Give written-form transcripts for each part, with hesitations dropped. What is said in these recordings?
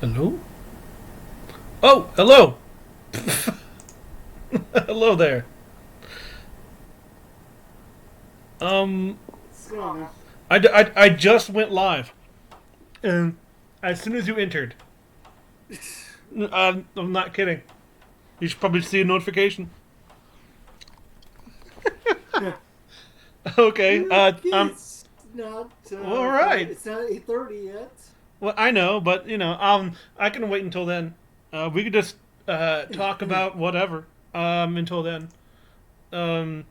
Hello? Oh, hello! Hello there. Um, What's going on, man? I just went live. And as soon as you entered. I'm not kidding. You should probably see a notification. Okay, It's not alright. it's not 8:30 yet. Well, I know, but, I can wait until then. We could just, talk about whatever, until then. Um,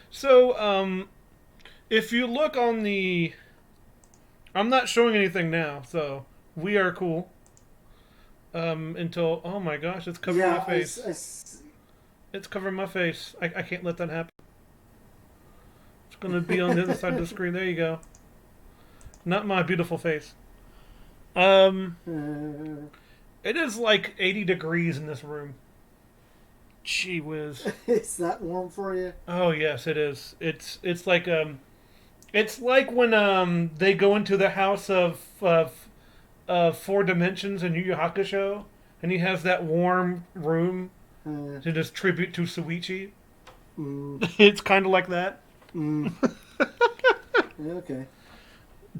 so, if you look on the. I'm not showing anything now, so we are cool. Until oh my gosh, it's covering my Yeah, face. It's covering my face. I can't let that happen. It's gonna be on the other side of the screen. There you go. Not my beautiful face. Um, it is like 80 degrees in this room. Gee whiz. is that warm for you? Oh yes, it is. It's like when they go into the house of four dimensions in Yu Yu Hakusho, and he has that warm room Uh, to just tribute to Suichi. mm, It's kind of like that. mm, okay.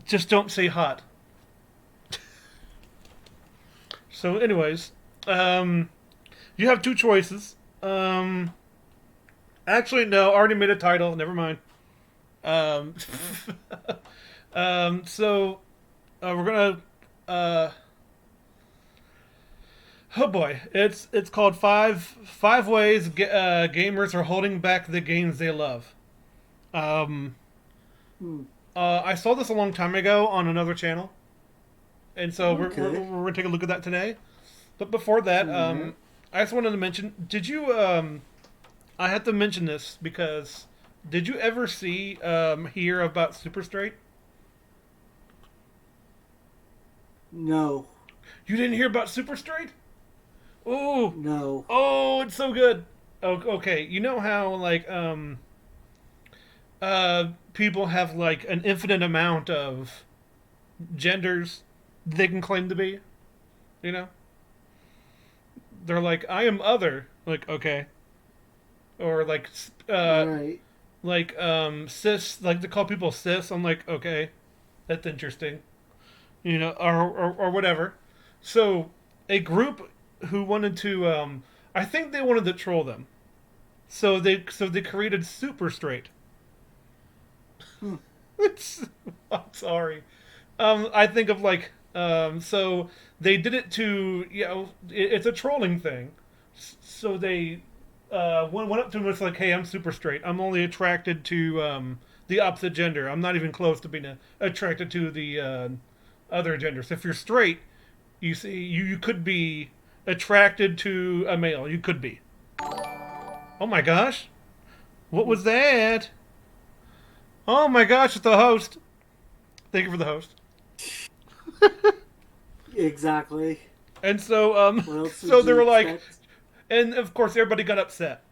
Just don't say hot. So, anyways, um, you have two choices. Actually, no, I already made a title. Never mind. Um, we're gonna. Uh, oh boy, it's called five ways gamers are holding back the games they love. Um, Mm, I saw this a long time ago on another channel, and so okay. we're gonna take a look at that today. But before that, Yeah. I just wanted to mention: did you? I had to mention this because did you ever see hear about Super Straight? No. You didn't hear about Super Straight? Ooh, No. oh, it's so good. Oh, okay, you know how like people have like an infinite amount of genders they can claim to be. You know, they're like I am other. Like okay, or Right. cis. Like to call people cis. I'm like okay, that's interesting. Or whatever. So a group who wanted to, I think they wanted to troll them. So they created Super Straight. Hmm. I'm sorry. I think of like, so they did it to, it's a trolling thing. So they went up to him and was like, "Hey, I'm super straight. I'm only attracted to the opposite gender. I'm not even close to being attracted to the other gender. So if you're straight, you see, you could be attracted to a male. You could be. Oh my gosh, what was that? Oh my gosh, it's the host. Thank you for the host. Exactly. And so, What else so would they you were like, expect? and of course everybody got upset,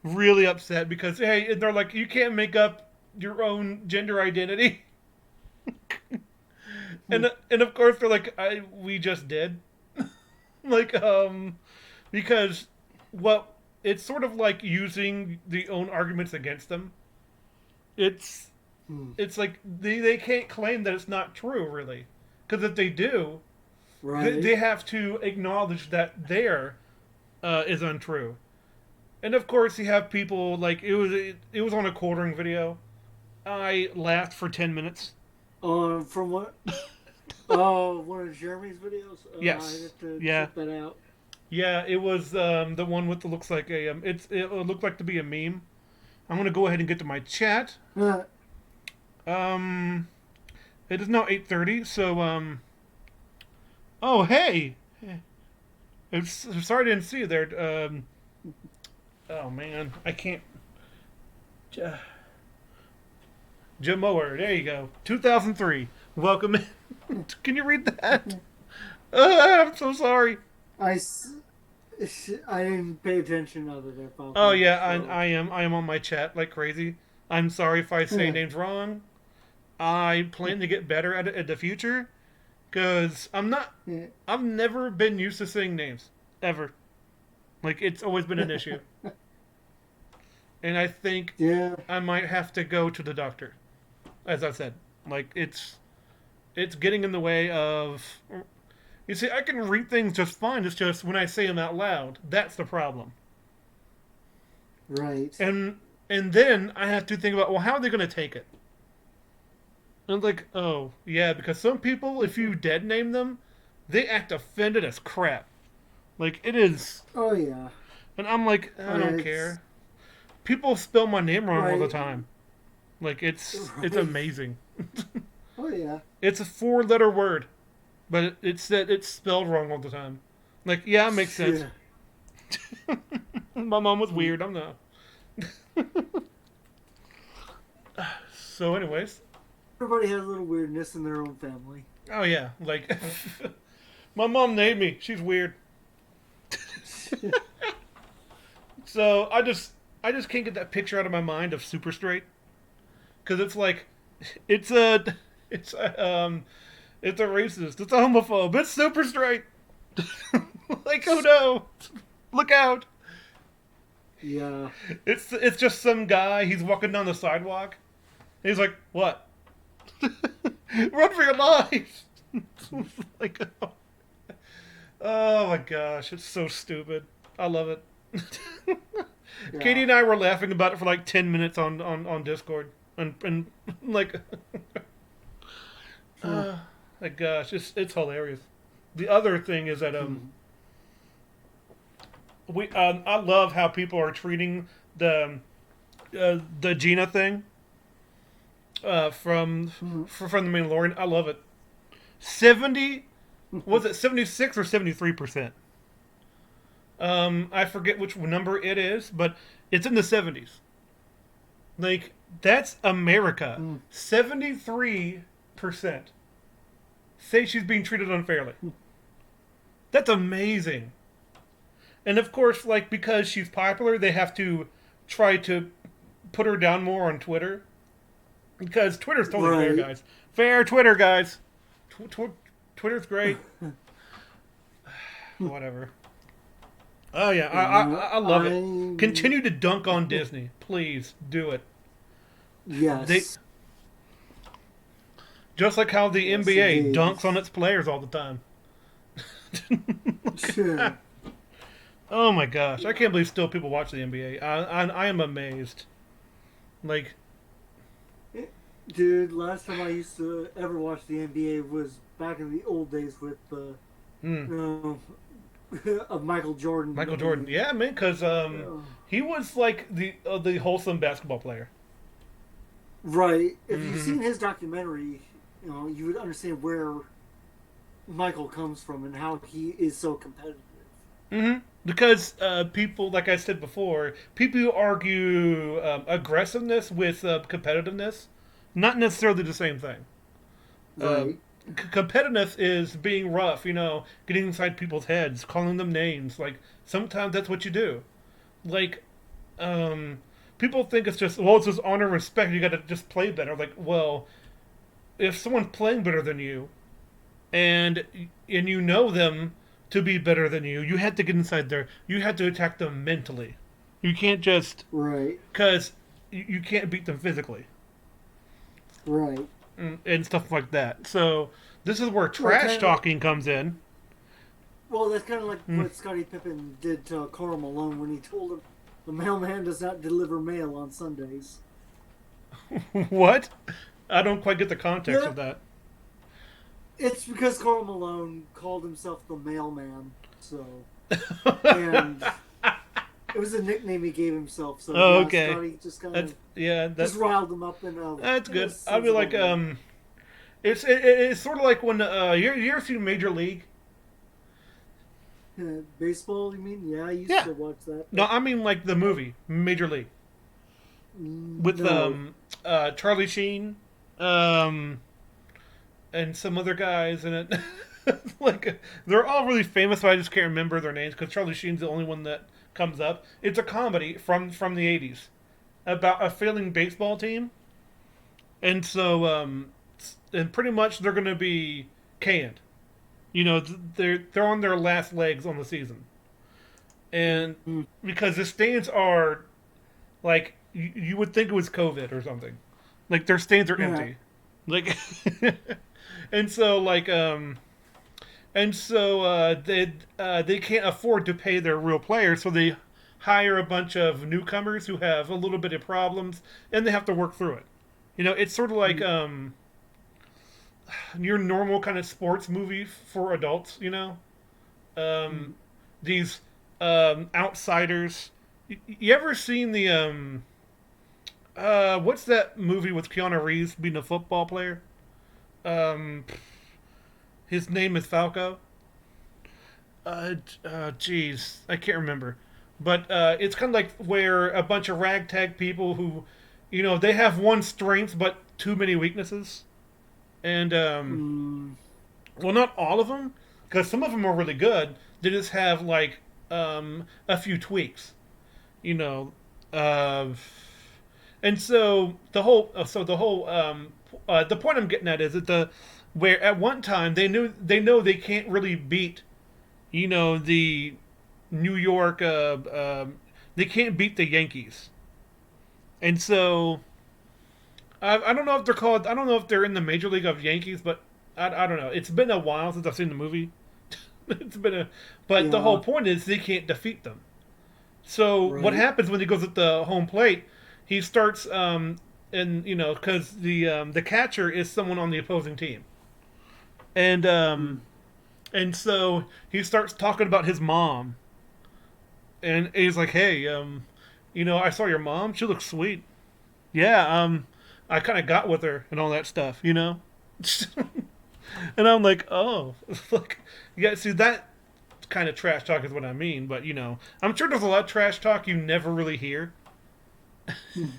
really upset because hey, they're like, you can't make up your own gender identity, Hmm. and of course they're like, we just did, like, because what it's sort of like using the own arguments against them. It's Hmm. it's like they can't claim that it's not true really, because if they do, they Right. have to acknowledge that there is untrue. And of course, you have people like it was on a quartering video. I laughed for 10 minutes. From what? Oh, one of Jeremy's videos. I Yes, have to yeah, check that out. yeah. It was the one with the looks like a it looked like to be a meme. I'm gonna go ahead and get to my chat. Huh. Um, it is now 8:30. So oh hey, sorry I didn't see you there. Oh man, I can't. Jim Mower, there you go. 2003. Welcome in. Can you read that? I'm so sorry. I, s- I didn't pay attention other than Oh Falcon, yeah, so. I am on my chat like crazy. I'm sorry if I say names wrong. I plan to get better at it in the future. Because Yeah. I've never been used to saying names ever. Like it's always been an issue, and I think Yeah. I might have to go to the doctor. As I said, like it's getting in the way of. You see, I can read things just fine. It's just when I say them out loud, that's the problem. Right. And and then I have to think about, well, how are they going to take it? And it's like, oh yeah, because some people, if you dead name them, they act offended as crap. Like it is, Oh yeah. and I'm like, Oh I yeah. don't care. People spell my name wrong all the Right. time. Like it's Right. amazing. Oh yeah. It's a four-letter word, but it's spelled wrong all the time. Like yeah, it makes sense. Yeah. My mom was weird. I'm not. So, anyways, Everybody has a little weirdness in their own family. oh yeah, like my mom named me. She's weird. So I just can't get that picture out of my mind of super straight because it's like it's a it's a, it's a racist. It's a homophobe. It's super straight. Like oh no, look out! Yeah. It's just some guy. He's walking down the sidewalk. And he's like, "What? Run for your life!" Like, oh my gosh, it's so stupid. I love it. Katie Yeah. and I were laughing about it for like 10 minutes on Discord, and like, Huh. my gosh, it's hilarious. The other thing is that we I love how people are treating the Gina thing from the Mandalorian. I love it. 70 was it 76 or 73%? I forget which number it is, but it's in the 70s. Like that's America. 73% say she's being treated unfairly. That's amazing. And of course, like because she's popular, they have to try to put her down more on Twitter because Twitter's totally fair, Right. guys. Fair Twitter, guys. Twitter's great. Whatever. Oh yeah, I love it. Continue to dunk on Disney, please do it. They Yes. just like how the Yes, NBA indeed. dunks on its players all the time. Sure. Oh my gosh, I can't believe still people watch the NBA. I am amazed. Like, Dude, last time I used to ever watch the NBA was back in the old days with the of Michael Jordan. Michael Jordan, yeah, man, because he was like the wholesome basketball player. Right. If you've seen his documentary, you would understand where Michael comes from and how he is so competitive. Because people, like I said before, people who argue aggressiveness with competitiveness, not necessarily the same thing. Right. Competitiveness is being rough, getting inside people's heads, calling them names. Like sometimes that's what you do. Like, people think it's just honor and respect. You got to just play better. Like, well, if someone's playing better than you, and you know them to be better than you have to get inside there. You have to attack them mentally. You can't just Right. because you can't beat them physically Right. and stuff like that. So this is where Well, trash kinda- talking comes in. Well, that's kind of like what Scottie Pippen did to Karl Malone when he told him the mailman does not deliver mail on Sundays. What? I don't quite get the context Yeah. of that. It's because Karl Malone called himself the mailman, so and it was a nickname he gave himself. So Oh, yeah, okay. Scotty just kind That's of yeah. just riled him up in a. That's in good. a I'd be like sensible way. it's sort of like when you ever seen Major League? Baseball, you mean? Yeah, I used Yeah. to watch that. No, I mean like the movie Major League with No. Charlie Sheen, and some other guys in it. Like they're all really famous, but I just can't remember their names because Charlie Sheen's the only one that comes up. It's a comedy from the '80s about a failing baseball team, and so and pretty much they're going to be canned. They're on their last legs on the season, and Mm. because the stands are like you would think it was COVID or something. Like their stands are Yeah. empty. Like and so like they can't afford to pay their real players, so they hire a bunch of newcomers who have a little bit of problems, and they have to work through it. It's sort of like Mm. your normal kind of sports movie for adults. Mm. Um, these outsiders. You ever seen the what's that movie with Keanu Reeves being a football player? Um, his name is Falco. Geez, I can't remember. But it's kind of like where a bunch of ragtag people who, they have one strength but too many weaknesses. And, Mm. well, not all of them, because some of them are really good. They just have, like, a few tweaks, you know. Uh, and the point I'm getting at is that where at one time they know they can't really beat the New York. They can't beat the Yankees, and so I don't know if they're called. I don't know if they're in the Major League of Yankees, but I don't know. It's been a while since I've seen the movie. it's been a, but the whole Yeah. point is they can't defeat them. So what Right. happens when he goes at the home plate? He starts, and because the catcher is someone on the opposing team, and Mm. so he starts talking about his mom, and he's like, "Hey, I saw your mom. She looks sweet. Yeah, I kind of got with her and all that stuff. And I'm like, oh, like, yeah. See, that kind of trash talk is what I mean. But I'm sure there's a lot of trash talk you never really hear. Mm.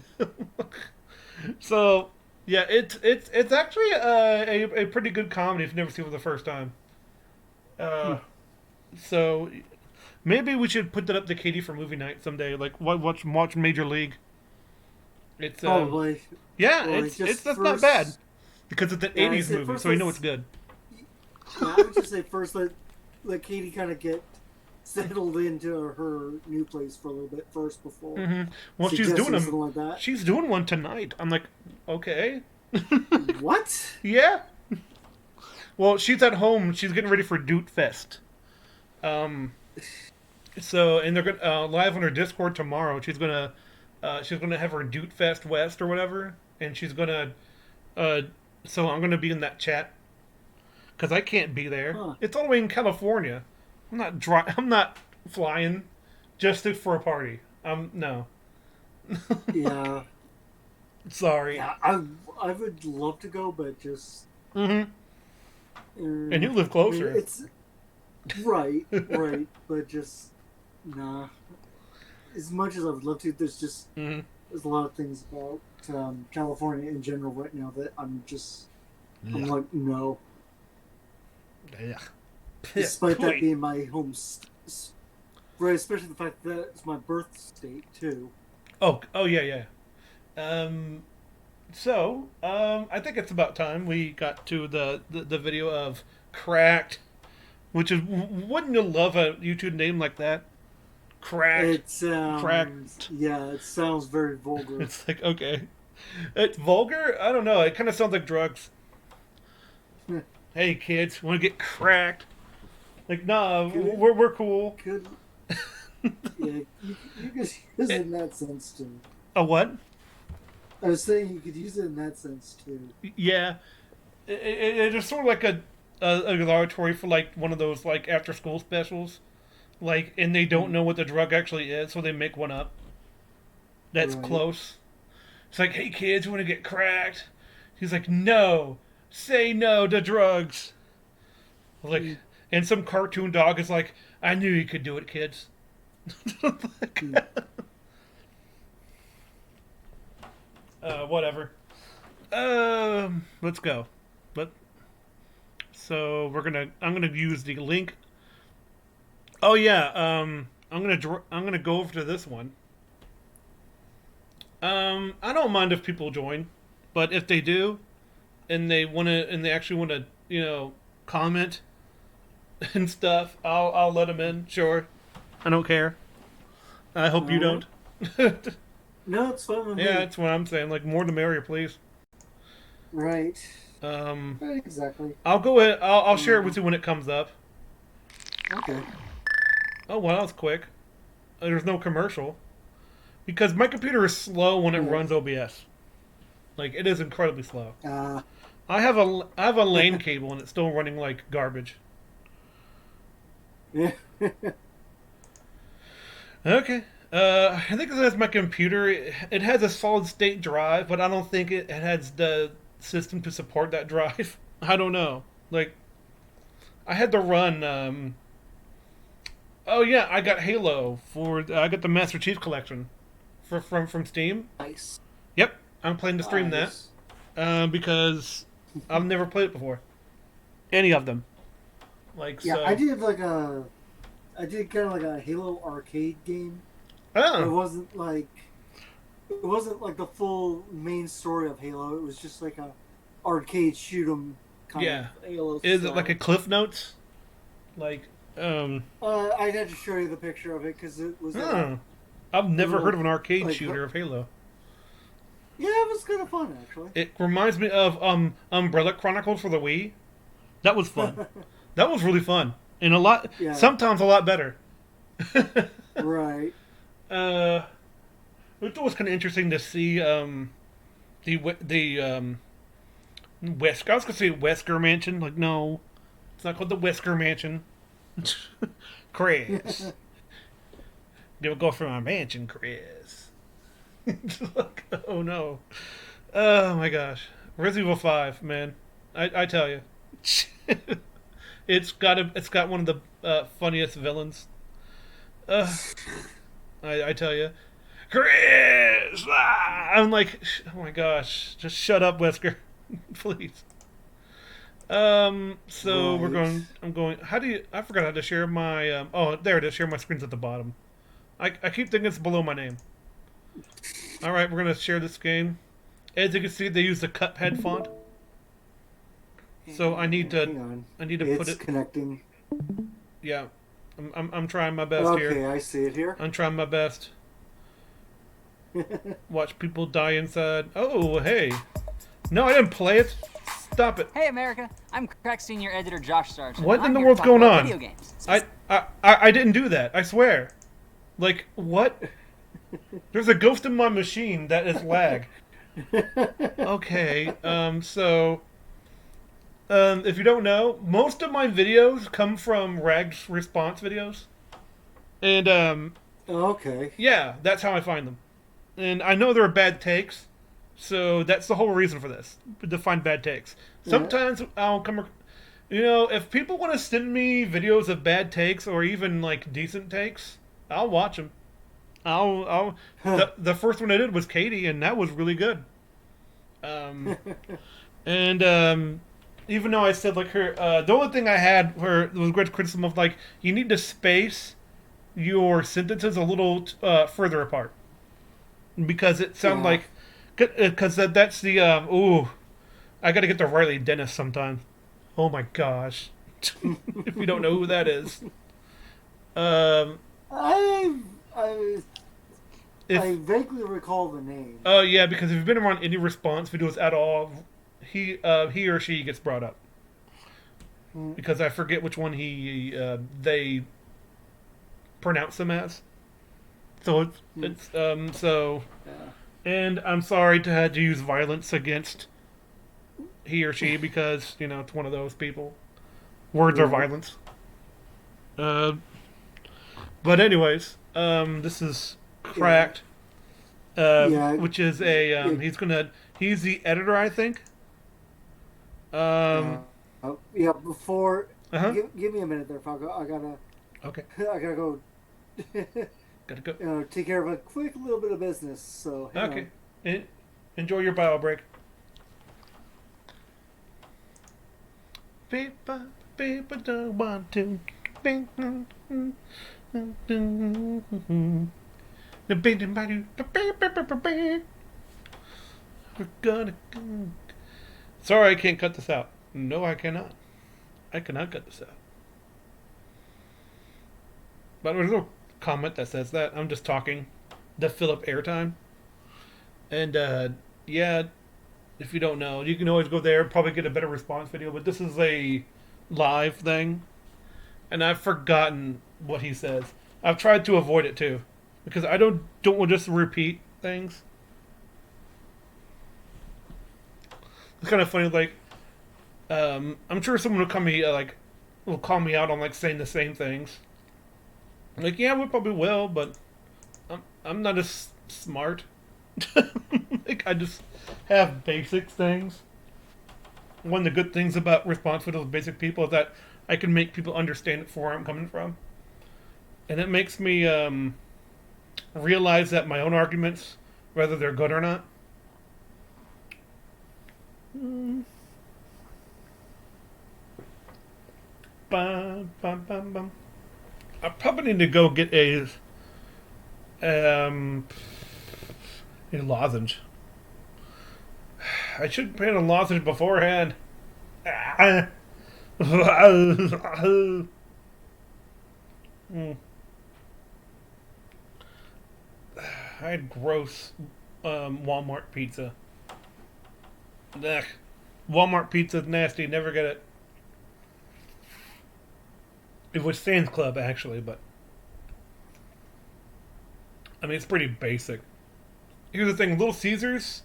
So yeah, it's actually a pretty good comedy if you've never seen it for the first time. Uh, Mm. so maybe we should put that up to Katie for movie night someday. Like watch Major League. It's Probably. yeah, Well, it's just that's not bad first. because it's an Yeah, I '80s say movie, first. so you know it's Let's. good. Yeah, I would just say first let Katie kind of get settled into her new place for a little bit first before Well, suggesting something like that. she's doing one tonight. I'm like, okay, What? yeah. Well, she's at home. She's getting ready for Doot Fest. Um, and they're gonna live on her Discord tomorrow. She's gonna have her Doot Fest West or whatever, and she's gonna uh, so I'm gonna be in that chat because I can't be there. Huh? It's all the way in California. I'm not flying for a party. No, Yeah. sorry. Yeah. I would love to go, but just. Mm-hmm. And you I live mean, closer. it's right, right, but just nah. As much as I would love to, Mm-hmm. there's a lot of things about California in general right now that I'm Yeah. like no. Yeah. Despite that being my home, right? Especially the fact that it's my birth state too. Oh yeah, yeah. I think it's about time we got to the video of Cracked, which is wouldn't you love a YouTube name like that? Cracked, It sounds, Cracked. yeah, it sounds very vulgar. It's like okay, it's vulgar. I don't know. It kind of sounds like drugs. Hey kids, want to get cracked? Like nah, Could we're cool. could yeah, you could use it in that sense too. A what? I was saying you could use it in that sense too. Yeah, it's sort of like a laboratory for like one of those like after school specials. Like, and they don't Hmm. know what the drug actually is, so they make one up that's Right. close. It's like, hey kids, you want to get cracked? He's like, no, say no to drugs. Like, Hmm. and some cartoon dog is like, I knew you could do it, kids. Like, Hmm. whatever. Let's go. Let so I'm gonna use the link. Oh yeah. I'm gonna go over to this one. I don't mind if people join, but if they do and they actually want to comment, and stuff, I'll let them in. Sure, I don't care. I hope you All right. don't. No, it's fine with Yeah, me. that's what I'm saying. Like more the merrier, please. Right. Um, Right, exactly. I'll go ahead. I'll share it Uh, with you when it comes up. okay. Oh, well, that was quick. There's no commercial because my computer is slow when it Yeah. runs OBS. Like it is incredibly slow. Uh, I have a lane cable and it's still running like garbage. yeah. Okay. I think that's my computer. It has a solid state drive, but I don't think it has the system to support that drive. I don't know. Like I had to run. Oh yeah, I got Halo for. I got the Master Chief Collection from Steam. Nice. Yep, I'm planning to stream that Nice. because I've never played it before. Any of them. Like Yeah, I so. did like a, I did kind of like a Halo arcade game, but Oh it wasn't like the full main story of Halo. It was just like a arcade shoot 'em kind of yeah. Halo Is it like a style. Cliff Notes? Like um. I had to show you the picture of it because it was Oh, I've a never heard little of an arcade like shooter of Halo. yeah, it was kind of fun actually. It reminds me of Umbrella Chronicles for the Wii. That was fun. That was really fun and Yeah, sometimes a lot better. right. uh, it was kind of interesting to see the Wesker. I was gonna say Wesker Mansion. Like no, it's not called the Wesker Mansion. Chris, you go for my mansion, Chris. Like, oh no. Oh my gosh. Resident Evil 5, man. I tell you. It's got one of the funniest villains. Uh, I tell you. Chris! Ah! I'm like, oh my gosh. Just shut up, Wesker. Please. So we're Right. going, I'm going, how do you, I forgot how to share my, oh, there it is. Share my screen's at the bottom. I keep thinking it's below my name. Alright, we're going to share this game. As you can see, they use the Cuphead font. So Hang on. I need to put It's it. connecting. Yeah, I'm trying my best here. Okay, I see it here. I'm trying my best. Watch people die inside. Oh, hey. No, I didn't play it. Stop it. Hey America, I'm crack senior editor Josh Sargent. What and in I'm the here to world's talk going about on? Video games. I didn't do that. I swear. Like what? There's a ghost in my machine that is lag. Okay. If you don't know, most of my videos come from Rag's response videos, and Okay. yeah, that's how I find them. And I know there are bad takes, so that's the whole reason for this, to find bad takes. Yeah. Sometimes I'll come, if people want to send me videos of bad takes or even like decent takes, I'll watch them. I'll. The first one I did was Katie, and that was really good. Um, and even though I said like her, the only thing I had where was great criticism of like you need to space your sentences a little further apart because it sounded Yeah. like because that's the ooh, I got to get to Riley Dennis sometime. Oh my gosh, if you don't know who that is, um, I I if I vaguely recall the name. oh yeah, because if you've been around any response videos at all, he or she gets brought up Mm, because I forget which one they pronounce them as. So mm, it's so yeah. and I'm sorry to have to use violence against he or she because it's one of those people. Words are Right. violence. Uh, but anyways, this is Yeah. cracked. Yeah. Which is a It, he's the editor I think. yeah. Yeah. Before, Uh huh. give me a minute there, Falco. I gotta Okay. I gotta go. Gotta go. Take care of a quick little bit of business. So hang Okay. on. Enjoy your bio break. People, people don't want to. We're gonna. Sorry, I can't cut this out. No, I cannot. I cannot cut this out. But there's no comment that says that. I'm just talking to fill up airtime. And yeah, if you don't know, you can always go there, probably get a better response video. But this is a live thing, and I've forgotten what he says. I've tried to avoid it too, because I don't want to just repeat things. It's kind of funny, like I'm sure someone will will call me out on like saying the same things. Like, yeah, we probably will, but I'm not as smart. Like, I just have basic things. One of the good things about response videos with basic people is that I can make people understand it for where I'm coming from. And it makes me realize that my own arguments, whether they're good or not. Bum, bum, bum, bum. I probably need to go get a lozenge. I should pay a lozenge beforehand. I had gross Walmart pizza. Ugh. Walmart pizza's nasty. Never get it. It was Sam's Club, actually, but I mean, it's pretty basic. Here's the thing: Little Caesars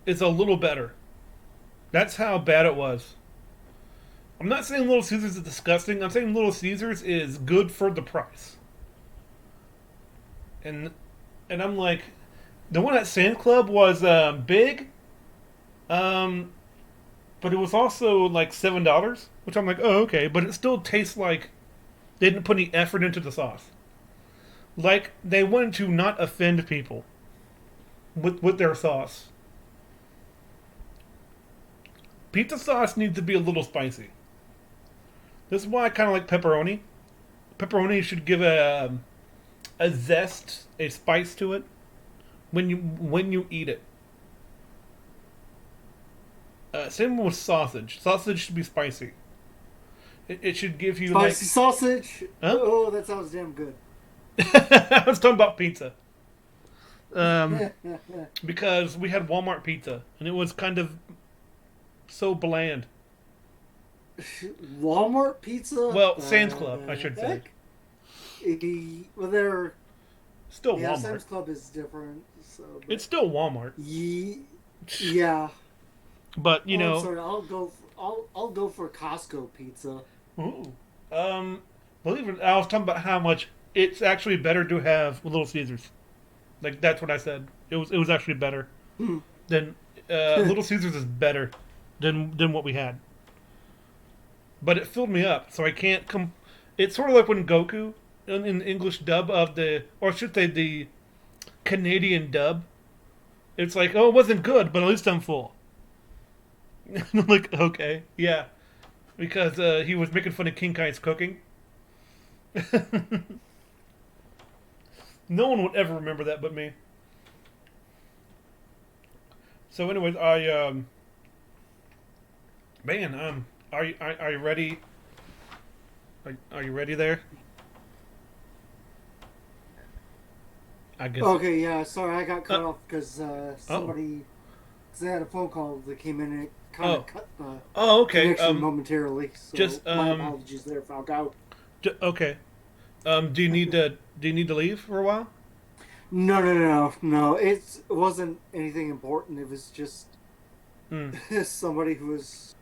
is a little better. That's how bad it was. I'm not saying Little Caesars is disgusting. I'm saying Little Caesars is good for the price. And I'm like, the one at Sam's Club was big, but it was also like $7, which I'm like, oh, okay, but it still tastes like they didn't put any effort into the sauce. Like, they wanted to not offend people with their sauce. Pizza sauce needs to be a little spicy. This is why I kind of like pepperoni. Pepperoni should give a zest, a spice to it when you eat it. Same with sausage. Sausage should be spicy. It should give you spicy sausage. Huh? Oh, that sounds damn good. I was talking about pizza. Because we had Walmart pizza, and it was kind of so bland. Walmart pizza? Well, Sam's Club, I should say. Well, they're still yeah, Walmart. Sam's Club is different. So, it's still Walmart. Yeah. But you know, I'm sorry, I'll go for Costco pizza. Ooh. Believe it, I was talking about how much it's actually better to have Little Caesars. Like, that's what I said. It was actually better than Little Caesars is better than what we had. But it filled me up, so I can't it's sort of like when Goku in the English dub of or I should say the Canadian dub. It's like, oh, it wasn't good, but at least I'm full. I'm like, okay, yeah. Because he was making fun of King Kai's cooking. No one would ever remember that but me. So anyways, are you ready? Are you ready there? I guess. Okay, yeah, sorry, I got cut off because somebody they had a phone call that came in and it kind of cut the connection momentarily. So just my apologies there, Falco. Okay. Do you need to leave for a while? No. It wasn't anything important. It was just somebody who was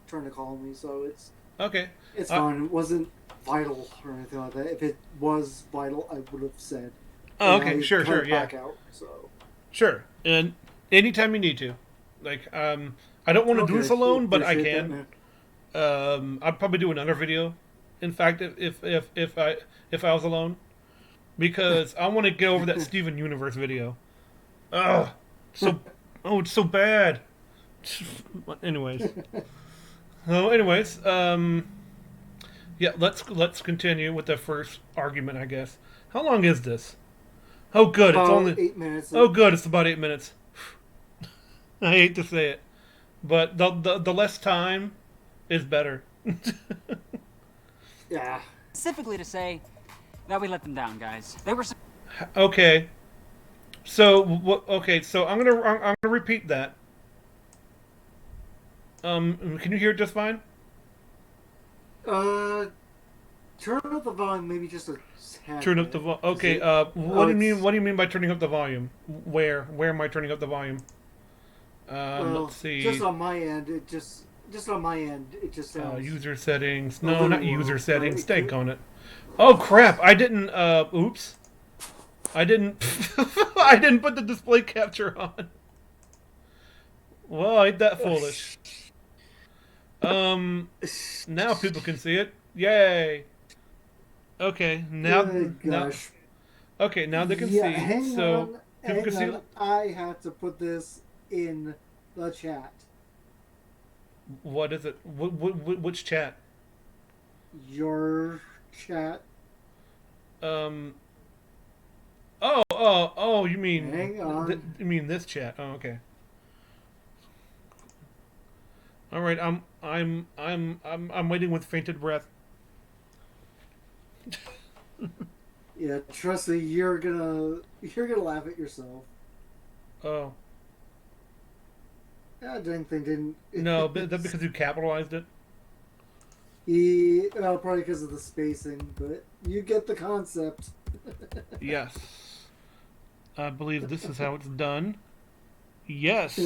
trying to call me. So it's okay. It's fine. It wasn't vital or anything like that. If it was vital, I would have said. Oh, okay. Sure. Yeah. Back out, so. Sure. And anytime you need to, like, I don't want to do this alone, but I can. I'd probably do another video. In fact, if I was alone, because I want to get over that Steven Universe video. Ugh, it's so bad. Anyways, yeah, let's continue with the first argument, I guess. How long is this? Oh, good, it's only 8 minutes. Oh, good, it's about 8 minutes. I hate to say it, but the less time is better. Yeah. Specifically to say, that we let them down, guys. They were. Okay. So what? Okay. So I'm gonna repeat that. Can you hear it just fine? Uh, turn up the volume maybe just a tad Turn up the bit. volume. 'Cause Okay. What do you mean? What do you mean by turning up the volume? Where am I turning up the volume? Well, Let's see. just on my end, just on my end, it just sounds. User settings. a No, little not low, user but settings. it Take could- on it. Oh crap! I didn't. Oops. I didn't. I didn't put the display capture on. Well, ain't that foolish? Now people can see it. Yay! Okay, Good now. gosh. Okay, now they can Yeah, see. hang So on, people can see. I have to put this in the chat. What is it? Which chat? Your chat. Um. Oh! You mean? Hang on. You mean this chat? Oh, okay. All right. I'm waiting with fainted breath. Yeah, trust me, you're gonna laugh at yourself. Oh That dang thing didn't. no! That's because you capitalized it. Well, probably because of the spacing, but you get the concept. Yes. I believe this is how it's done. Yes.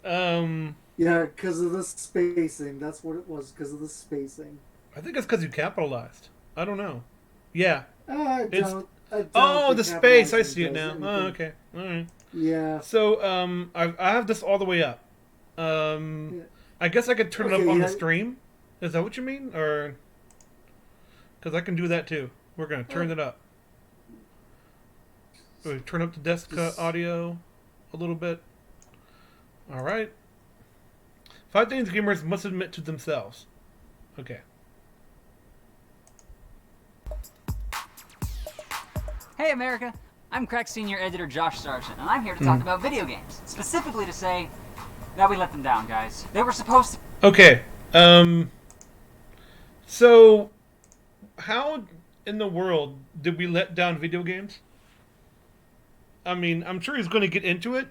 Yeah, because of the spacing. That's what it was. Because of the spacing. I think it's because you capitalized. I don't know. Yeah. I It's- don't. I don't Oh, think the space. I see it capitalizing now. does Oh, anything. okay. All right. Yeah. So, I have this all the way up. Yeah. I guess I could turn it Okay, up on yeah. the stream. Is that what you mean, or? Because I can do that too. We're gonna turn it up. So we turn up the desk audio a little bit. All right. 5 things gamers must admit to themselves. Okay. Hey, America. I'm crack senior editor Josh Sargent, and I'm here to talk about video games. Specifically to say that we let them down, guys. They were supposed to. Okay. So, how in the world did we let down video games? I mean, I'm sure he's going to get into it,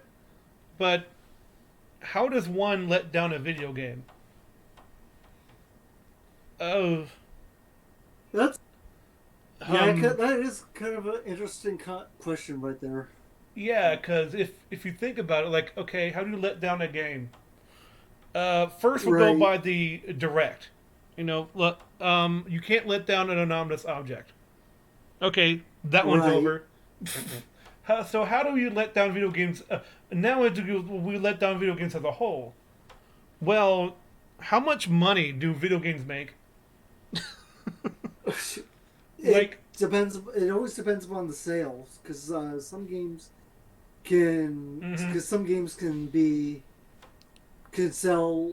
but how does one let down a video game? Oh, That's yeah. um, That is kind of an interesting question right there. yeah. Because if you think about it, like, okay, how do you let down a game? First we'll go Right. by the direct. You can't let down an anonymous object. Okay, that one's Right. over. So how do you let down video games? Now we let down video games as a whole. Well, how much money do video games make? It Like- depends. It always depends upon the sales, because some games can, Mhm. because some games can sell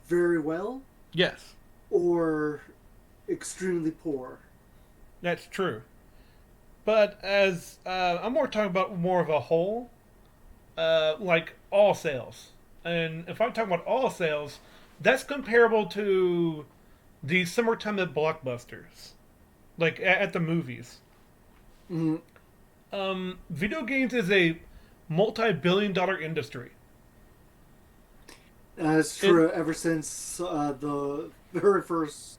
very well Yes, or extremely poor. that's true. But as I'm talking about more of a whole, like all sales. And if I'm talking about all sales, that's comparable to the summertime at blockbusters, like at the movies. Mm, Video games is a multi-billion-dollar industry. That's true. Ever since the very first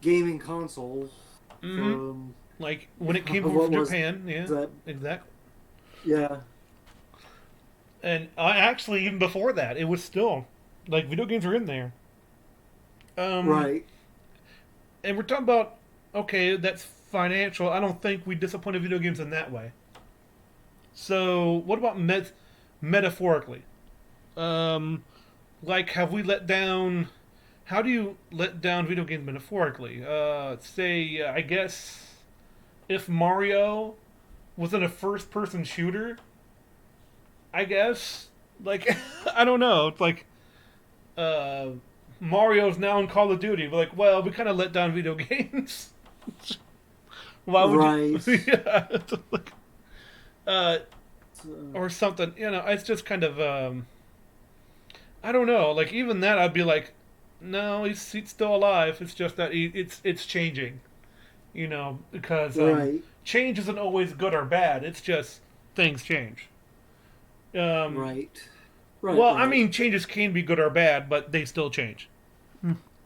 gaming console, Mhm. Like when it came What from was Japan, yeah, that? exactly. Yeah, And actually, even before that, it was still like video games were in there. right. And we're talking about, okay, that's financial. I don't think we disappointed video games in that way. So what about metaphorically? Like, have we let down? How do you let down video games metaphorically? Say, I guess if Mario was in a first-person shooter, I guess, like, I don't know. It's like, Mario's now in Call of Duty. We're like, well, we kind of let down video games. Why would you? Right. Yeah. It's like, So, or something. It's just kind of, I don't know. Like, even that, I'd be like, no, he's still alive. It's just that it's changing. because Right. change isn't always good or bad. It's just things change. Right. Right. Well, I Right. mean, changes can be good or bad, but they still change.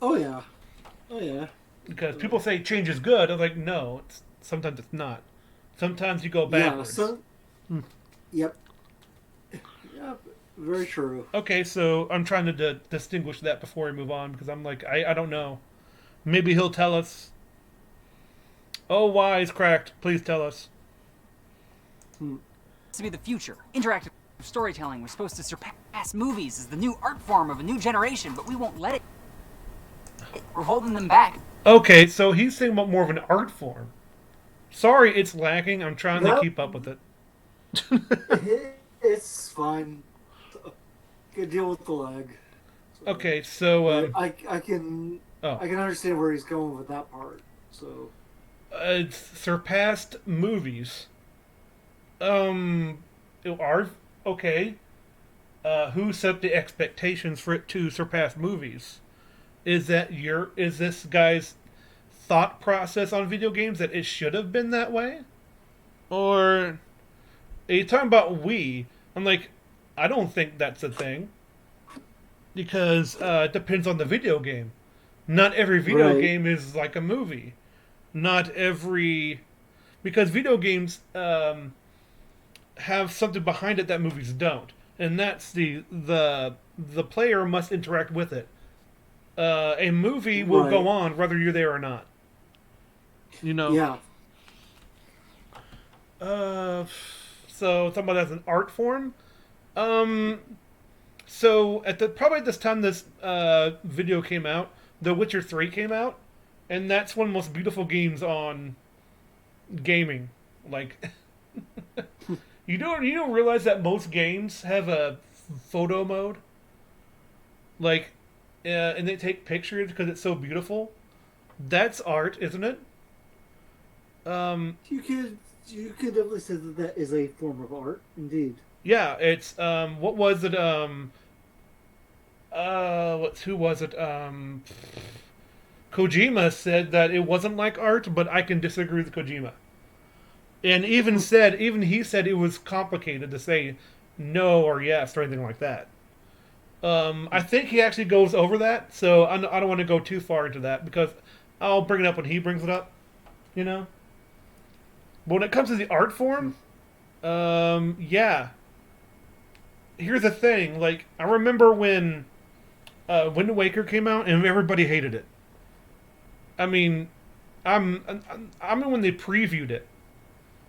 Oh yeah. Oh yeah. Because people say change is good. I'm like, no, sometimes it's not. Sometimes you go Yeah. backwards. Yep. Yeah. Very true. Okay, so I'm trying to distinguish that before we move on because I'm like, I don't know. Maybe he'll tell us. Oh, wise cracked. Please tell us. To be the future. Interactive storytelling was supposed to surpass movies as the new art form of a new generation, but we won't let it. We're holding them back. Okay, so he's saying about more of an art form. Sorry, it's lacking. I'm trying to That- keep up with it. It's fine. Could deal with the lag. Okay, so I can oh, I can understand where he's going with that part. So it's surpassed movies. Are okay. Who set the expectations for it to surpass movies? Is this guy's thought process on video games that it should have been that way? Or are you talking about we? I'm like, I don't think that's a thing. Because it depends on the video game. Not every video Right. game is like a movie. Not every. Because video games have something behind it that movies don't. And that's the player must interact with it. A movie will Right. go on whether you're there or not. yeah. So talking about as an art form. So probably at this time this video came out, The Witcher 3 came out, and that's one of the most beautiful games on gaming. Like, you don't realize that most games have a photo mode. Like, and they take pictures because it's so beautiful. That's art, isn't it? You could definitely say that is a form of art, indeed. Yeah, it's what was it? Who was it? Kojima said that it wasn't like art, but I can disagree with Kojima. And even he said it was complicated to say no or yes or anything like that. I think he actually goes over that, so I don't want to go too far into that because I'll bring it up when he brings it up, But when it comes to the art form, yeah. Here's the thing, like, I remember when Wind Waker came out and everybody hated it. I mean, I mean when they previewed it,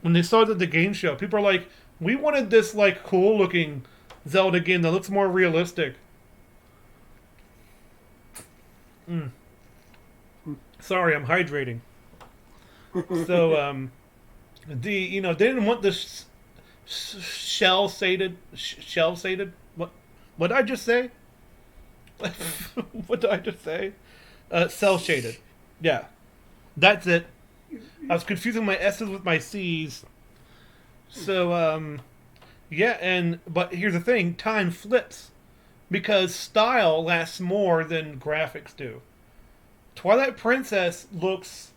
when they saw it at the game show, people are like, we wanted this, like, cool-looking Zelda game that looks more realistic. Sorry, I'm hydrating. So, they didn't want this shell-shaded. What did I just say? What did I just say? Cell-shaded. Yeah. That's it. I was confusing my S's with my C's. So, yeah, but here's the thing, time flips. Because style lasts more than graphics do. Twilight Princess looks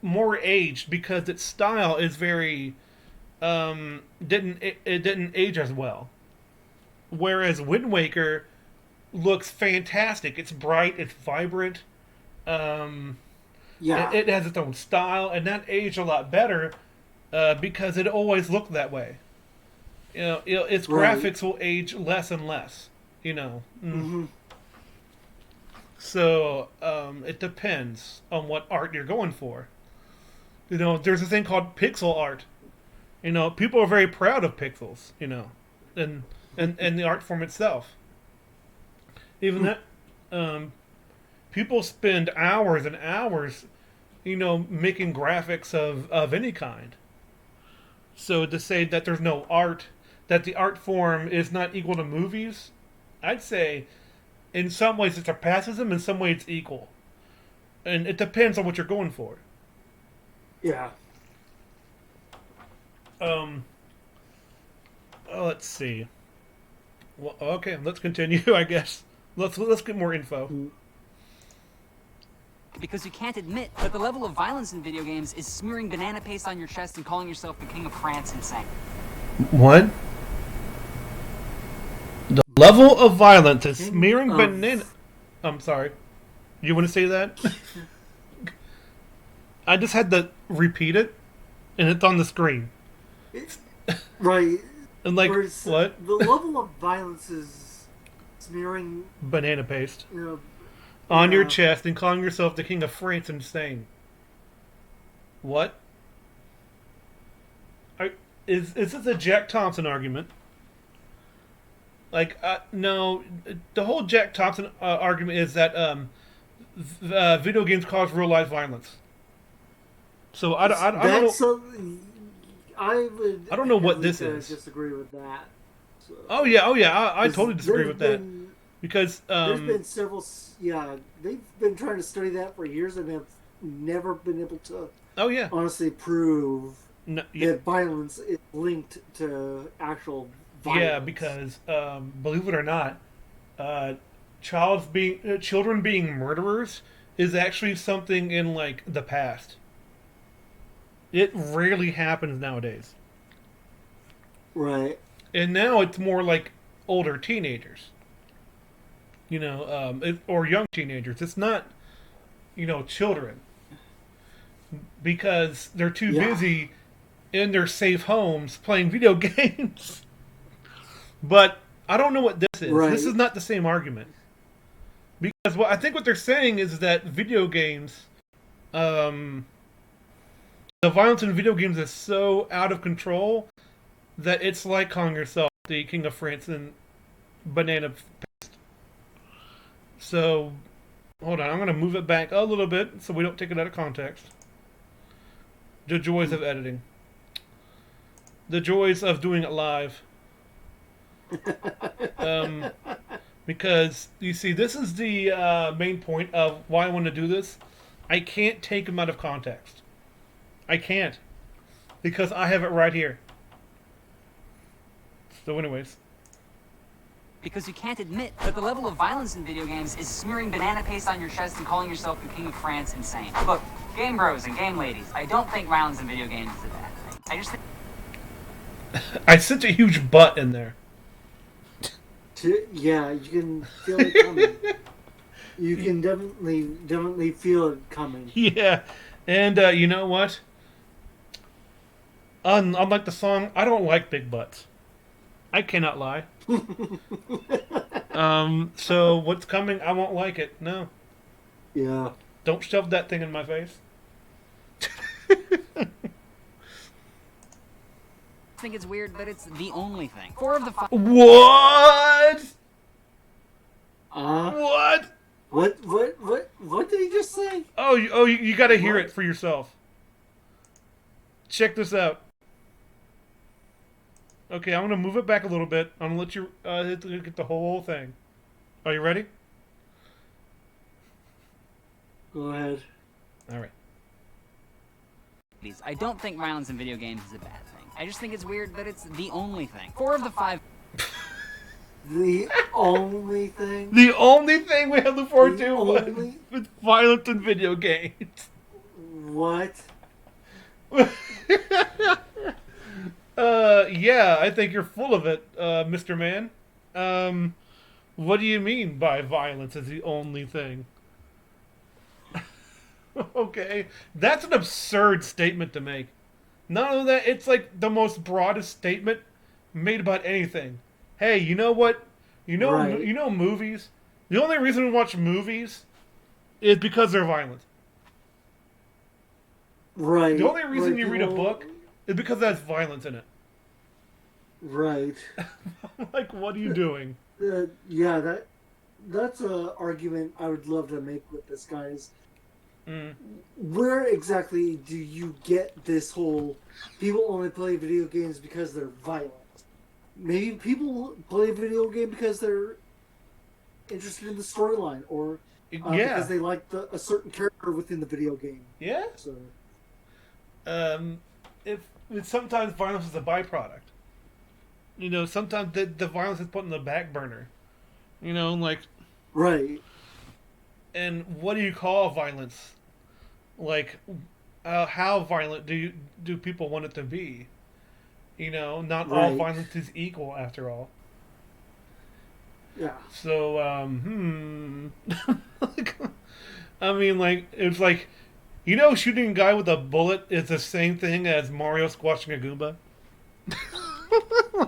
more aged because its style is very didn't age as well. Whereas Wind Waker looks fantastic. It's bright, it's vibrant. Yeah. It has its own style, and that aged a lot better because it always looked that way. Its Right. graphics will age less and less. Mm-hmm. So it depends on what art you're going for. There's a thing called pixel art. People are very proud of pixels. And the art form itself. Even that, people spend hours and hours, making graphics of any kind. So to say that there's no art, that the art form is not equal to movies, I'd say in some ways it surpasses them, in some ways it's equal. And it depends on what you're going for. Yeah. Let's see. Well, okay, let's continue, I guess. Let's get more info. Because you can't admit that the level of violence in video games is smearing banana paste on your chest and calling yourself the king of France insane. What? The level of violence is smearing banana... I'm sorry. You want to say that? I just had to repeat it, and it's on the screen. Right. And like, Whereas what? The level of violence is smearing Banana paste. You On your know, chest and calling yourself the king of France insane. What? Is this a Jack Thompson argument? Like, no, the whole Jack Thompson argument is that video games cause real life violence. So I don't know. I don't know what this is. Disagree with that. So, Oh yeah, I totally disagree with that because there's been several. Yeah, they've been trying to study that for years and have never been able to. Oh yeah, honestly prove that violence is linked to actual violence. Yeah, because believe it or not, children being murderers is actually something in like the past. It rarely happens nowadays. Right. And now it's more like older teenagers. Or young teenagers. It's not, children. Because they're too busy in their safe homes playing video games. But I don't know what this is. Right. This is not the same argument. Because I think what they're saying is that video games, the violence in video games is so out of control that it's like calling yourself the king of France and banana paste. So, hold on. I'm going to move it back a little bit so we don't take it out of context. The joys of editing. The joys of doing it live. Because, you see, this is the main point of why I want to do this. I can't take them out of context. I can't. Because I have it right here. So anyways. Because you can't admit that the level of violence in video games is smearing banana paste on your chest and calling yourself the king of France insane. Look, game bros and game ladies, I don't think violence in video games is a bad thing. I just think... I sent a huge butt in there. Yeah, you can feel it coming. You can definitely feel it coming. Yeah, and you know what? Unlike the song, I don't like big butts. I cannot lie. So what's coming, I won't like it. No. Yeah. Don't shove that thing in my face. I think it's weird, but it's the only thing. 4 of the 5... What? What? What did he just say? You got to hear it for yourself. Check this out. Okay, I'm going to move it back a little bit. I'm going to let you get the whole thing. Are you ready? Go ahead. All right. I don't think violence in video games is a bad thing. I just think it's weird, but it's the only thing. 4 of the 5... The only thing? The only thing we had to look forward to was violence in video games. What? Yeah, I think you're full of it, Mr. Man. What do you mean by violence is the only thing? Okay, that's an absurd statement to make. Not only that, it's like the most broadest statement made about anything. Hey, you know what? You know movies? The only reason we watch movies is because they're violent. Right. The only reason you read a book is because there's violence in it. Right. Like, what are you doing? Yeah, that's an argument I would love to make with this, guys. Where exactly do you get this whole people only play video games because they're violent? Maybe people play video game because they're interested in the storyline or because they like a certain character within the video game. Yeah. So, if sometimes violence is a byproduct. Sometimes the violence is put in the back burner. Like. Right. And what do you call violence? Like, how violent do people want it to be? You know, not all Right. violence is equal, after all. Yeah. So, I mean, like, it's like, you know, shooting a guy with a bullet is the same thing as Mario squashing a Goomba?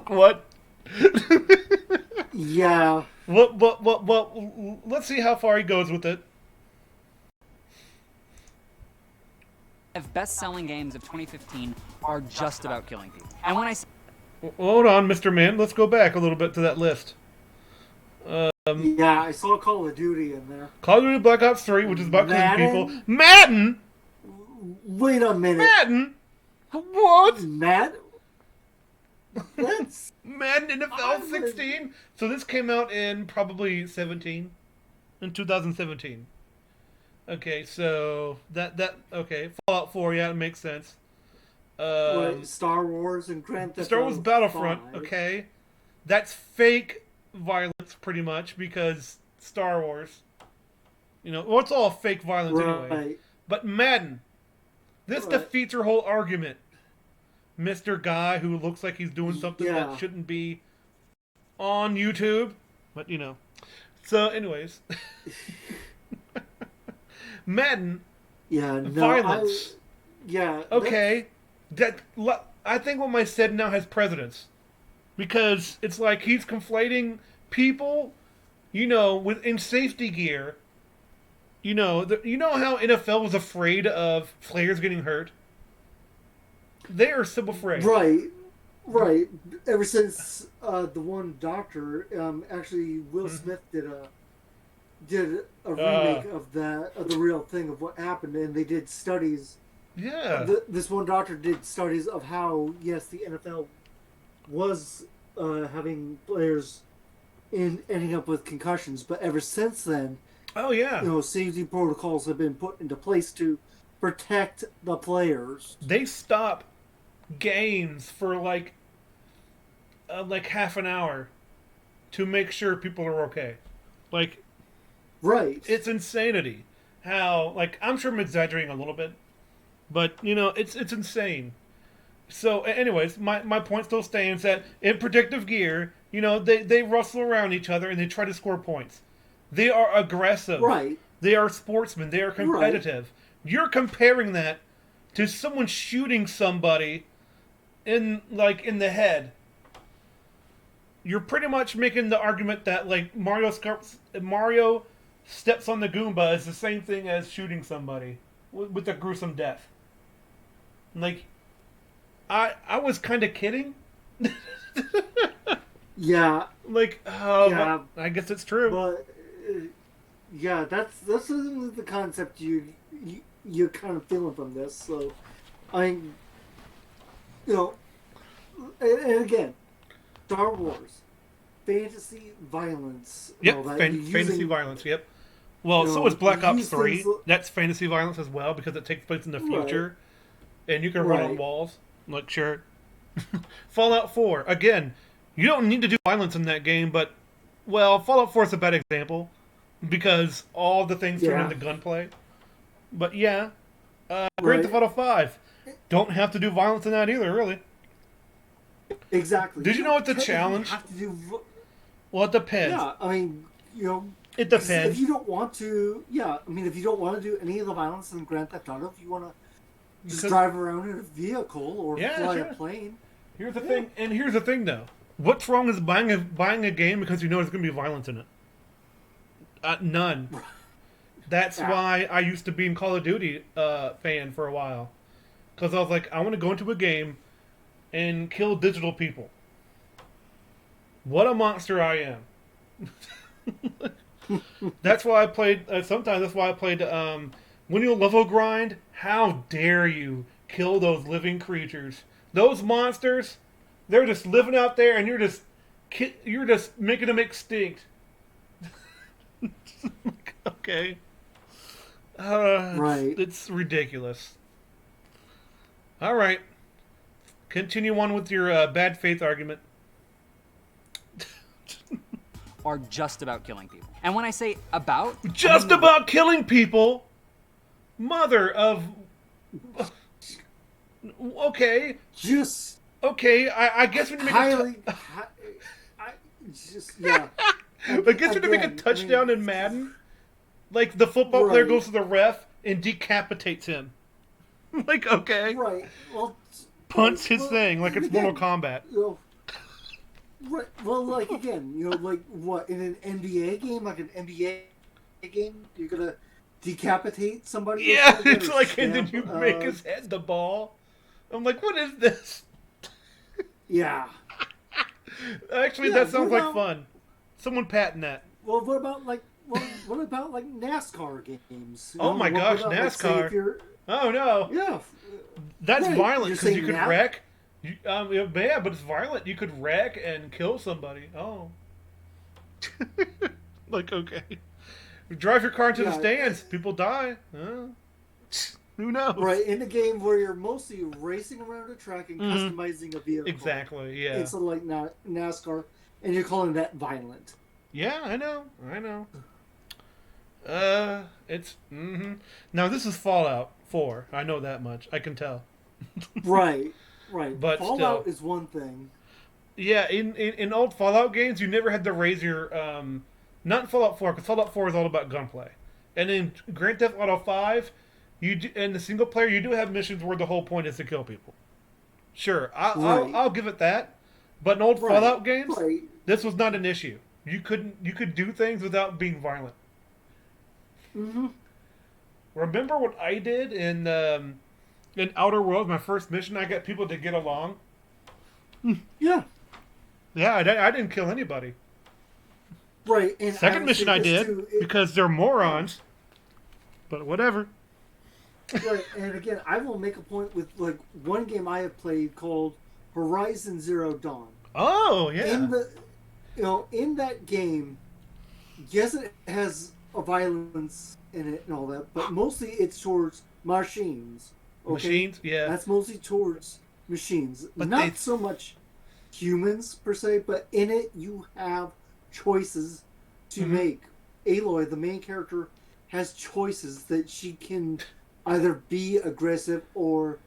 What? Yeah. What, let's see how far he goes with it. Of best-selling games of 2015 are just about killing people. And when I say Hold on, Mr. Man. Let's go back a little bit to that list. Yeah, I saw Call of Duty in there. Call of Duty Black Ops 3, which is about killing people. Madden? Madden? Wait a minute. Madden? What? That's Madden NFL 16? So this came out in probably 17? In 2017. Okay, so okay. Fallout 4, yeah, it makes sense. what, Star Wars and Grand Theft Star Wars Auto Battlefront, 5. okay. That's fake violence, pretty much, because Star Wars. You know, well, it's all fake violence anyway. Right. But Madden, this Right. defeats your whole argument. Mr. Guy who looks like he's doing something Yeah. that shouldn't be on YouTube. But, you know. So, anyways. Madden, Yeah, no, violence. yeah. Okay. I think what I said now has precedence. Because it's like he's conflating people, you know, in safety gear. You know, you know how NFL was afraid of players getting hurt? They are so afraid. Right. Ever since the one doctor, actually, Will Smith did a remake of the real thing of what happened, and they did studies. Yeah. This one doctor did studies of how, yes, the NFL was having players ending up with concussions, but ever since then, Oh, yeah. you know, safety protocols have been put into place to protect the players. They stop games for like half an hour to make sure people are okay. Like, Right. it's insanity how, like, I'm sure I'm exaggerating a little bit, but you know, it's insane. So, anyways, my point still stands that in protective gear, you know, they wrestle around each other and they try to score points. They are aggressive. Right. They are sportsmen. They are competitive. Right. You're comparing that to someone shooting somebody in the head. You're pretty much making the argument that like Mario steps on the Goomba is the same thing as shooting somebody with a gruesome death. Like, I was kind of kidding. Yeah. Like, yeah. I guess it's true. But yeah, that's the concept you're kind of feeling from this. So, you know, and again, Star Wars, fantasy violence. Yep, fantasy violence. Yep. Well, so is Black Ops 3. That's fantasy violence as well because it takes place in the future, and you can run on walls. Like, sure. Fallout 4, again, you don't need to do violence in that game, but, well, Fallout 4 is a bad example because all the things turn into gunplay. But yeah, Grand Theft Auto 5, don't have to do violence in that either, really. Exactly. Did you know it's a challenge? Have to do. Well, it depends. Yeah, I mean, you know, it depends. If you don't want to, if you don't want to do any of the violence in Grand Theft Auto, if you want to just drive around in a vehicle or fly a plane. Here's the thing, and here's the thing though. What's wrong with buying a game because you know there's going to be violence in it? None. That's why I used to be in Call of Duty fan for a while, because I was like, I want to go into a game and kill digital people. What a monster I am. That's why I played. Sometimes that's why I played. When you level grind, how dare you kill those living creatures? Those monsters, they're just living out there, and you're just making them extinct. Okay. Right. It's ridiculous. All right. Continue on with your bad faith argument. are just about killing people. And when I say about... Just about killing people? Mother of... Okay. Just... Okay, I guess we need to make highly... yeah. I guess we need to make a touchdown in Madden. Like, the football player goes to the ref and decapitates him. Like, okay. Right. Well... Punts his thing like it's Mortal Kombat. Right. Well, like, again, like, what, in an NBA game? Like an NBA game? You're gonna decapitate somebody? Yeah, it's like, and then you make his head the ball. I'm like, what is this? Yeah. Actually, that sounds like fun. Someone patent that. Well, what about, like, NASCAR games? Oh my gosh, NASCAR. Like, oh no. Yeah. That's violent because you could now? wreck. Yeah, but it's violent. You could wreck and kill somebody. Oh. Like, okay. You drive your car into the stands. People die. Who knows? Right, in a game where you're mostly racing around a track and customizing a vehicle. Exactly, yeah. It's like NASCAR, and you're calling that violent. Yeah, I know. It's... Now, this is Fallout 4. I know that much. I can tell. Right. But Fallout still, is one thing. Yeah, in old Fallout games, you never had to raise your... not in Fallout 4, because Fallout 4 is all about gunplay. And in Grand Theft Auto 5, in the single player, you do have missions where the whole point is to kill people. Sure, I'll give it that. But in old Fallout games, this was not an issue. You could do things without being violent. Mm-hmm. Remember what I did in Outer Worlds, my first mission? I got people to get along. Yeah. Yeah, I didn't kill anybody. Right. And second mission I did, because they're morons. But whatever. Right, and again, I will make a point with, like, one game I have played called Horizon Zero Dawn. Oh, yeah. In that game, yes, it has a violence in it and all that, but mostly it's towards machines. Okay? Machines, yeah. That's mostly towards machines. But not so much humans, per se, but in it you have choices to make. Aloy, the main character, has choices that she can either be aggressive or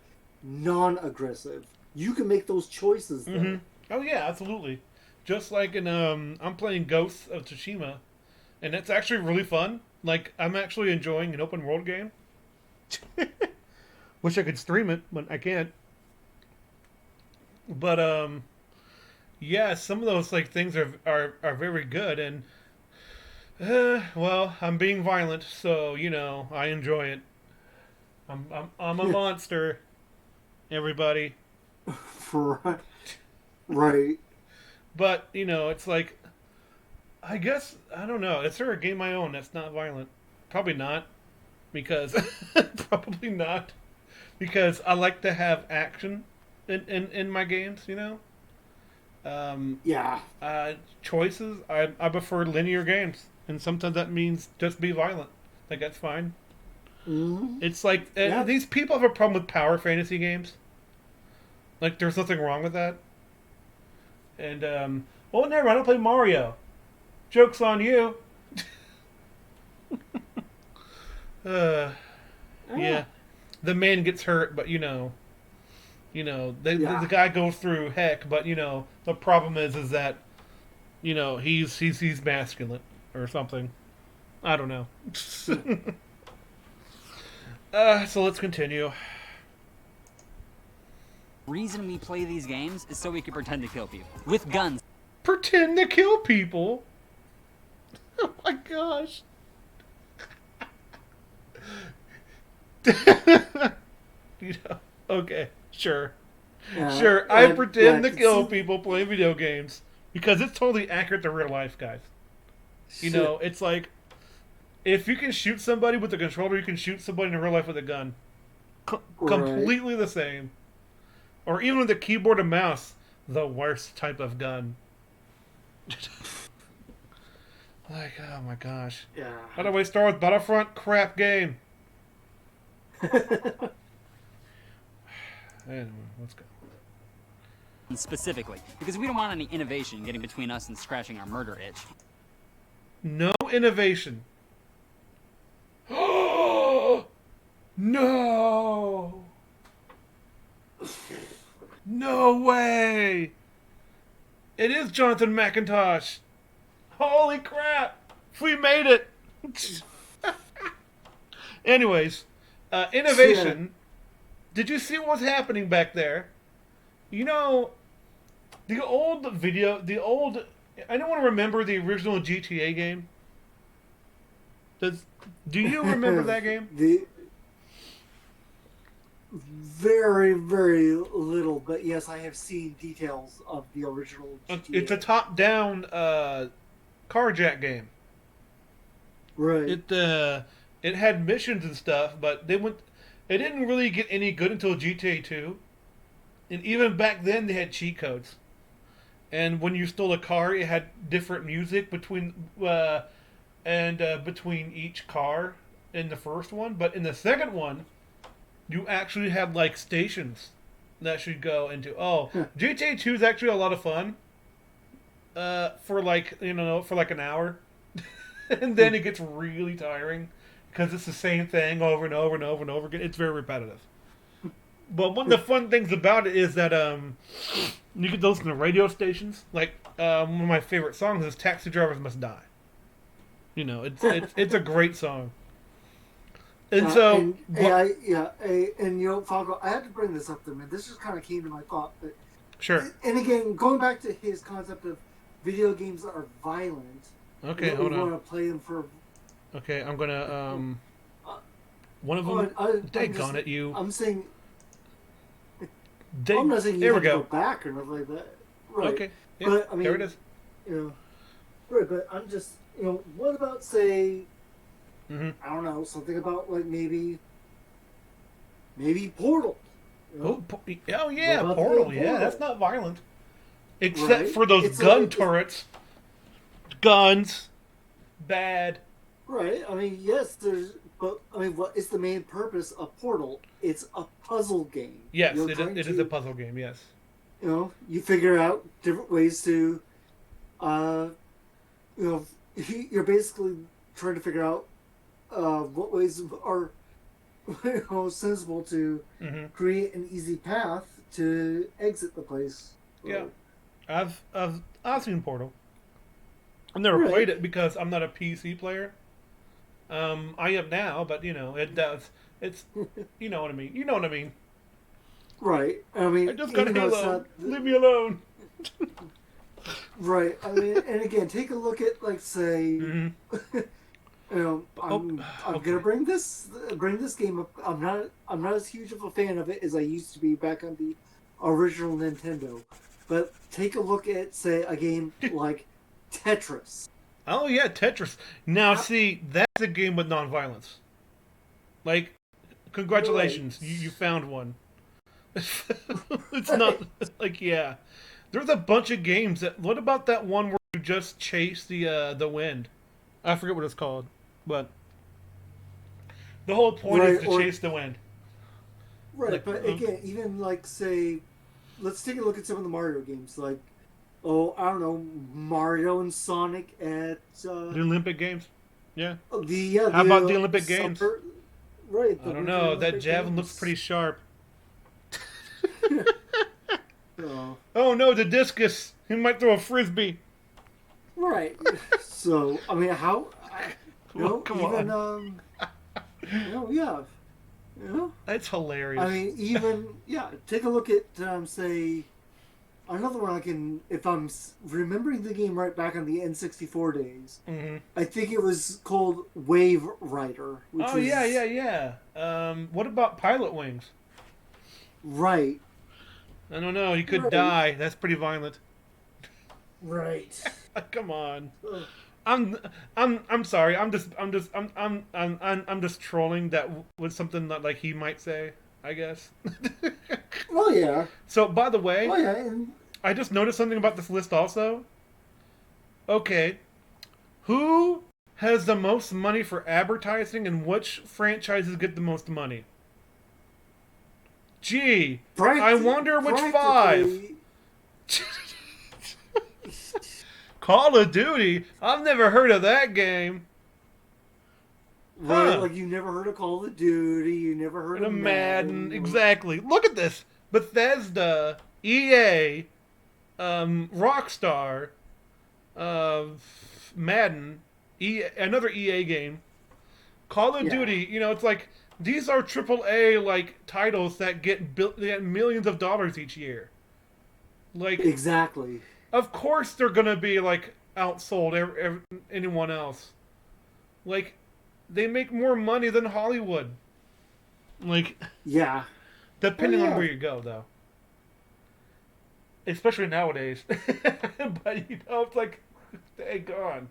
non-aggressive. You can make those choices, though. Oh, yeah, absolutely. Just like in, I'm playing Ghosts of Tsushima, and it's actually really fun. Like, I'm actually enjoying an open world game. Wish I could stream it, but I can't. But, yeah, some of those, like, things are very good, and, well, I'm being violent, so, I enjoy it. I'm a monster, everybody. Right. But, it's like, I guess, I don't know. Is there a game I own that's not violent? Probably not. Because, probably not. Because I like to have action in my games, Yeah. Choices, I prefer linear games. And sometimes that means just be violent. Like, that's fine. It's like, these people have a problem with power fantasy games. Like, there's nothing wrong with that. And, well, never mind, I don't play Mario. Joke's on you. Yeah. The man gets hurt, but, the guy goes through heck, but, the problem is that, he's masculine or something. I don't know. So let's continue. Reason we play these games is so we can pretend to kill people with guns. Pretend to kill people? Oh my gosh. Okay, sure. Sure, I pretend to kill people playing video games. Because it's totally accurate to real life, guys. It's like, if you can shoot somebody with a controller, you can shoot somebody in real life with a gun. Completely the same. Or even with a keyboard and mouse, the worst type of gun. Like, oh my gosh. Yeah. By the way, Star Wars Battlefront, crap game. Anyway, let's go. Specifically, because we don't want any innovation getting between us and scratching our murder itch. No innovation. No! No way! It is Jonathan McIntosh! Holy crap! We made it! Anyways, innovation. Yeah. Did you see what was happening back there? You know, the old... I don't want to remember the original GTA game. Do you remember that game? Very, very little, but yes, I have seen details of the original GTA. It's a top-down carjack game. Right. It had missions and stuff, but it didn't really get any good until GTA 2. And even back then, they had cheat codes. And when you stole a car, it had different music between each car in the first one. But in the second one, you actually had like stations that should go into. GTA 2 is actually a lot of fun. For like an hour, and then it gets really tiring because it's the same thing over and over and over and over again. It's very repetitive. But one of the fun things about it is that you get those in the radio stations. Like one of my favorite songs is "Taxi Drivers Must Die." You know, it's a great song. And so, Falco, I had to bring this up to him, and this just kind of came to my thought. But, sure. And again, going back to his concept of video games that are violent. Okay, hold on. We want to play them for. Okay, I'm gonna one of them. Daggone it, you. I'm saying. I'm not saying you have to go back or nothing like that. Right. Okay. Yeah, but I mean, there it is. Right, but I'm just what about say. Mm-hmm. I don't know, something about like maybe Portal. Oh yeah, Portal. Yeah, that's not violent, except for those gun turrets. Guns, bad. Right. I mean, yes. But I mean, what is the main purpose of Portal? It's a puzzle game. Yes, it is a puzzle game. Yes. You figure out different ways to, you're basically trying to figure out what ways are sensible to create an easy path to exit the place. Yeah, I've seen Portal. I've never played it because I'm not a PC player. I am now, but it does. It's you know what I mean. You know what I mean. Right. I mean, I just got Halo. Leave me alone. Right. I mean, and again, take a look at like say. I'm gonna bring this game up. I'm not as huge of a fan of it as I used to be back on the original Nintendo. But take a look at say a game like Tetris. Oh yeah, Tetris. Now see, that's a game with non-violence. Like, congratulations, you found one. It's not like There's a bunch of games that. What about that one where you just chase the wind? I forget what it's called. But the whole point is to chase the wind. Right, but again, even like say, let's take a look at some of the Mario games. Like, I don't know, Mario and Sonic at the Olympic Games. Yeah. How about the Olympic Games? Right. I don't know. That javelin looks pretty sharp. Oh no, the discus! He might throw a frisbee. Right. So I mean, how? Come on. That's hilarious. I mean, even take a look at say another one. If I'm remembering the game right back on the N64 days, I think it was called Wave Rider. Yeah. What about Pilot Wings? Right. I don't know. You could die. That's pretty violent. Right. Come on. I'm sorry. I'm just trolling. That was something that like he might say, I guess. Well, yeah. So, by the way, and I just noticed something about this list also. Okay, who has the most money for advertising, and which franchises get the most money? Gee, I wonder which 5. Call of Duty? I've never heard of that game. Right? Huh. Like you never heard of Call of Duty, you never heard And of a Madden. Madden. Or... Exactly. Look at this. Bethesda, EA, Rockstar, uh, Madden, another EA game, Call of Yeah, Duty. It's like these are AAA like titles that they get millions of dollars each year. Like, exactly. of course they're gonna be like outsold anyone else. Like, they make more money than Hollywood. Like, Yeah. depending Oh, on yeah. where you go, though. Especially nowadays. But it's like, dang gone.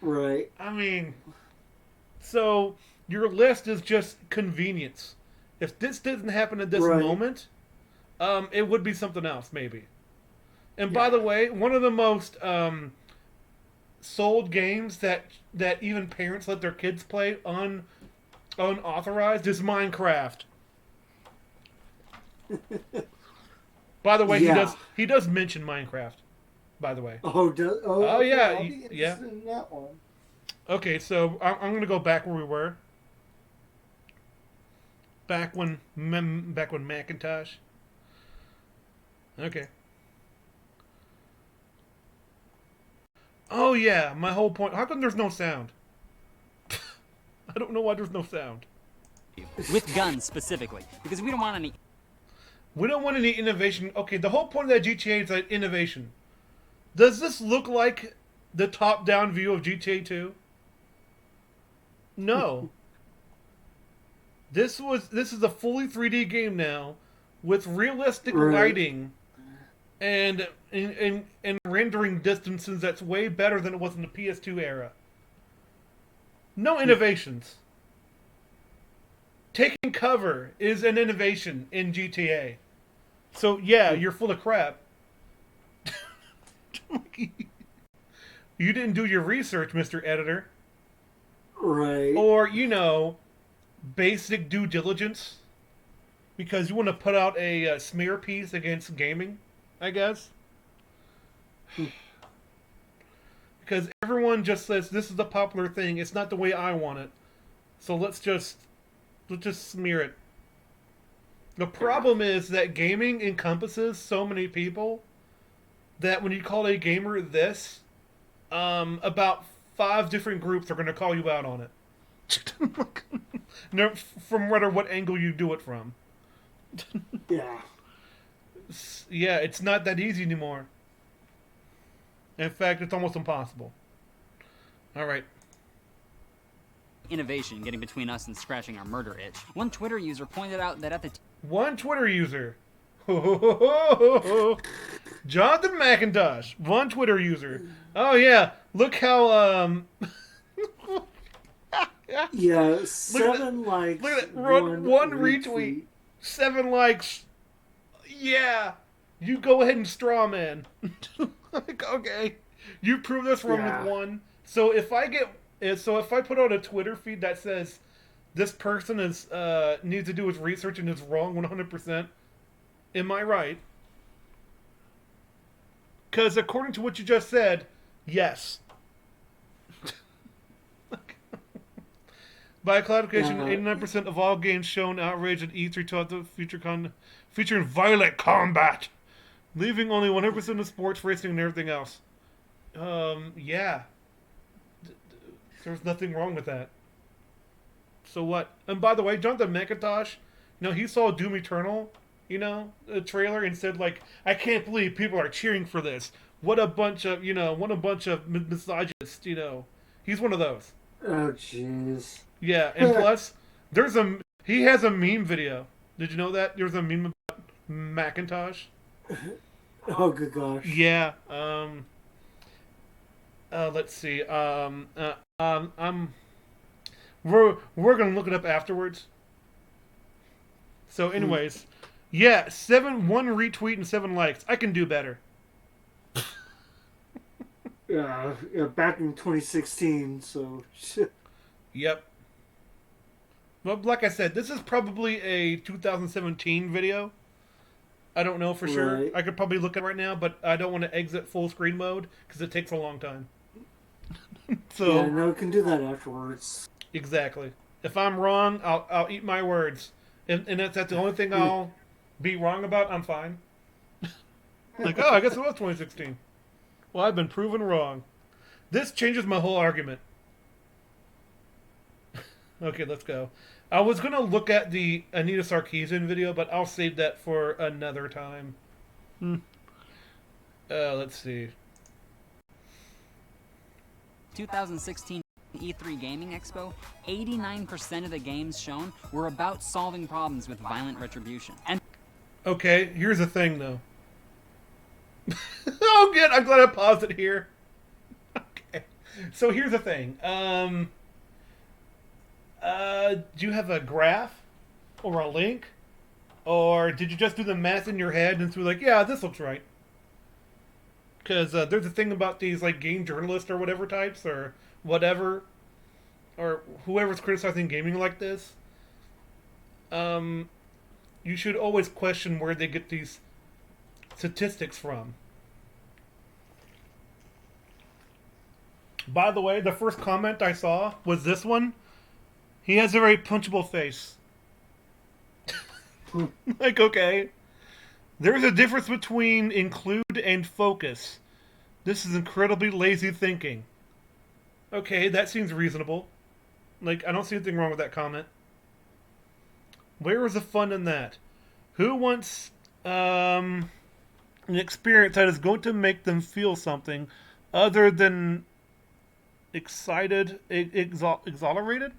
Right. I mean, so your list is just convenience. If this didn't happen at this Right. moment, it would be something else, maybe. And by Yeah. the way, one of the most sold games that even parents let their kids play unauthorized is Minecraft. By the way, Yeah. he does mention Minecraft. By the way. Oh, Oh okay, yeah, I'll be yeah. interested in that one. Okay, so I'm gonna go back where we were. Back when Macintosh. Okay. Oh yeah, my whole point. How come there's no sound? I don't know why there's no sound. With guns specifically, because we don't want any. We don't want any innovation. Okay, the whole point of that GTA is like innovation. Does this look like the top-down view of GTA 2? No. This is a fully 3D game now with realistic Right. lighting and rendering distances that's way better than it was in the PS2 era. No innovations. Taking cover is an innovation in GTA. So yeah, you're full of crap. You didn't do your research, Mr. Editor. Right. Or, basic due diligence. Because you want to put out a smear piece against gaming, I guess. Because everyone just says, this is the popular thing. It's not the way I want it. So let's just smear it. The problem is that gaming encompasses so many people that when you call a gamer this, about 5 different groups are going to call you out on it. No, from no matter what angle you do it from. Yeah. Yeah, it's not that easy anymore. In fact, it's almost impossible. All right. Innovation getting between us and scratching our murder itch. One Twitter user pointed out that at the One Twitter user. Jonathan McIntosh. One Twitter user. Oh yeah. Look how Yeah, 7 likes. Look at that. One retweet. 7 likes. Yeah. You go ahead and straw man. Like, okay. You prove this wrong Yeah. with 1. So if I put out a Twitter feed that says this person needs to do his research and is wrong 100%, am I right? Because according to what you just said, yes. By classification, 89% of all games shown outrage at E3 taught the featuring violent combat, leaving only 100% of sports racing and everything else. Yeah. There's nothing wrong with that. So what? And by the way, Jonathan McIntosh, he saw Doom Eternal, the trailer, and said, like, I can't believe people are cheering for this. What a bunch of misogynists, He's one of those. Oh, jeez. Yeah, and plus, he has a meme video. Did you know that? There's a meme about Macintosh. Oh, good gosh. Yeah. Let's see. We're gonna look it up afterwards. So, anyways, yeah, 1 retweet and 7 likes. I can do better. Yeah, back in 2016, so... Yep. Well, like I said, this is probably a 2017 video. I don't know for sure. Right. I could probably look at it right now, but I don't want to exit full screen mode because it takes a long time. So Yeah, no, we can do that afterwards. exactly. If I'm wrong, I'll eat my words, and that's the only thing I'll be wrong about. I'm fine. Like, oh, I guess it was 2016. Well, I've been proven wrong. This changes my whole argument. Okay, let's go. I was gonna look at the Anita Sarkeesian video, but I'll save that for another time. Let's see. 2016 E3 Gaming Expo, 89% of the games shown were about solving problems with violent retribution. And Okay, here's the thing, though. Oh, good. I'm glad I paused it here. Okay. So here's the thing. Do you have a graph or a link, or did you just do the math in your head and be like, yeah, this looks right? Because there's a thing about these like game journalists or whatever types or whatever, or whoever's criticizing gaming like this. You should always question where they get these statistics from. By the way, the first comment I saw was this one. He has a very punchable face. Like, okay. There's a difference between include and focus. This is incredibly lazy thinking. Okay, that seems reasonable. Like, I don't see anything wrong with that comment. Where is the fun in that? Who wants an experience that is going to make them feel something other than excited, exhilarated?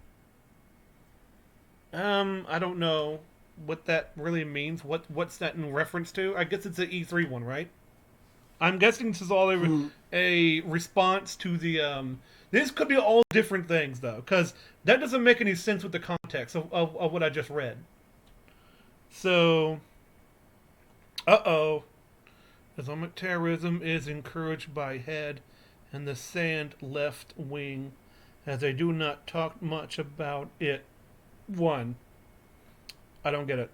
I don't know what that really means. What's that in reference to? I guess it's the E3 one, right? I'm guessing this is all a response to the. This could be all different things though, because that doesn't make any sense with the context of what I just read. So, Islamic terrorism is encouraged by head and the sand left wing, as they do not talk much about it. One, I don't get it.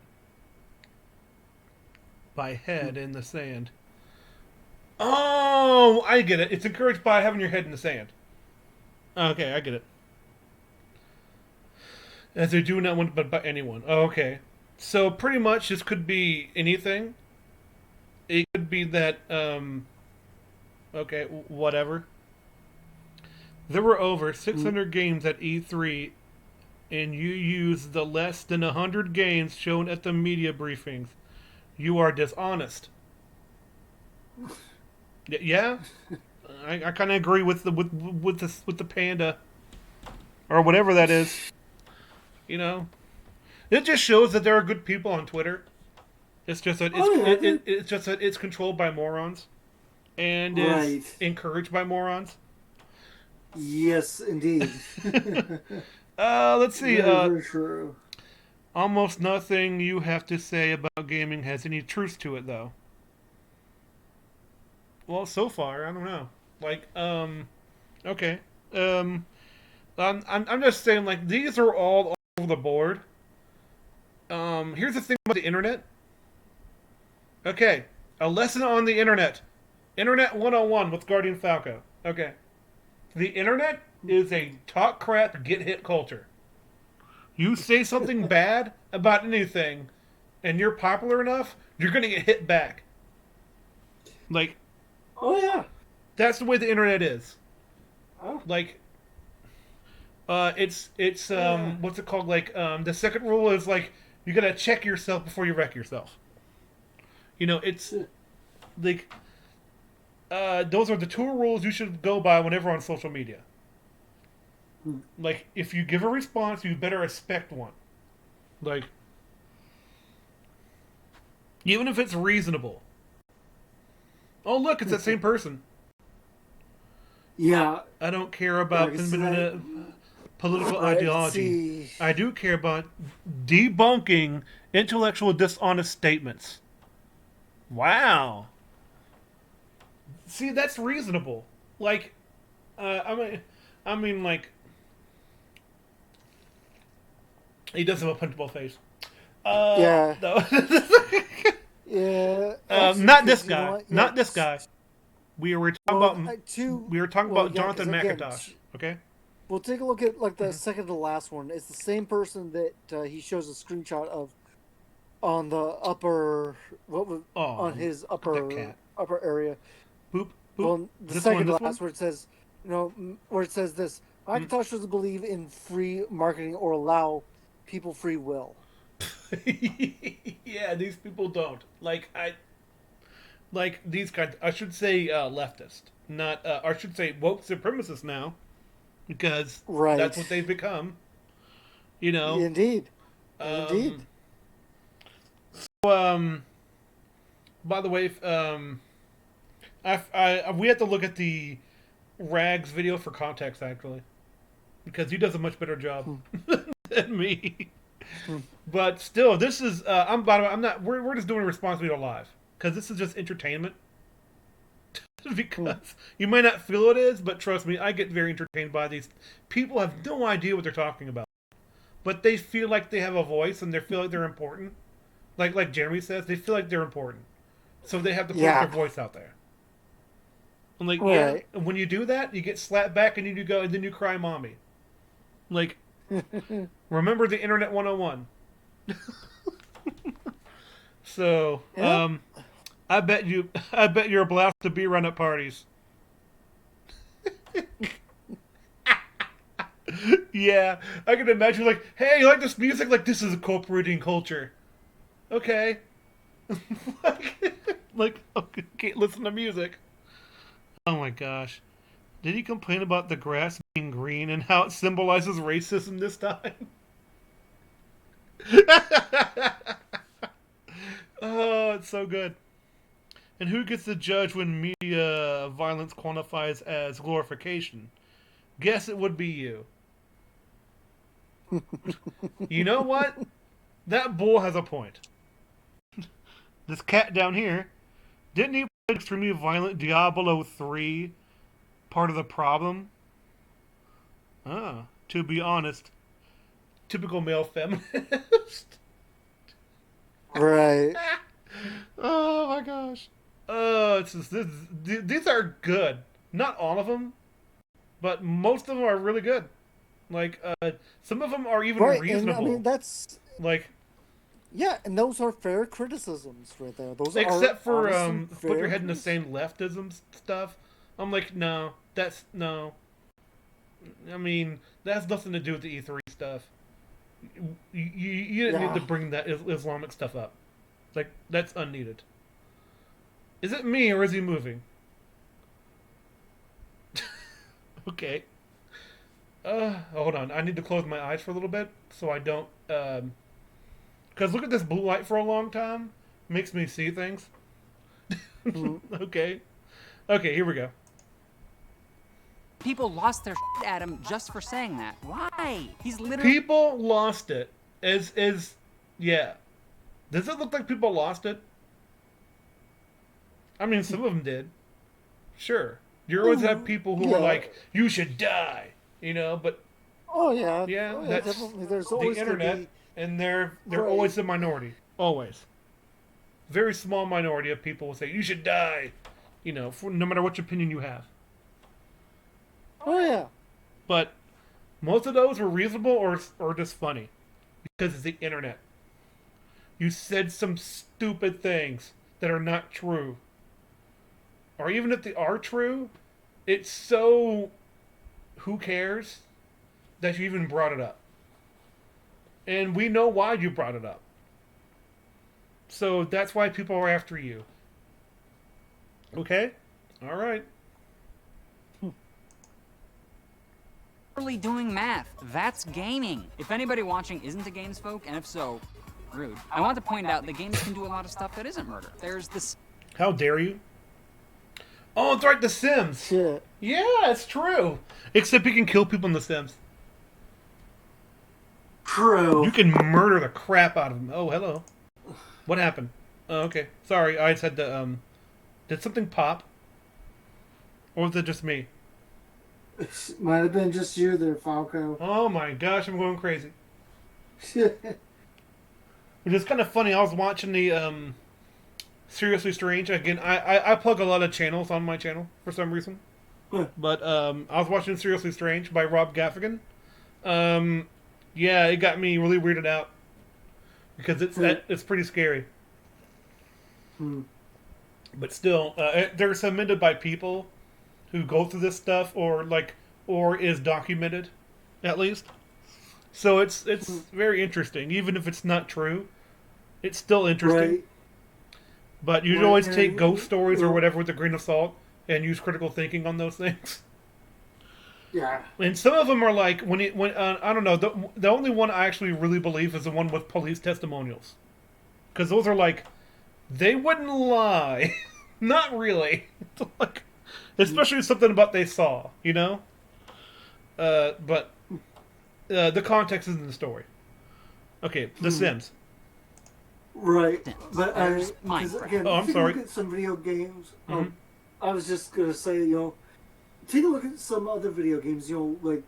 By head in the sand. Oh, I get it. It's encouraged by having your head in the sand. Okay, I get it. As they do not want but by anyone. Oh, okay. So pretty much this could be anything. It could be that, okay, whatever. There were over 600 games at E3, and you used the less than 100 games shown at the media briefings. You are dishonest. Yeah, I kind of agree with the panda, or whatever that is. You know, it just shows that there are good people on Twitter. It's just that it's just that it's controlled by morons, and is encouraged by morons. Yes, indeed. Let's see. Very true. Almost nothing you have to say about gaming has any truth to it, though. Well, so far, I don't know. Like, okay. I'm just saying, like, these are all over the board. Here's the thing about the internet. Okay, a lesson on the internet. Internet 101 with Guardian Falco. Okay. The internet is a talk crap, get hit culture. You say something bad about anything, and you're popular enough, you're gonna get hit back. Like, oh yeah, that's the way the internet is. Oh. Like, it's what's it called? Like, the second rule is like you gotta check yourself before you wreck yourself. You know, it's like those are the two rules you should go by whenever on social media. Like, if you give a response, you better expect one. Like, even if it's reasonable. Oh, look, it's that same person. Yeah. I don't care about political ideology. I do care about debunking intellectual dishonest statements. Wow. See, that's reasonable. Like, I mean, like, he does have a punchable face. Yeah. No. Yeah, actually, Not this because you know guy. what? Yeah, Not this guy. We were talking well, about. two. We were talking Well, about yeah, because Jonathan again, McIntosh. Okay. we'll take a look at like the second to last one. It's the same person that he shows a screenshot of on the upper what was on Oh, his look at that cat. upper area. Boop boop. Well, the This one. second to This one. last where it says, where it says this: Mm. Macintosh doesn't believe in free marketing or allow people free will. Yeah, these people don't like these guys. I should say leftist, not. I should say woke supremacist now, because that's Right. what they've become. You know. Indeed. Indeed. Um, so, by the way, we have to look at the Rags video for context actually, because he does a much better job than me. But still, this is I'm by the way, I'm not. We're just doing a response video live because this is just entertainment. Because you may not feel it is, but trust me, I get very entertained by these people. Have no idea what they're talking about, but they feel like they have a voice and they feel like they're important. Like Jeremy says, they feel like they're important, so they have to put their voice out there. I'm like, yeah. When you do that, you get slapped back, and you go, and then you cry, "Mommy." Like, remember the Internet 101. So, I bet you're a blast to be around at parties. Yeah, I can imagine like, hey, you like this music? Like, this is appropriating culture. Okay. like, okay, can't listen to music. Oh my gosh. Did he complain about the grass being green and how it symbolizes racism this time? Oh, it's so good. And who gets to judge when media violence quantifies as glorification? Guess it would be you. You know what? That bull has a point. This cat down here, didn't he play extremely violent Diablo 3 part of the problem? To be honest, typical male feminist. Right. Oh my gosh. These are good. Not all of them, but most of them are really good. Like, some of them are even reasonable. And I mean, that's like, yeah, and those are fair criticisms right there. Those except for put your head in the criticisms. same leftism stuff. I'm like, no, that's no. I mean, that has nothing to do with the E3 stuff. You didn't need to bring that Islamic stuff up. Like, that's unneeded. Is it me or is he moving? Okay. Hold on. I need to close my eyes for a little bit so I don't. Because look at this blue light for a long time. Makes me see things. Okay. Okay, here we go. People lost their shit at him just for saying that. Why? He's literally... People lost it. Yeah. Does it look like people lost it? I mean, some of them did. Sure. You always have people who are like, you should die. You know, but... Oh, yeah. Yeah, that's definitely. There's the always internet, and they're always the minority. Always. Very small minority of people will say, you should die. You know, no matter what opinion you have. Oh, yeah. But most of those were reasonable or just funny. Because it's the internet. You said some stupid things that are not true. Or even if they are true, it's so who cares that you even brought it up. And we know why you brought it up. So that's why people are after you. Okay? All right. doing math. That's gaming. If anybody watching isn't a games folk, and if so, rude, I want to point out that games can do a lot of stuff that isn't murder. There's this... How dare you? Oh, it's right, The Sims. Shit. Yeah, it's true. Except you can kill people in The Sims. True. You can murder the crap out of them. Oh, hello. What happened? Oh, okay. Sorry, I just had to, Did something pop? Or was it just me? It might have been just you there, Falco. Oh my gosh, I'm going crazy. Shit. Which is kind of funny. I was watching the Seriously Strange. Again, I plug a lot of channels on my channel for some reason. Huh. But I was watching Seriously Strange by Rob Gaffigan. Um, yeah, it got me really weirded out because it's pretty scary. Hmm. But still, they're submitted by people who go through this stuff or is documented, at least. So it's very interesting, even if it's not true. It's still interesting. Right. But you should Right, always and take ghost stories or well, whatever with a grain of salt and use critical thinking on those things. yeah. And some of them are like when I don't know, the only one I actually really believe is the one with police testimonials, because those are like they wouldn't lie, not really, like, especially something about they saw, you know. But the context is in the story. Okay, The Sims. Right. But There's 'cause Minecraft. again, Oh, I'm take sorry. a look at some video games. Mhm. I was just gonna say, take a look at some other video games. Like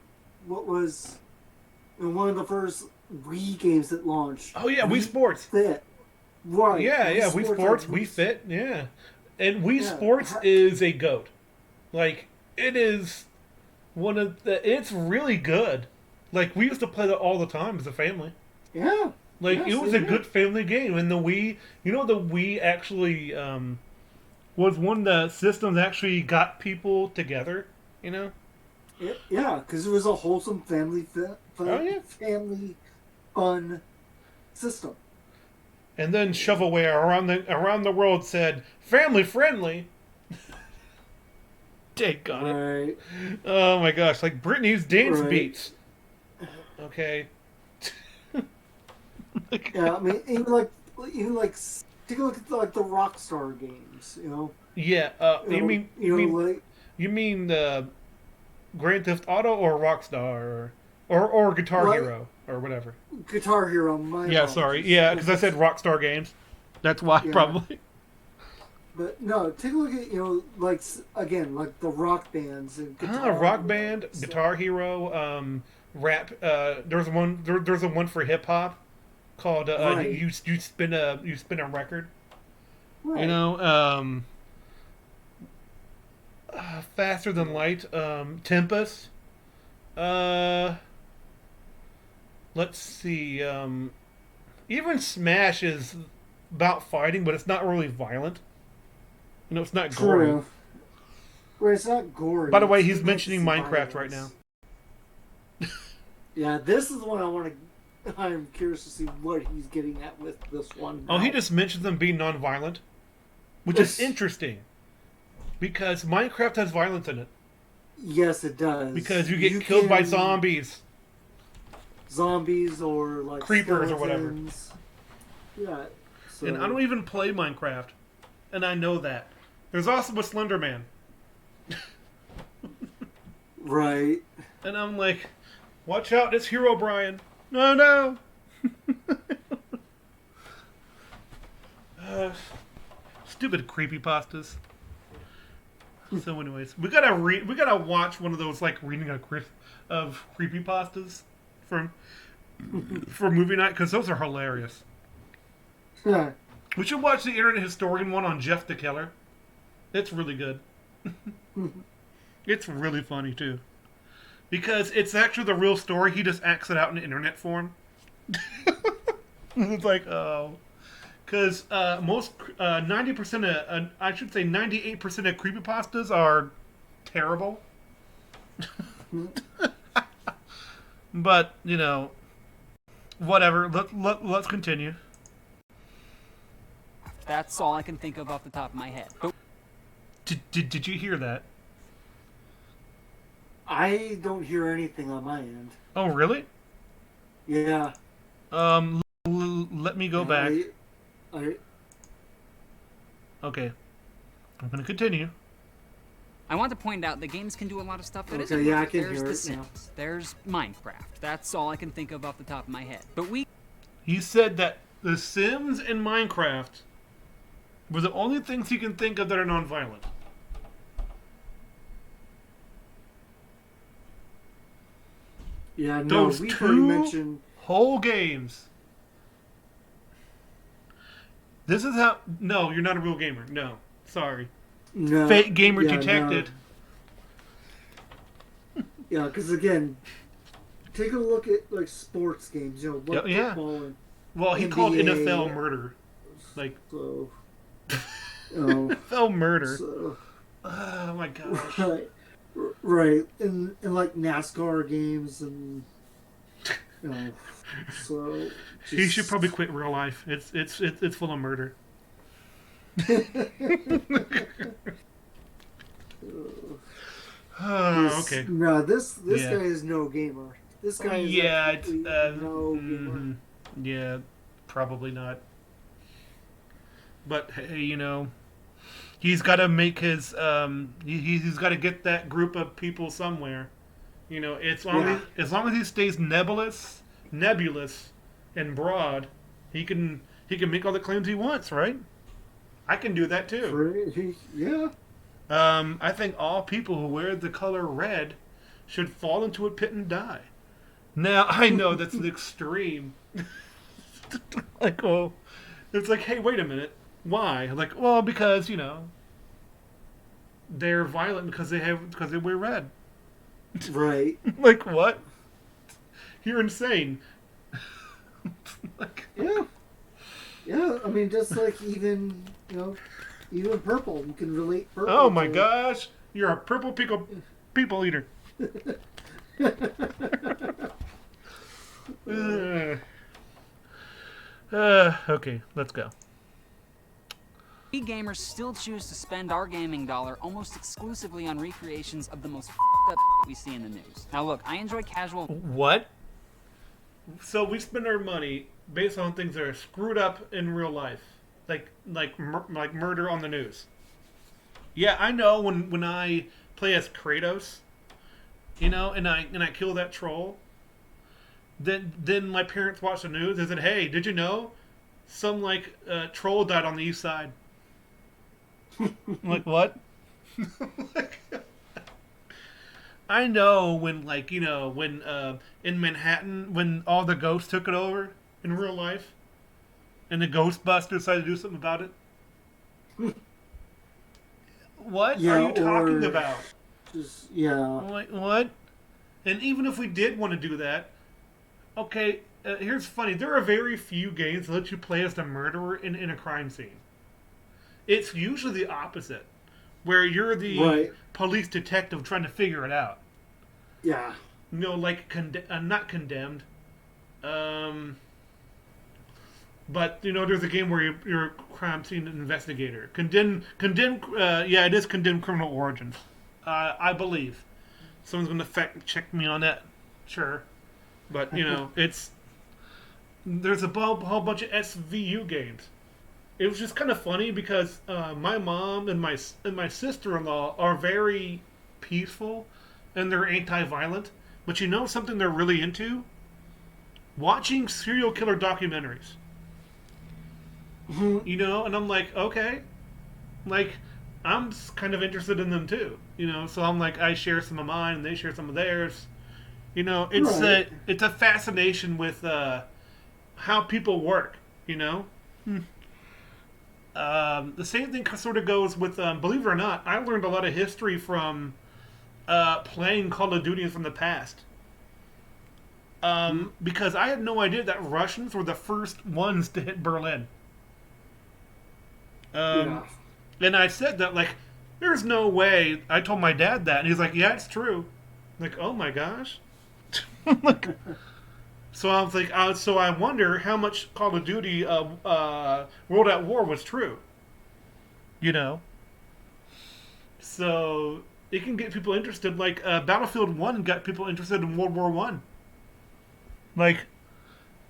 what was one of the first Wii games that launched. Oh yeah, Wii Sports. Fit. Right. Yeah, yeah, Wii Sports, like, Wii Fit, yeah. And Wii Yeah. Sports is a goat. Like, it is it's really good. Like, we used to play that all the time as a family. Yeah. Like, Yes, it was it a is. good family game. And the Wii, the Wii actually was one of the systems that actually got people together, you know? Yeah, because it was a wholesome Oh, yeah. family fun system. And then Shovelware around the world said, family friendly. Take on it. Right. Oh my gosh, like Britney's dance Right. beats. Okay. Yeah, I mean, even like take a look at like the Rockstar games. Yeah, you mean Grand Theft Auto or Rockstar or Guitar What? Hero or whatever? Guitar Hero. My Yeah, apologies. sorry. Yeah, because I said Rockstar games. That's why Yeah. probably. But no, take a look at like again like the rock bands and Rock Band, Guitar Hero, rap. There's one. There's a one for hip hop called Right. you spin a record. Right. You know, Faster Than Light, Tempest. Let's see. Even Smash is about fighting, but it's not really violent. It's not gory. True. Right, it's not gory. By the way, it's he's just mentioning Minecraft violence. right now. Yeah, this is the one I want to. I'm curious to see what he's getting at with this one. Oh, he now. just mentions them being non-violent, which is interesting because Minecraft has violence in it. Yes, it does. Because you get killed by can- zombies. zombies or like Creepers or whatever. skeletons. Yeah. So, And I don't even play Minecraft, and I know that. There's also a Slender Man, right. and I'm like, watch out, it's Hero Brian. No. Stupid creepypastas. So, anyways, we gotta watch one of those like reading of creepypastas for movie night because those are hilarious. Yeah. We should watch the Internet Historian one on Jeff the Killer. It's really good. It's really funny too, because it's actually the real story. He just acts it out in internet form. It's like, oh, because most 90% of I should say 98% of creepypastas are terrible. But whatever. Let's continue. That's all I can think of off the top of my head. But Did you hear that? I don't hear anything on my end. Oh, really? Yeah. Let me go back. I Okay. I'm gonna continue. I want to point out that games can do a lot of stuff that Okay, isn't. yeah, I can There's hear The it now. Sims. There's Minecraft. That's all I can think of off the top of my head. But we He said that The Sims and Minecraft were the only things he can think of that are non-violent. Yeah, no, Those we've already two mentioned. whole games. This is how. No, you're not a real gamer. No, sorry. No. Fake gamer Yeah, detected. No. Yeah, because again, take a look at like sports games. What Yeah. football and Well, he NBA, called NFL murder. Like so. NFL murder. So, Oh my gosh. right, and like NASCAR games and so. He should probably quit real life. It's full of murder. Okay. No, this guy is no gamer. This guy is no gamer. Yeah, probably not. But hey, he's got to make his he's got to get that group of people somewhere. As long as he stays nebulous and broad, he can make all the claims he wants, right? I can do that too. Yeah. I think all people who wear the color red should fall into a pit and die. Now, I know that's an extreme. Like, well, it's like, hey, wait a minute. Why? Like, well, because, they're violent because they wear red. Right. Like, what? You're insane. Yeah. Yeah, I mean, just like even purple. You can relate purple. Oh my gosh. You're a purple people eater. Okay, let's go. We gamers still choose to spend our gaming dollar almost exclusively on recreations of the most up we see in the news. Now look, I enjoy casual... What? So we spend our money based on things that are screwed up in real life. Like murder on the news. Yeah, I know when I play as Kratos, and I kill that troll, then my parents watch the news and said, hey, did you know some troll died on the east side? I'm like, what? I know when in Manhattan when all the ghosts took it over in real life and the Ghostbusters decided to do something about it. What are you talking about? Like, what? And even if we did want to do that, okay, here's funny. There are very few games that let you play as the murderer in a crime scene. It's usually the opposite, where you're the police detective trying to figure it out. Yeah. Like not Condemned. But there's a game where you're a crime scene investigator. Condemned. Yeah, it is Condemned Criminal Origins. I believe. Someone's going to fact check me on that. Sure. But there's a whole bunch of SVU games. It was just kind of funny because my mom and my sister-in-law are very peaceful and they're anti-violent. But something they're really into? Watching serial killer documentaries. And I'm like, okay. Like, I'm kind of interested in them too. So I'm like, I share some of mine and they share some of theirs. It's a fascination with how people work, The same thing sort of goes with, believe it or not, I learned a lot of history from playing Call of Duty from the past. Because I had no idea that Russians were the first ones to hit Berlin. And I said that, there's no way. I told my dad that, and he's like, yeah, it's true. I'm like, oh my gosh. So I was like, so I wonder how much Call of Duty World at War was true. So it can get people interested. Battlefield 1 got people interested in World War One.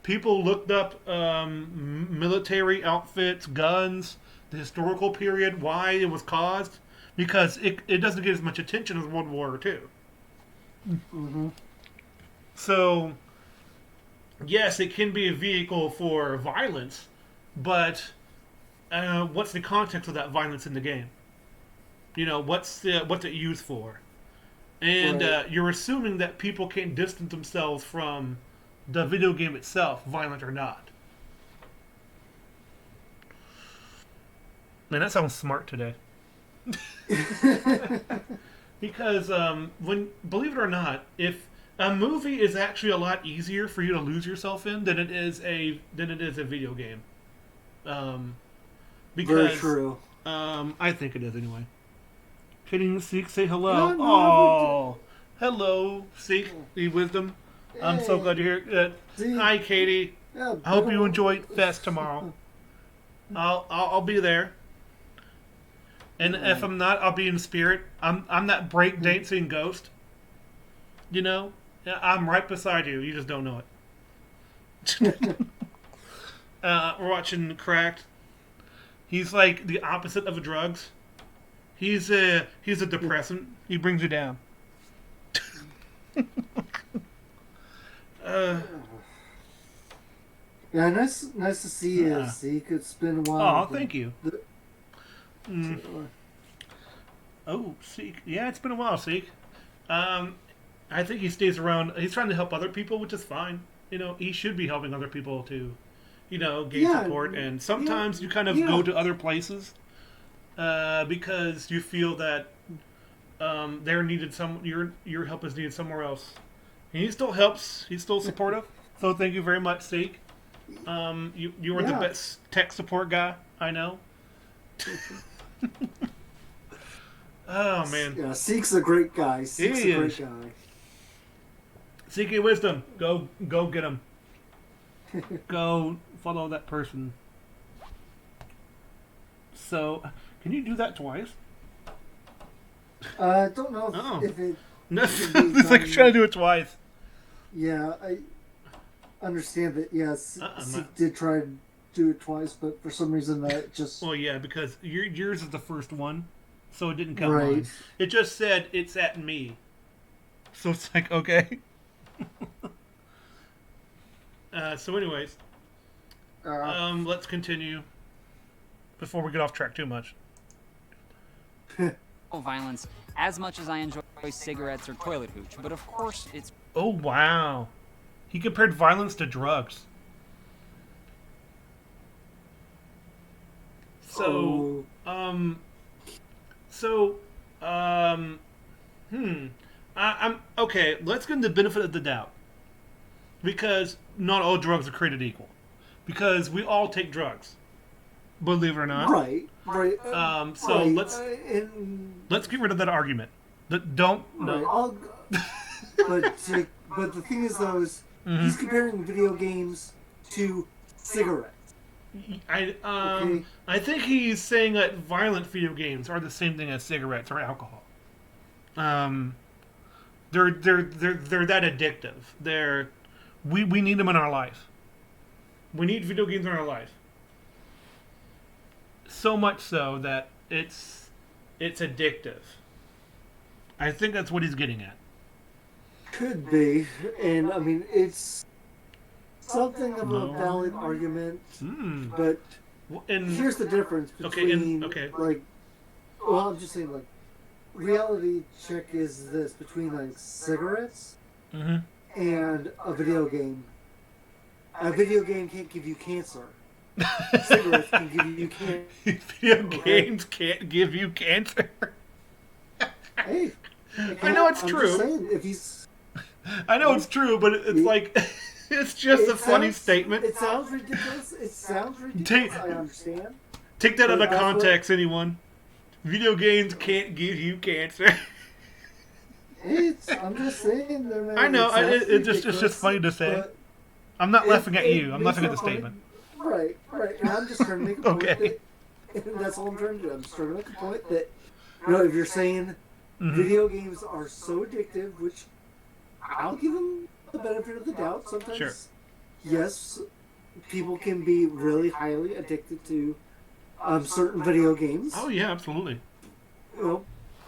People looked up military outfits, guns, the historical period, why it was caused, because it doesn't get as much attention as World War II. Mm-hmm. So, yes, it can be a vehicle for violence, but what's the context of that violence in the game? What's it used for? And you're assuming that people can't distance themselves from the video game itself, violent or not. Man, that sounds smart today. Because believe it or not, if a movie is actually a lot easier for you to lose yourself in than it is a video game. Because Very true. I think it is anyway. Can Seek say hello? Yeah, no, Oh, hello, Seek, the wisdom. I'm so Hey. glad you're here. See? Hi, Katie. Yeah, I hope you enjoy Fest tomorrow. I'll be there. And if I'm not, I'll be in spirit. I'm that break dancing ghost. You know, I'm right beside you. You just don't know it. We're watching Cracked. He's like the opposite of drugs. He's a depressant. He brings you down. Yeah, nice to see you. Zeke. It's been a while. Oh, thank you. Oh, Seek. Yeah, it's been a while, Seek. I think he stays around. He's trying to help other people, which is fine. You know, he should be helping other people to, gain support. And sometimes you kind of go to other places because you feel that they're needed. Your help is needed somewhere else. And he still helps. He's still supportive. So thank you very much, Seek. You are the best tech support guy I know. Oh man. Yeah, Seek's a great guy. Seek's He a great is. guy. Seeking wisdom. Go get him. Go follow that person. So, can you do that twice? I don't know Oh. if it. No, it's like trying to do it twice. Yeah, I understand that. Yes, Seek not- did try to do it twice, but for some reason that just Well, yeah, because yours is the first one, so it didn't count Right. mine. It just said it's at me. So it's like, okay. So anyways, let's continue before we get off track too much. Violence as much as I enjoy cigarettes or toilet hooch, but of course it's Oh, wow. He compared violence to drugs. So, I'm okay. Let's give him the benefit of the doubt, because not all drugs are created equal. Because we all take drugs, believe it or not. right. So right, let's get rid of that argument. Don't. right. No. But the thing is, though, is Mm-hmm. he's comparing video games to cigarettes. I think he's saying that violent video games are the same thing as cigarettes or alcohol. They're that addictive. We need them in our life. We need video games in our life. So much so that it's addictive. I think that's what he's getting at. Could be, and I mean it's something of a valid argument, but And here's the difference Okay, between okay. like, well, I'm just saying like, reality check is this between like cigarettes Mhm. and a video game. A video game can't give you cancer. Cigarettes can give you cancer. Video games can't give you cancer. Hey, I know it's I'm true. Just saying, if he's I know it's true, but it's like it's just a funny statement. It sounds ridiculous. I understand. Take that out of That's what- context, anyone. Video games can't give you cancer. I'm just saying. Man, I know, it sounds it's just ridiculous, funny to say. but I'm not laughing at it you. I'm makes laughing at it the funny. statement. Right. And I'm just trying to make a point Okay. that, and that's all I'm trying to do. I'm just trying to make a point that, if you're saying Mm-hmm. video games are so addictive, which I'll give them the benefit of the doubt. Sometimes, Sure. yes, people can be really highly addicted to certain video games. Oh yeah, absolutely.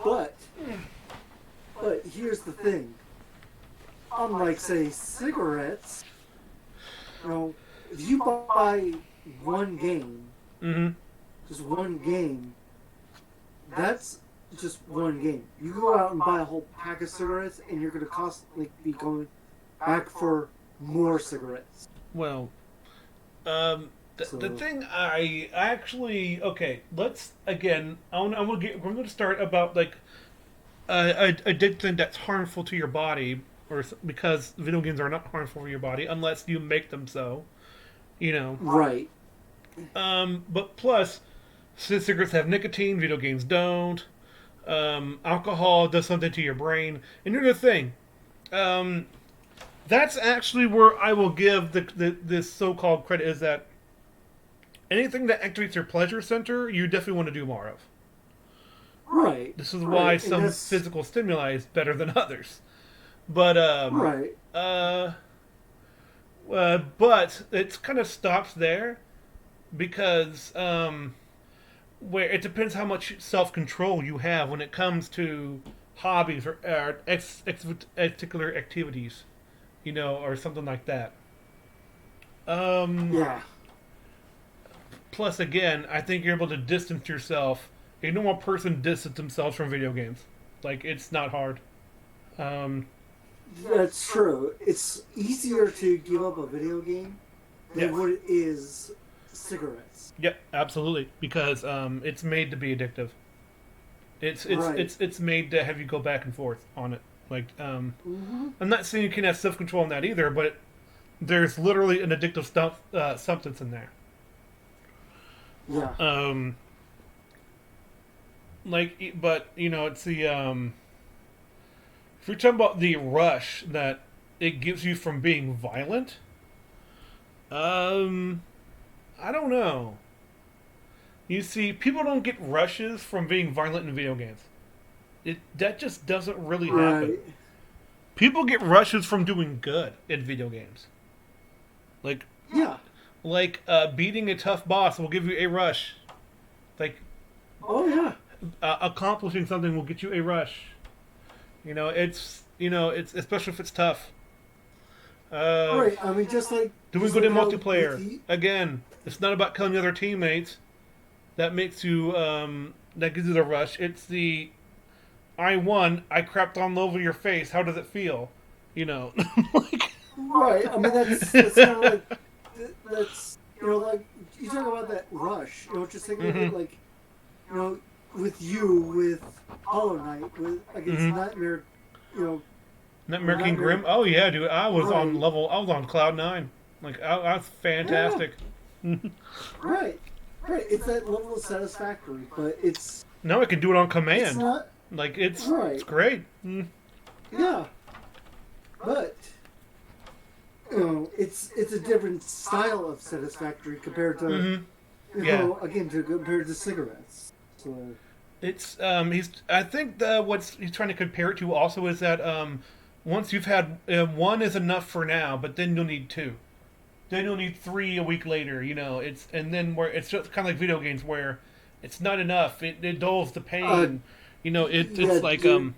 But here's the thing. Unlike, say, cigarettes, if you buy one game, Mm-hmm. just one game, that's just one game. You go out and buy a whole pack of cigarettes, and you're going to constantly be going back for more cigarettes. Well, The So thing I actually okay. Let's again. We're going to start about like addiction that's harmful to your body, because video games are not harmful for your body unless you make them so. You know. right, But plus, cigarettes have nicotine. Video games don't. Alcohol does something to your brain. And here's the thing. Um, that's actually where I will give this so-called credit, is that anything that activates your pleasure center, you definitely want to do more of. right, This is why right, and some that's physical stimuli is better than others. But right, uh, but it's kind of stops there because where it depends how much self control you have when it comes to hobbies or particular activities, or something like that. Um, yeah, Plus, again, I think you're able to distance yourself. A normal person distance themselves from video games. Like, it's not hard. Um, that's true. It's easier to give up a video game than Yes. what it is cigarettes. Yep, absolutely, because it's made to be addictive. Right. It's made to have you go back and forth on it. Like, Hmm. I'm not saying you can have self control in that either, but there's literally an addictive substance in there. Yeah, Um, but it's the if you're talking about the rush that it gives you from being violent, um, I don't know. You see, people don't get rushes from being violent in video games. That just doesn't really happen. right. People get rushes from doing good in video games. Like Yeah. beating a tough boss will give you a rush. Like Oh yeah. accomplishing something will get you a rush. It's especially if it's tough. Right. I mean, just like Doing just good in like how multiplayer. with the- Again, it's not about killing the other teammates. That makes you that gives you the rush. It's the I won. I crapped all over your face. How does it feel? Like Right. I mean, that's kind of like that's like you talk about that rush. Just think of it like with you with Hollow Knight with against Nightmare. Nightmare King Nightmare- Grim. Oh yeah, dude. I was Right. I was on cloud 9. Like I was fantastic. Right. Right. It's that level of satisfactory, but it's Now I can do it on it's command. not. Like it's Right. great. Yeah. But it's a different style of satisfactory compared to Yeah. compared to cigarettes. So It's I think what's he's trying to compare it to also is that once you've had one is enough for now, but then you'll need two. Then you'll need three a week later. And then where it's just kind of like video games where it's not enough. It dulls the pain. It's yeah, like dude.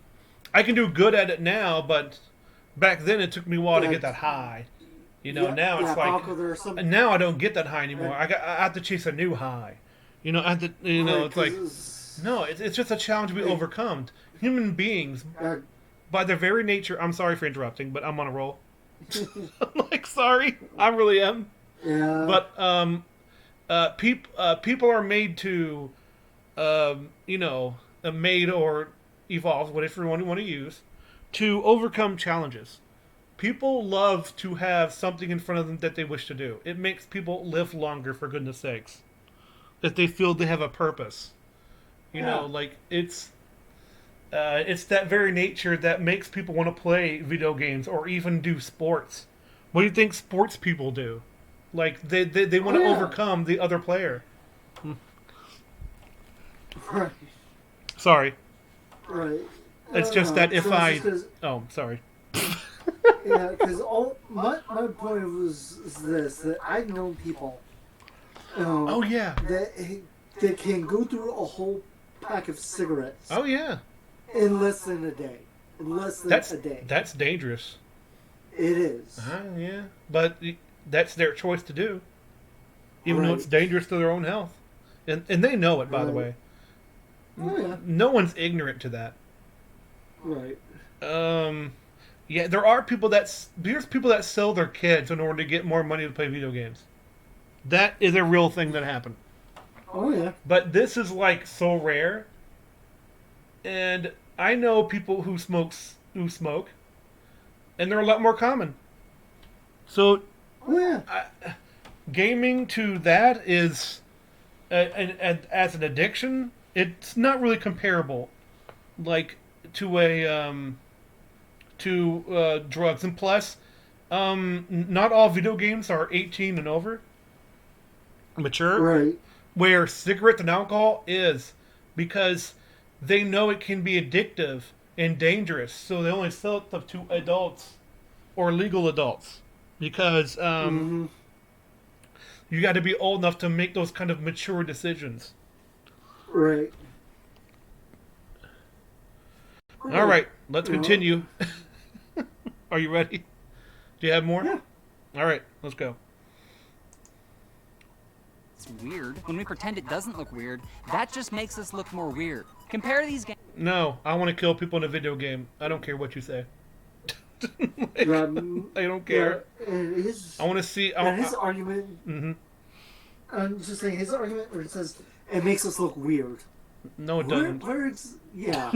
I can do good at it now, but back then it took me a while to Yeah, get that high. yeah, Now it's yeah, like Falco, there are some now I don't get that high anymore. I have to chase a new high. I have to, right, it's like 'cause no, it's just a challenge we overcome. Human beings, it's, by their very nature, I'm sorry for interrupting, but I'm on a roll. I'm like, sorry, I really am. yeah, But people are made to, made or evolved, whatever one you want to use, to overcome challenges. People love to have something in front of them that they wish to do. It makes people live longer, for goodness sakes. That they feel they have a purpose. Like it's that very nature that makes people want to play video games or even do sports. What do you think sports people do? Like they want to yeah. overcome the other player. right, Sorry, right. it's just that if so I it's just 'cause- oh sorry. yeah, because all my point was is this that I've known people. Oh yeah. That can go through a whole pack of cigarettes Oh yeah. in less than a day. In less than a day. That's dangerous. It is. Yeah, but that's their choice to do, even though Right. it's dangerous to their own health, and they know it. By the Right. way, Oh yeah. no one's ignorant to that. Right. Yeah, there's people that sell their kids in order to get more money to play video games. That is a real thing that happened. Oh yeah. But this is like so rare. And I know people who smoke, and they're a lot more common. So Oh yeah. gaming to that is, and as an addiction, it's not really comparable, like to drugs. And plus, not all video games are 18 and over, mature. Right. Where cigarettes and alcohol is, because they know it can be addictive and dangerous, so they only sell it to adults or legal adults, because you got to be old enough to make those kind of mature decisions. Right. All right, let's continue. Are you ready? Do you have more? Yeah. All right, let's go. It's weird. When we pretend it doesn't look weird, that just makes us look more weird. Compare these games. No, I want to kill people in a video game. I don't care what you say. I don't care. Yeah, I want to see. his argument. Mm-hmm. I'm just saying his argument where it says it makes us look weird. No, it doesn't. Yeah.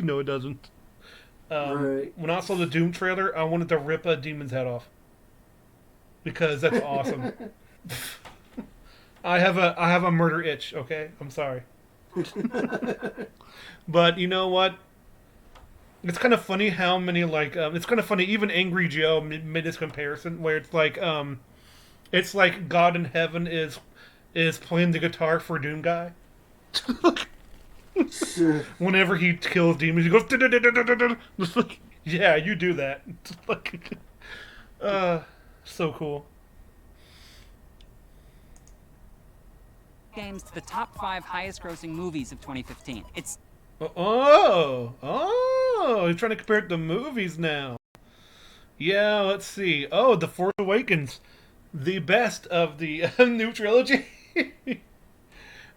No, it doesn't. Right. When I saw the Doom trailer, I wanted to rip a demon's head off, because that's awesome. I have a murder itch. Okay, I'm sorry. But you know what? It's kind of funny how many it's kind of funny. Even Angry Joe made this comparison where it's like God in heaven is playing the guitar for Doom Guy. Whenever he kills demons, he goes. Yeah, you do that. So cool. Games to the top 5 highest-grossing movies of 2015. It's Oh, you're trying to compare it to movies now. Yeah, let's see. Oh, The Force Awakens, the best of the new trilogy.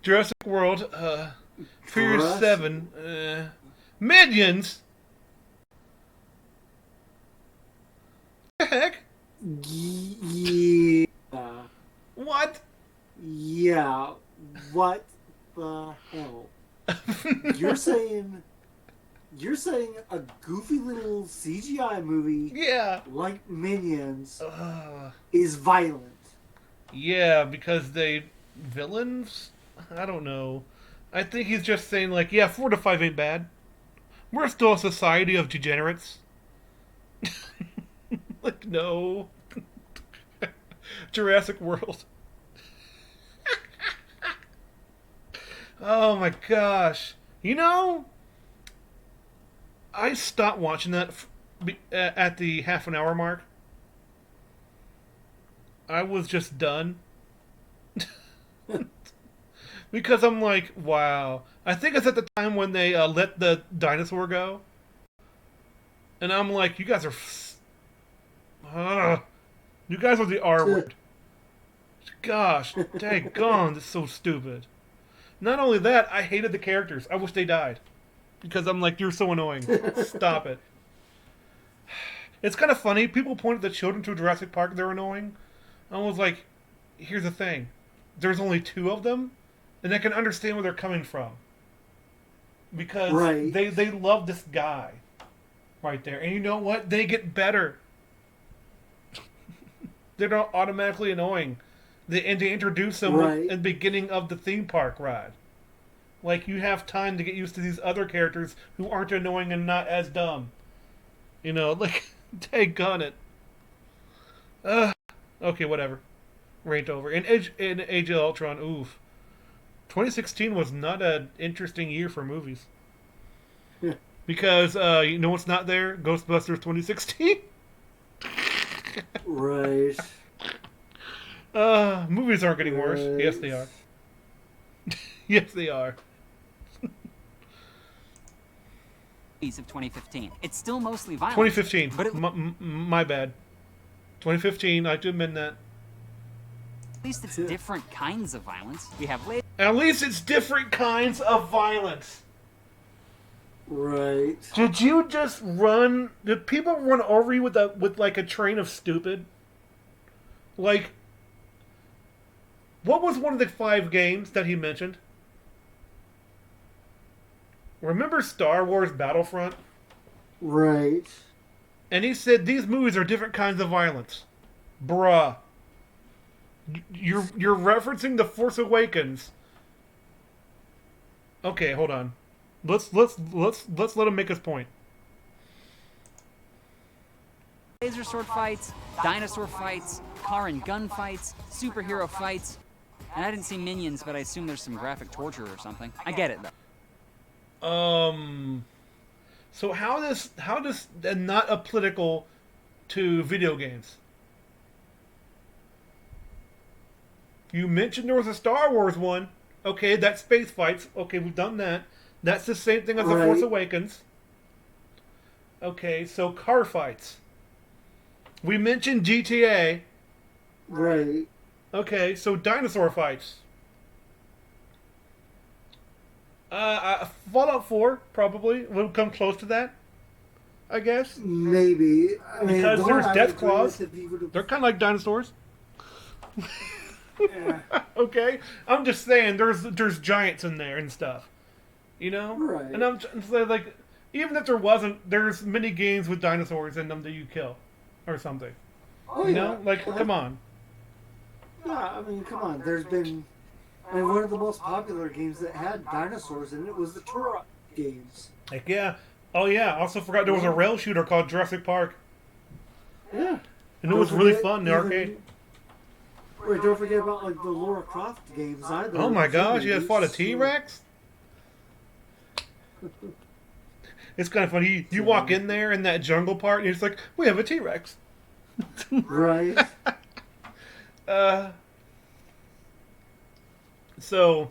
Jurassic World, Furious 7, Minions. The heck? Yeah. What? Yeah. What the hell? You're saying a goofy little CGI movie, Yeah. like Minions, is violent. Yeah, because they villains. I don't know. I think he's just saying 4 to 5 ain't bad. We're still a society of degenerates. No. Jurassic World. Oh my gosh. You know, I stopped watching that at the half an hour mark. I was just done. Because I'm like, wow. I think it's at the time when they let the dinosaur go. And I'm like, you guys are... you guys are the R word. Gosh, daggone, this is so stupid. Not only that, I hated the characters. I wish they died. Because I'm like, you're so annoying. Stop it. It's kind of funny. People pointed the children to Jurassic Park. They're annoying. I was like, here's the thing. There's only 2 of them. And I can understand where they're coming from. Because they love this guy. Right there. And you know what? They get better. They're not automatically annoying. And they introduce them at the beginning of the theme park ride. Like, you have time to get used to these other characters who aren't annoying and not as dumb. You know, daggone it. Okay, whatever. Rant over. In Age of Ultron, oof. 2016 was not an interesting year for movies. Because, you know what's not there? Ghostbusters 2016? Right. Movies aren't getting worse. Yes, they are. Yes, they are. of 2015. It's still mostly violent. 2015. But my bad. 2015, I have to admit that. At least it's different kinds of violence. We have later. At least it's different kinds of violence. Right. Did you just run... Did people run over you with a train of stupid? What was one of the 5 games that he mentioned? Remember Star Wars Battlefront? Right. And he said these movies are different kinds of violence. Bruh. You're referencing The Force Awakens. Okay, hold on. Let's let him make his point. Laser sword fights, dinosaur fights, car and gun fights, superhero fights. And I didn't see Minions, but I assume there's some graphic torture or something. I get it though. So how does not applicable to video games? You mentioned there was a Star Wars one. Okay, that's space fights. Okay, we've done that. That's the same thing as The Force Awakens. Okay, so car fights. We mentioned GTA. Right. Okay, so dinosaur fights. Fallout 4 probably would come close to that, I guess. Maybe. I mean, Because there's death claws. would've... They're kind of like dinosaurs. Yeah. Okay, I'm just saying there's giants in there and stuff, you know. Right. And I'm so, like, even if there wasn't, there's many games with dinosaurs in them that you kill, or something. Oh, You yeah. know, like come on. Yeah, I mean, come on. There's been... I mean, one of the most popular games that had dinosaurs in it was the Turok games. Like yeah, oh yeah. I also forgot there was a rail shooter called Jurassic Park, Yeah. and it was really fun in the arcade. Wait, don't forget about like the Lara Croft games either. Oh my gosh, you had fought a T-Rex? It's kind of funny. You walk in there in that jungle part, and it's like, we have a T-Rex. Right. So,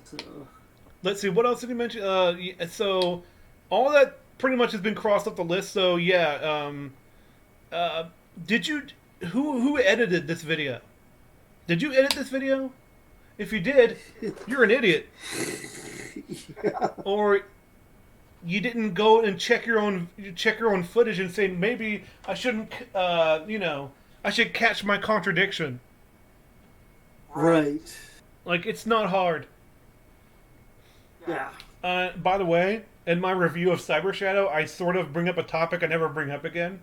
let's see. What else did he mention? So, all that pretty much has been crossed off the list. So, yeah. Did you... Who edited this video? Did you edit this video? If you did, you're an idiot. Yeah. Or you didn't go and check your own footage and say maybe I shouldn't I should catch my contradiction. Right. Like it's not hard. Yeah. By the way, in my review of Cyber Shadow, I sort of bring up a topic I never bring up again.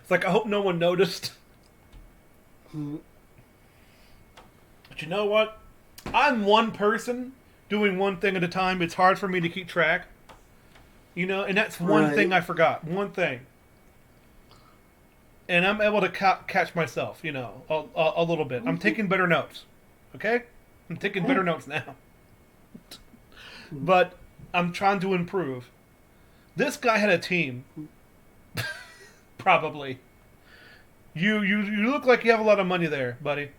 It's like I hope no one noticed. Hmm. But you know what? I'm one person doing one thing at a time. It's hard for me to keep track. You know, and that's one thing I forgot. One thing. And I'm able to catch myself, you know, a little bit. I'm taking better notes. Okay? I'm taking better notes now. But I'm trying to improve. This guy had a team. Probably. You look like you have a lot of money there, buddy.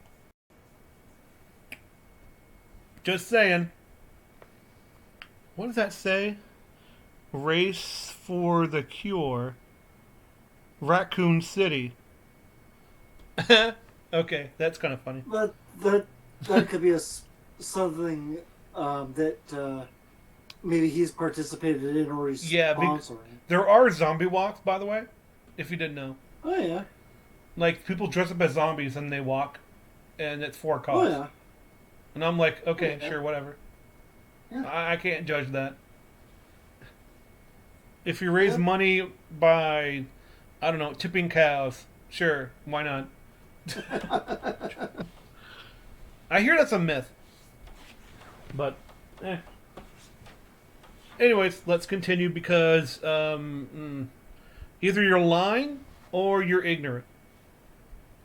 Just saying. What does that say? Race for the cure. Raccoon City. Okay, that's kind of funny. But that could be something that maybe he's participated in or he's sponsoring. There are zombie walks, by the way, if you didn't know. Oh yeah. Like people dress up as zombies and they walk, and it's for a cause. Oh yeah. And I'm like, okay, Yeah. sure, whatever. Yeah. I can't judge that. If you raise money by, I don't know, tipping cows, sure, why not? I hear that's a myth. But, Anyways, let's continue because either you're lying or you're ignorant.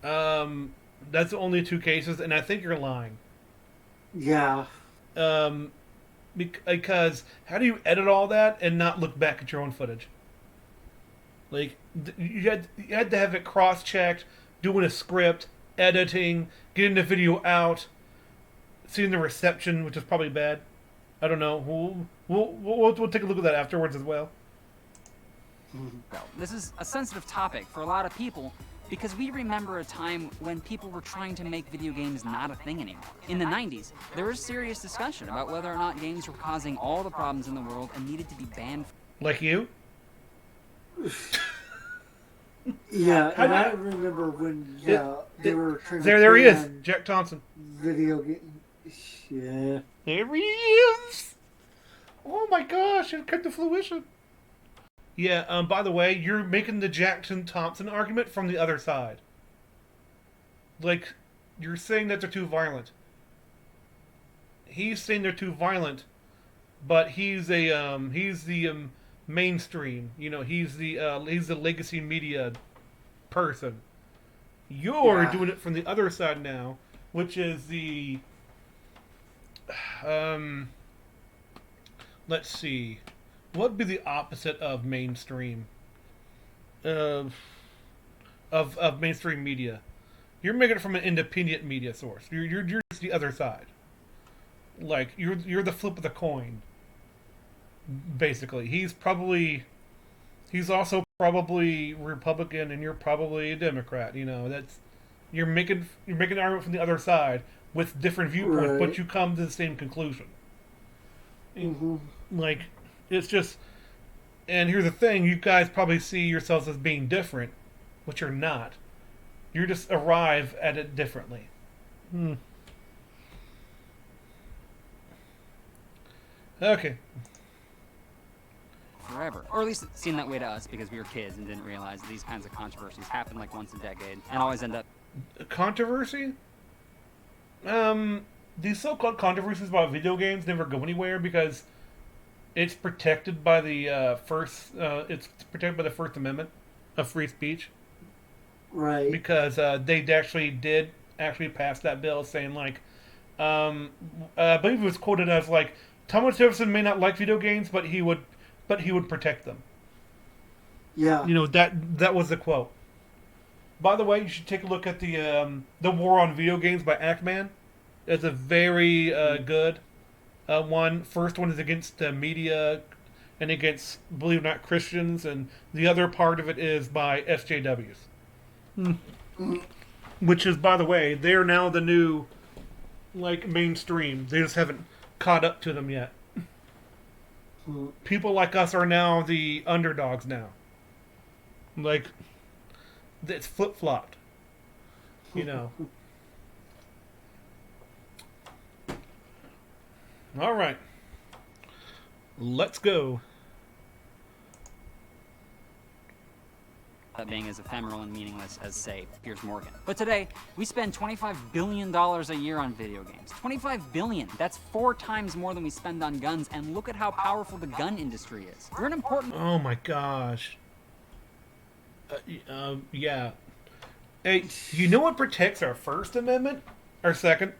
That's the only two cases, and I think you're lying. Yeah. Because how do you edit all that and not look back at your own footage? Like you had to have it cross-checked, doing a script, editing, getting the video out, seeing the reception, which is probably bad. I don't know. We'll take a look at that afterwards as well. This is a sensitive topic for a lot of people because we remember a time when people were trying to make video games not a thing anymore. In the 90s, there was serious discussion about whether or not games were causing all the problems in the world and needed to be banned. Like you? Yeah, and I remember when they were trying to There he is, ban Jack Thompson. video game. Yeah. There he is. Oh my gosh, it came to fruition. Yeah. By the way, you're making the Jackson Thompson argument from the other side. Like, you're saying that they're too violent. He's saying they're too violent, but he's the mainstream. You know, he's the legacy media person. You're doing it from the other side now, which is the let's see, what would be the opposite of mainstream? Of mainstream media. You're making it from an independent media source. You're just the other side. Like you're the flip of the coin. Basically, he's also probably Republican, and you're probably a Democrat. You know, that's you're making an argument from the other side with different viewpoints, Right. but you come to the same conclusion. Mm-hmm. Like, it's just. And here's the thing: you guys probably see yourselves as being different, but you're not. You just arrive at it differently. Okay. Forever. Or at least it seemed that way to us because we were kids and didn't realize that these kinds of controversies happen like once a decade and always end up Controversy? These so-called controversies about video games never go anywhere because it's protected by the First First Amendment of free speech. Right. Because they did pass that bill saying like, I believe it was quoted as like, Thomas Jefferson may not like video games, but he would protect them. Yeah. You know, that was the quote. By the way, you should take a look at the War on Video Games by Ackman. It's a very good one. First one is against the media and against, believe it or not, Christians, and the other part of it is by SJWs. Which is, by the way, they're now the new, like, mainstream. They just haven't caught up to them yet. People like us are now the underdogs now. Like, it's flip-flopped. You know. All right. Let's go. being as ephemeral and meaningless as, say, Piers Morgan. But today, we spend $25 billion a year on video games. $25 billion! That's 4 times more than we spend on guns, and look at how powerful the gun industry is. We're an important... Oh my gosh. Yeah. Hey, you know what protects our First Amendment? Our Second?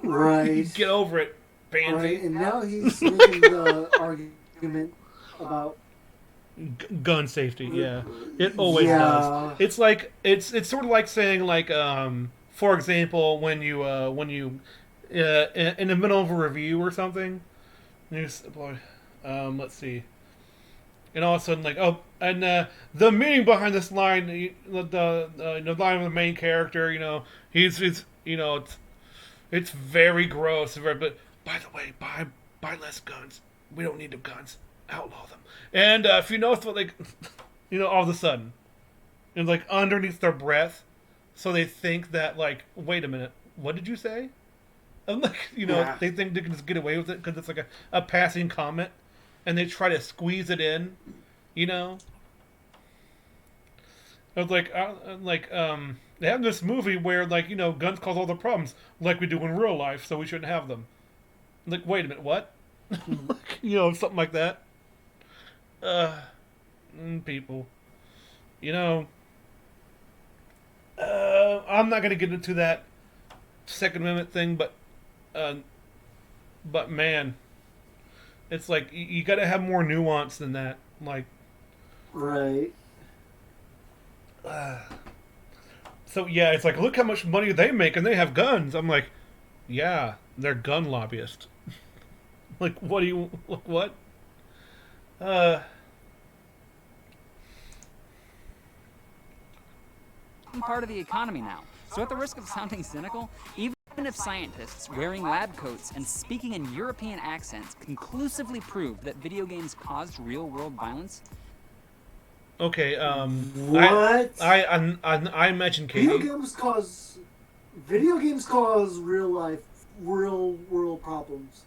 Right. Get over it, pansy. Right, and now he's making the argument about Gun safety, yeah. It always does. It's like it's sort of like saying like for example when you in the middle of a review or something, let's see, and all of a sudden like the meaning behind this line, the line of the main character, he's it's very gross, but by the way, buy less guns. We don't need the guns. Outlaw them. And if you notice what, like, all of a sudden, it's like underneath their breath, so they think that, like, wait a minute, what did you say? And, like, they think they can just get away with it because it's like a passing comment, and they try to squeeze it in, It's like, they have this movie where, like, guns cause all the problems, like we do in real life, so we shouldn't have them. Like, wait a minute, what? Something like that. People. I'm not gonna get into that Second Amendment thing, but man, it's like you gotta have more nuance than that. Like, right. So yeah, it's like, look how much money they make, and they have guns. I'm like, yeah, they're gun lobbyists. Like, what? part of the economy now. So at the risk of sounding cynical, even if scientists wearing lab coats and speaking in European accents conclusively prove that video games caused real-world violence... Okay. What? I imagine Video Katie. games cause video games cause real world problems.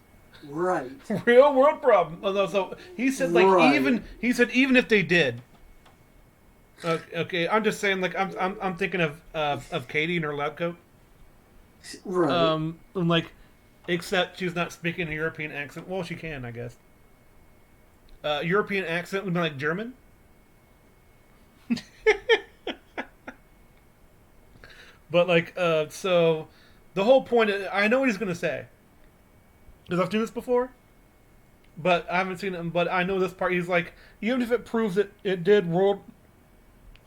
Right. Real world problem. So he said like Right. even if they did. Okay, I'm just saying like I'm thinking of Katie and her lab coat. Right. And like, except she's not speaking a European accent. Well, she can, I guess. European accent would be like German. But like, so the whole point. I know what he's gonna say because I've seen this before, but I haven't seen it. But I know this part. He's like, even if it proves that it did world,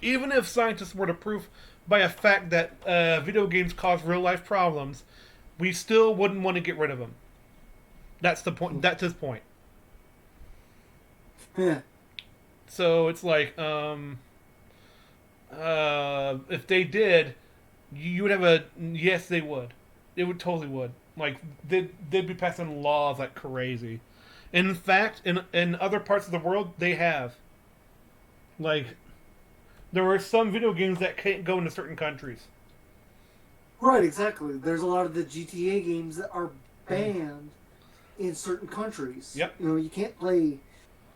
even if scientists were to prove by a fact that video games cause real life problems, we still wouldn't want to get rid of them. That's the point. That's his point. Yeah. So it's like, if they did, you would have a yes. They would. It would totally would. Like they'd be passing laws like crazy. In fact, in other parts of the world, they have. Like, there are some video games that can't go into certain countries. Right, exactly. There's a lot of the GTA games that are banned in certain countries. Yep. You know, you can't play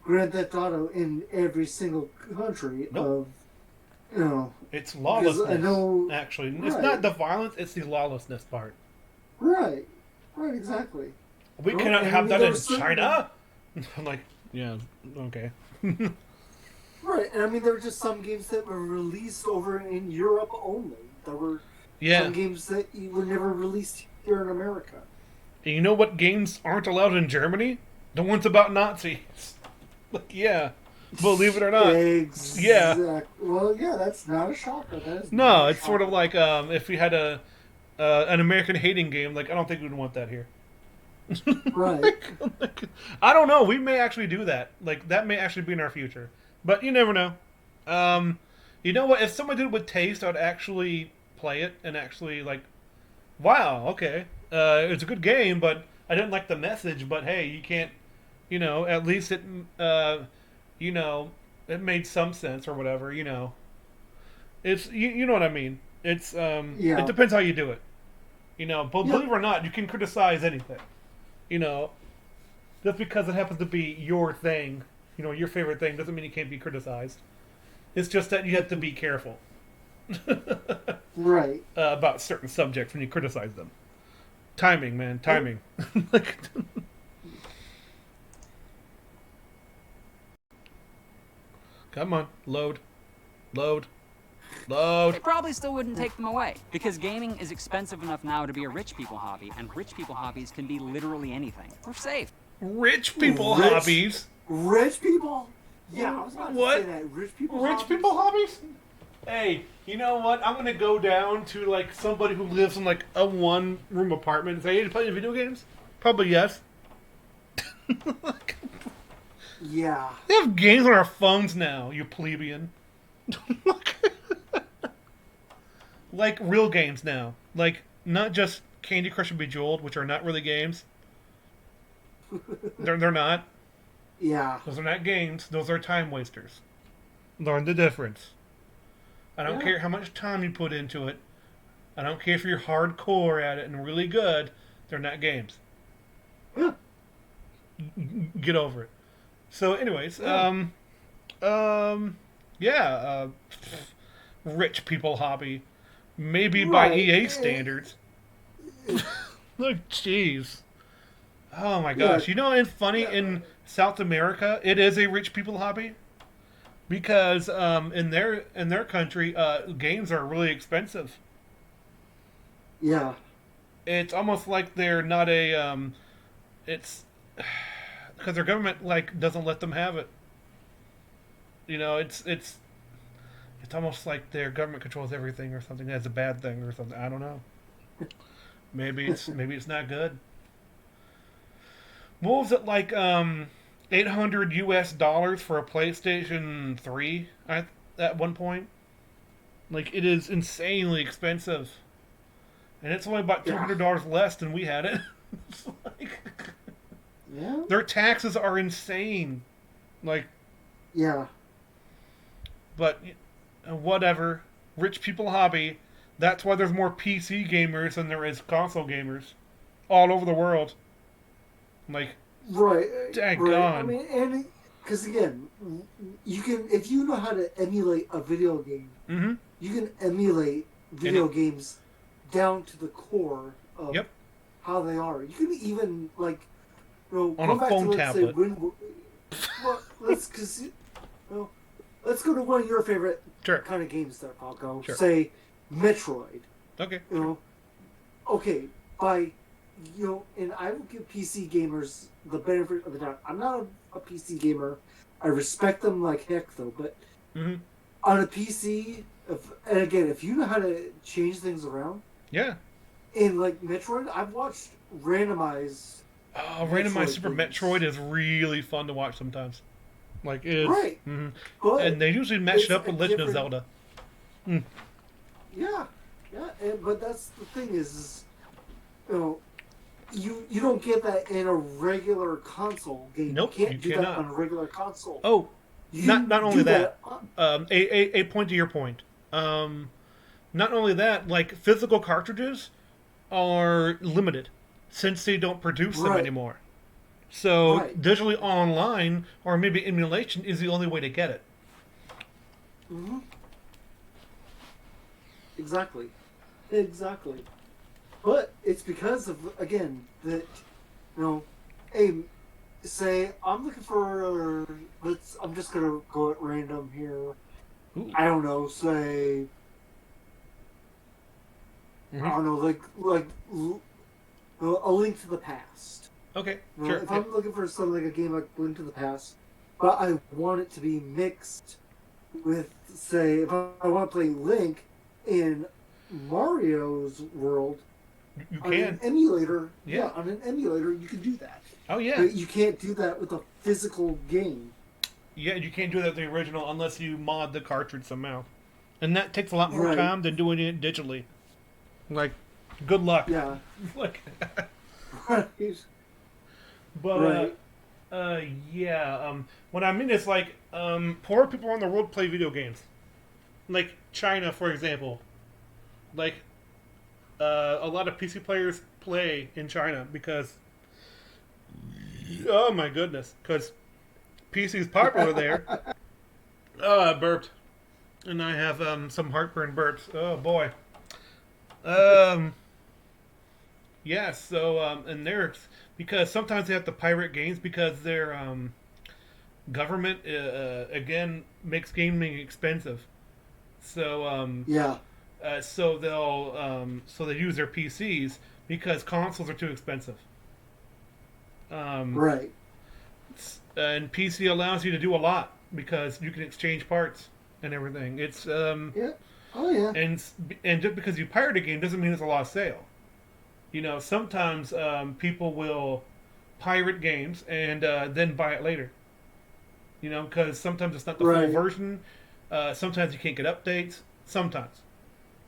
Grand Theft Auto in every single country Nope. of, you know. It's lawlessness. I know, actually, it's right. not the violence; it's the lawlessness part. Right. Right, exactly. We Well, cannot and have that in there's certain- China. I'm like, yeah, okay. Right, and I mean, there were just some games that were released over in Europe only. There were Yeah. some games that were never released here in America. And you know what games aren't allowed in Germany? The ones about Nazis. Like, yeah, believe it or not. Well, yeah, that's not a shocker. That is No, not a it's sort of shocker. like if we had an American hating game. Like, I don't think we'd want that here. Right. I don't know. We may actually do that. Like, that may actually be in our future. But you never know. You know what? If someone did it with taste, I'd actually play it and actually, like, wow, okay. It's a good game, but I didn't like the message. But hey, you can't, at least it made some sense or whatever, It's, you know what I mean. It's, Yeah. it depends how you do it. But Yeah. believe it or not, you can criticize anything. Just because it happens to be your thing, your favorite thing, doesn't mean it can't be criticized. It's just that you have to be careful Right. about certain subjects when you criticize them. Timing, man, timing. Like, come on, load. They probably still wouldn't take them away, because gaming is expensive enough now to be a rich people hobby, and rich people hobbies can be literally anything. We're safe. Rich people Rich- hobbies. Rich people? Yeah, I was about What? to say that. Rich people Rich hobbies? people hobbies? Hey, you know what? I'm gonna go down to like somebody who lives in like a one-room apartment and say, "Hey, you play video games?" Probably yes. Yeah. We have games on our phones now, you plebeian. Like real games now. Like, not just Candy Crush and Bejeweled, which are not really games. They're not. Yeah. Those are not games. Those are time wasters. Learn the difference. I don't Yeah. care how much time you put into it. I don't care if you're hardcore at it and really good. They're not games. Yeah. Get over it. So, anyways, Yeah. yeah, rich people hobby, maybe by Right. EA standards. Like, jeez. Oh my gosh! Yeah. It's funny in South America, it is a rich people hobby because in their country, games are really expensive. Yeah. It's almost like they're not a it's because their government like doesn't let them have it. It's almost like their government controls everything or something. That's a bad thing or something. I don't know. Maybe it's not good. What was it like? $800 for a PlayStation 3 at one point. Like, it is insanely expensive, and it's only about $200 less than we had it. It's like, Yeah. their taxes are insane. Like, Yeah. But whatever, rich people hobby. That's why there's more PC gamers than there is console gamers, all over the world. Like, Right. Right. I daggone. mean, and because again, you can if you know how to emulate a video game, Mm-hmm. you can emulate video games down to the core of Yep. how they are. You can even like, On go a back phone to let's tablet. say well, let's go to one of your favorite Sure. kind of games there, Falco. Sure. Say Metroid. Okay. Okay, and I will give PC gamers the benefit of the doubt. I'm not a PC gamer. I respect them like heck, though. But Mm-hmm. on a PC, and again, if you know how to change things around, Yeah. in like Metroid, I've watched randomized. Oh, Randomized Super games. Metroid is really fun to watch sometimes. Like, it's... Right. Mm-hmm. But And they usually match it's it up with a Legend of different- Zelda. Yeah, but that's the thing is you don't get that in a regular console game. Nope, you can't you do cannot. that on a regular console. Oh, You not only do that. on- A point to your point. Not only that, like, physical cartridges are limited since they don't produce them Right. anymore. So Right. digitally online or maybe emulation is the only way to get it. Mm-hmm. Exactly. But it's because of again that hey, say I'm looking for I'm just gonna go at random here. Ooh. I don't know, say Mhm. I don't know, like A Link to the Past. Okay, You know, sure. if I'm looking for something like a game like Link to the Past, but I want it to be mixed with, say, if I want to play Link in Mario's world You on an can. emulator, Yeah. on an emulator you can do that. Oh, yeah. But you can't do that with a physical game. Yeah, you can't do that with the original unless you mod the cartridge somehow. And that takes a lot more Right. time than doing it digitally. Like, good luck. Yeah. Like, Right. but, Right. yeah, what I mean is, like, poor people around the world play video games. Like, China, for example. Like, a lot of PC players play in China because, oh my goodness, because PC's popular there. Oh, I burped. And I have, some heartburn burps. Oh, boy. Yeah, so, and they're, because sometimes they have to pirate games because their, government, again, makes gaming expensive. So, Yeah. so so they use their PCs because consoles are too expensive. Right. And PC allows you to do a lot because you can exchange parts and everything. It's, Yeah. Oh yeah. and just because you pirate a game doesn't mean it's a lost sale. Sometimes people will pirate games and then buy it later. Because sometimes it's not the Right. full version. Sometimes you can't get updates. Sometimes,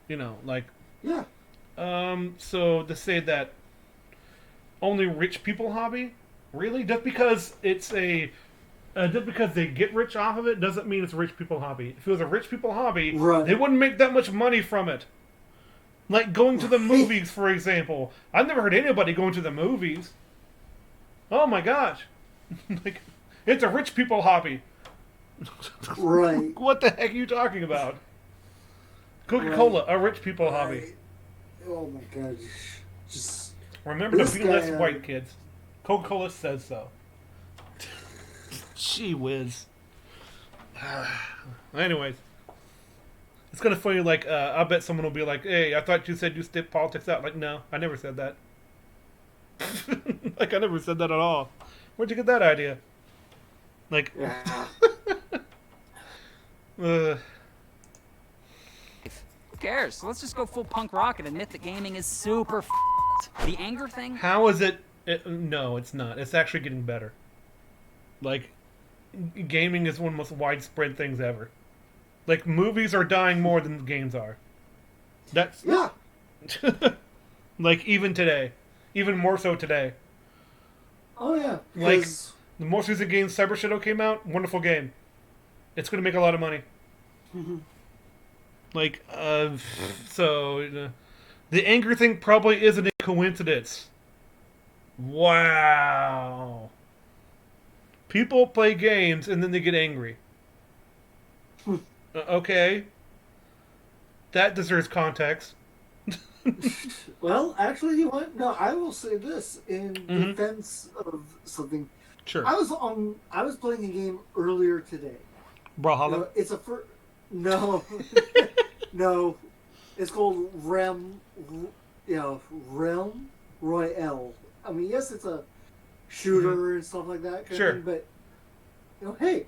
like, Yeah. so to say that only rich people hobby, really, just because it's just because they get rich off of it doesn't mean it's a rich people hobby. If it was a rich people hobby, Right. they wouldn't make that much money from it. Like going to the movies, for example. I've never heard anybody going to the movies. Oh my gosh. Like, it's a rich people hobby. Right. What the heck are you talking about? Coca-Cola, a rich people hobby. Right. Oh my god. Just Remember to This be less guy, white, kids. Coca-Cola says so. Gee whiz. Anyways. It's kind of funny, like, I bet someone will be like, hey, I thought you said you stick politics out. Like, no, I never said that. Like, I never said that at all. Where'd you get that idea? Like, yeah. uh, Who cares? So let's just go full punk rock and admit that gaming is super The anger thing? how is no, it's not. It's actually getting better. Like, gaming is one of the most widespread things ever. Like, movies are dying more than games are. That's Yeah. like, even today, even more so today. Oh yeah. Like- 'Cause- The most recent game, Cyber Shadow, came out. Wonderful game. It's going to make a lot of money. Like, so the anger thing probably isn't a coincidence. Wow. People play games and then they get angry. Okay, that deserves context. Well, actually, you know what? No, I will say this in Mm-hmm. defense of something. Sure. I was playing a game earlier today. Brawlhalla. It's a no, no. It's called Realm Royale. I mean, yes, it's a shooter and stuff like that. Kind Sure. of thing, but hey,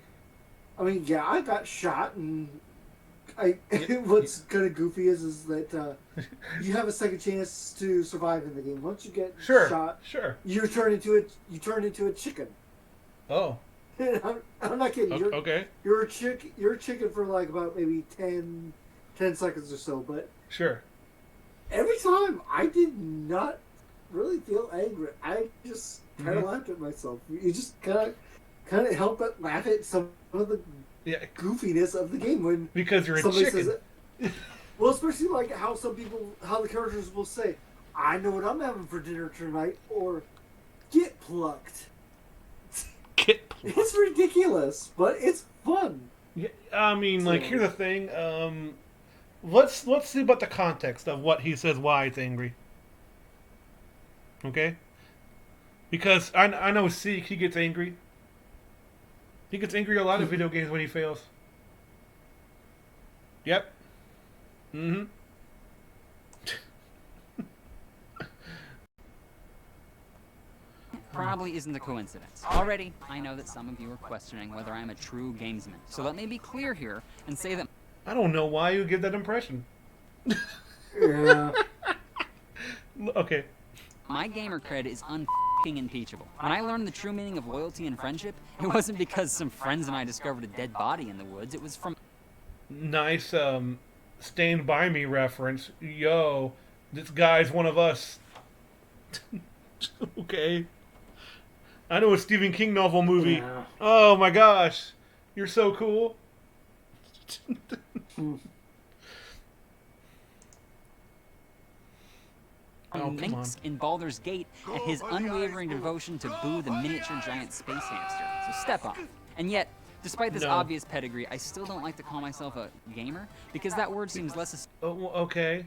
I mean, yeah, I got shot, and what's kind of goofy is that you have a second chance to survive in the game. Once you get Sure. shot, Sure. you turn into a chicken. Oh. I'm not kidding. Okay. You're a chicken for like about maybe 10 seconds or so, but Sure. every time I did not really feel angry. I just kind of laughed at myself. You just kind of help but laugh at some of the Yeah. goofiness of the game when Because you're a somebody chicken. says it. Well, especially like how the characters will say, "I know what I'm having for dinner tonight," or "Get plucked." Kit. It's ridiculous, but it's fun. Yeah, I mean, like, here's the thing. Let's see about the context of what he says. Why he's angry. Okay. Because I know Seek, he gets angry. He gets angry a lot in video games when he fails. Yep. Mm-hmm. Probably isn't a coincidence. Already, I know that some of you are questioning whether I'm a true gamesman. So let me be clear here and say that I don't know why you give that impression. Yeah. Okay. my gamer cred is unfucking impeachable. When I learned the true meaning of loyalty and friendship, it wasn't because some friends and I discovered a dead body in the woods. It was from Nice Stand By Me reference. Yo, this guy's one of us. Okay. I know a Stephen King novel movie. Yeah. Oh my gosh. You're so cool. Oh, come Minx in Baldur's Gate and his unwavering devotion to Boo the miniature giant space hamster. So step on. And yet, despite this No. obvious pedigree, I still don't like to call myself a gamer because that word seems less Oh, well, okay.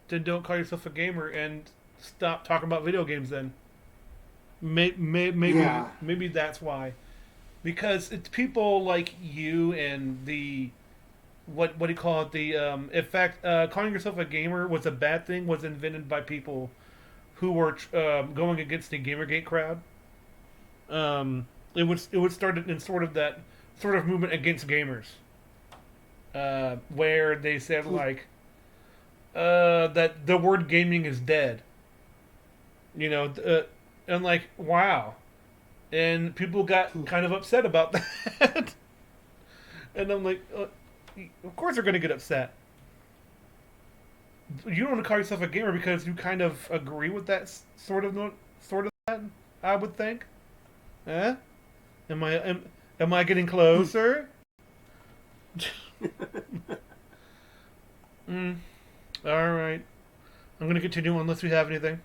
Then don't call yourself a gamer and stop talking about video games then. Maybe Yeah. maybe that's why. Because it's people like you and the what do you call it? The in fact, calling yourself a gamer was a bad thing. Was invented by people who were going against the GamerGate crowd. It was started in sort of that sort of movement against gamers, where they said like that the word gaming is dead. You know, and like wow, and people got kind of upset about that. And I'm like, of course they're going to get upset. You don't want to call yourself a gamer because you kind of agree with that sort of that. I would think. Eh? Am I getting closer? All right. I'm going to continue unless we have anything.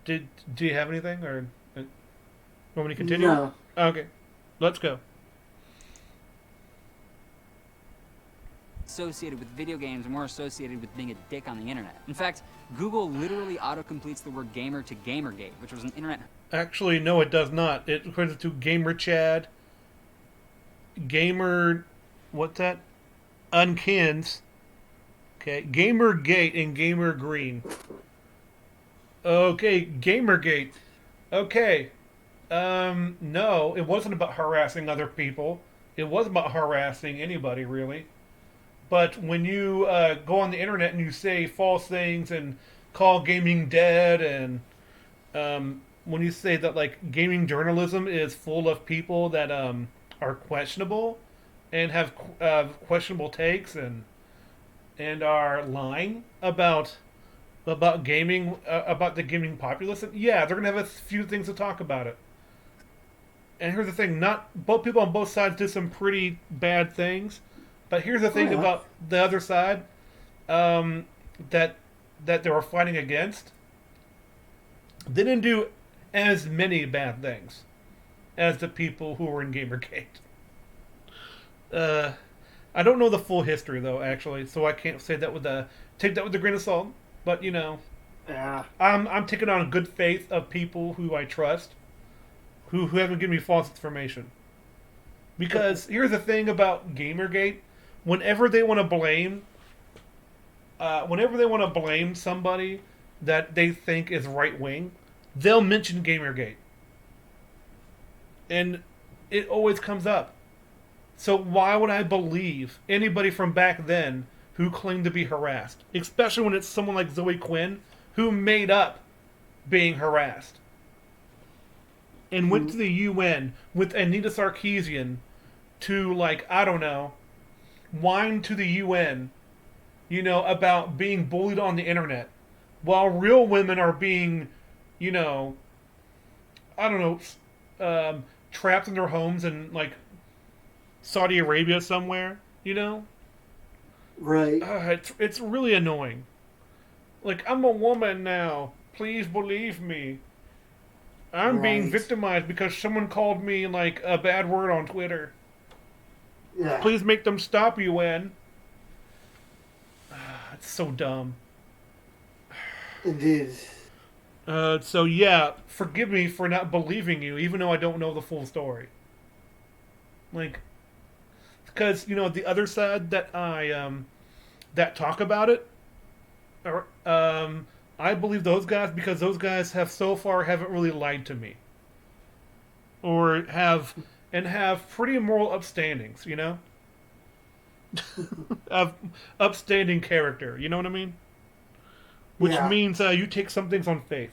Do you have anything or want me to continue? No. Okay. Let's go. associated with video games and more associated with being a dick on the internet. In fact, Google literally autocompletes the word gamer to Gamergate, which was an internet Actually, no, it does not. It refers to Gamer Chad, Gamer, what's that? Unkins, okay, Gamergate, and Gamer Green. Okay, Gamergate. Okay, no, it wasn't about harassing other people. It wasn't about harassing anybody, really. But when you go on the internet and you say false things and call gaming dead, and when you say that like gaming journalism is full of people that are questionable and have questionable takes and are lying about gaming about the gaming populace, yeah, they're gonna have a few things to talk about it. and here's the thing: not both people on both sides did some pretty bad things, but here's the Oh thing yeah. about the other side, um, that they were fighting against. They didn't do as many bad things as the people who were in Gamergate. Uh, I don't know the full history though, actually, so I can't say that with a take that with a grain of salt. But Yeah. I'm taking on good faith of people who I trust, who haven't given me false information. Because here's the thing about Gamergate: whenever they want to blame somebody that they think is right wing, they'll mention Gamergate, and it always comes up. So why would I believe anybody from back then who claimed to be harassed, especially when it's someone like Zoe Quinn who made up being harassed and went to the UN with Anita Sarkeesian to, like, I don't know, whine to the UN, about being bullied on the internet, while real women are being, you know, I don't know, trapped in their homes in, like, Saudi Arabia somewhere, Right. It's really annoying. Like, I'm a woman now. Please believe me. I'm being Right. victimized because someone called me, like, a bad word on Twitter. Yeah. Please make them stop, UN. It's so dumb. Indeed. So yeah, forgive me for not believing you, even though I don't know the full story. Like, because the other side that talk about it, or I believe those guys because those guys have so far haven't really lied to me, or have pretty moral upstandings, of upstanding character. You know what I mean? Which Yeah. means you take some things on faith.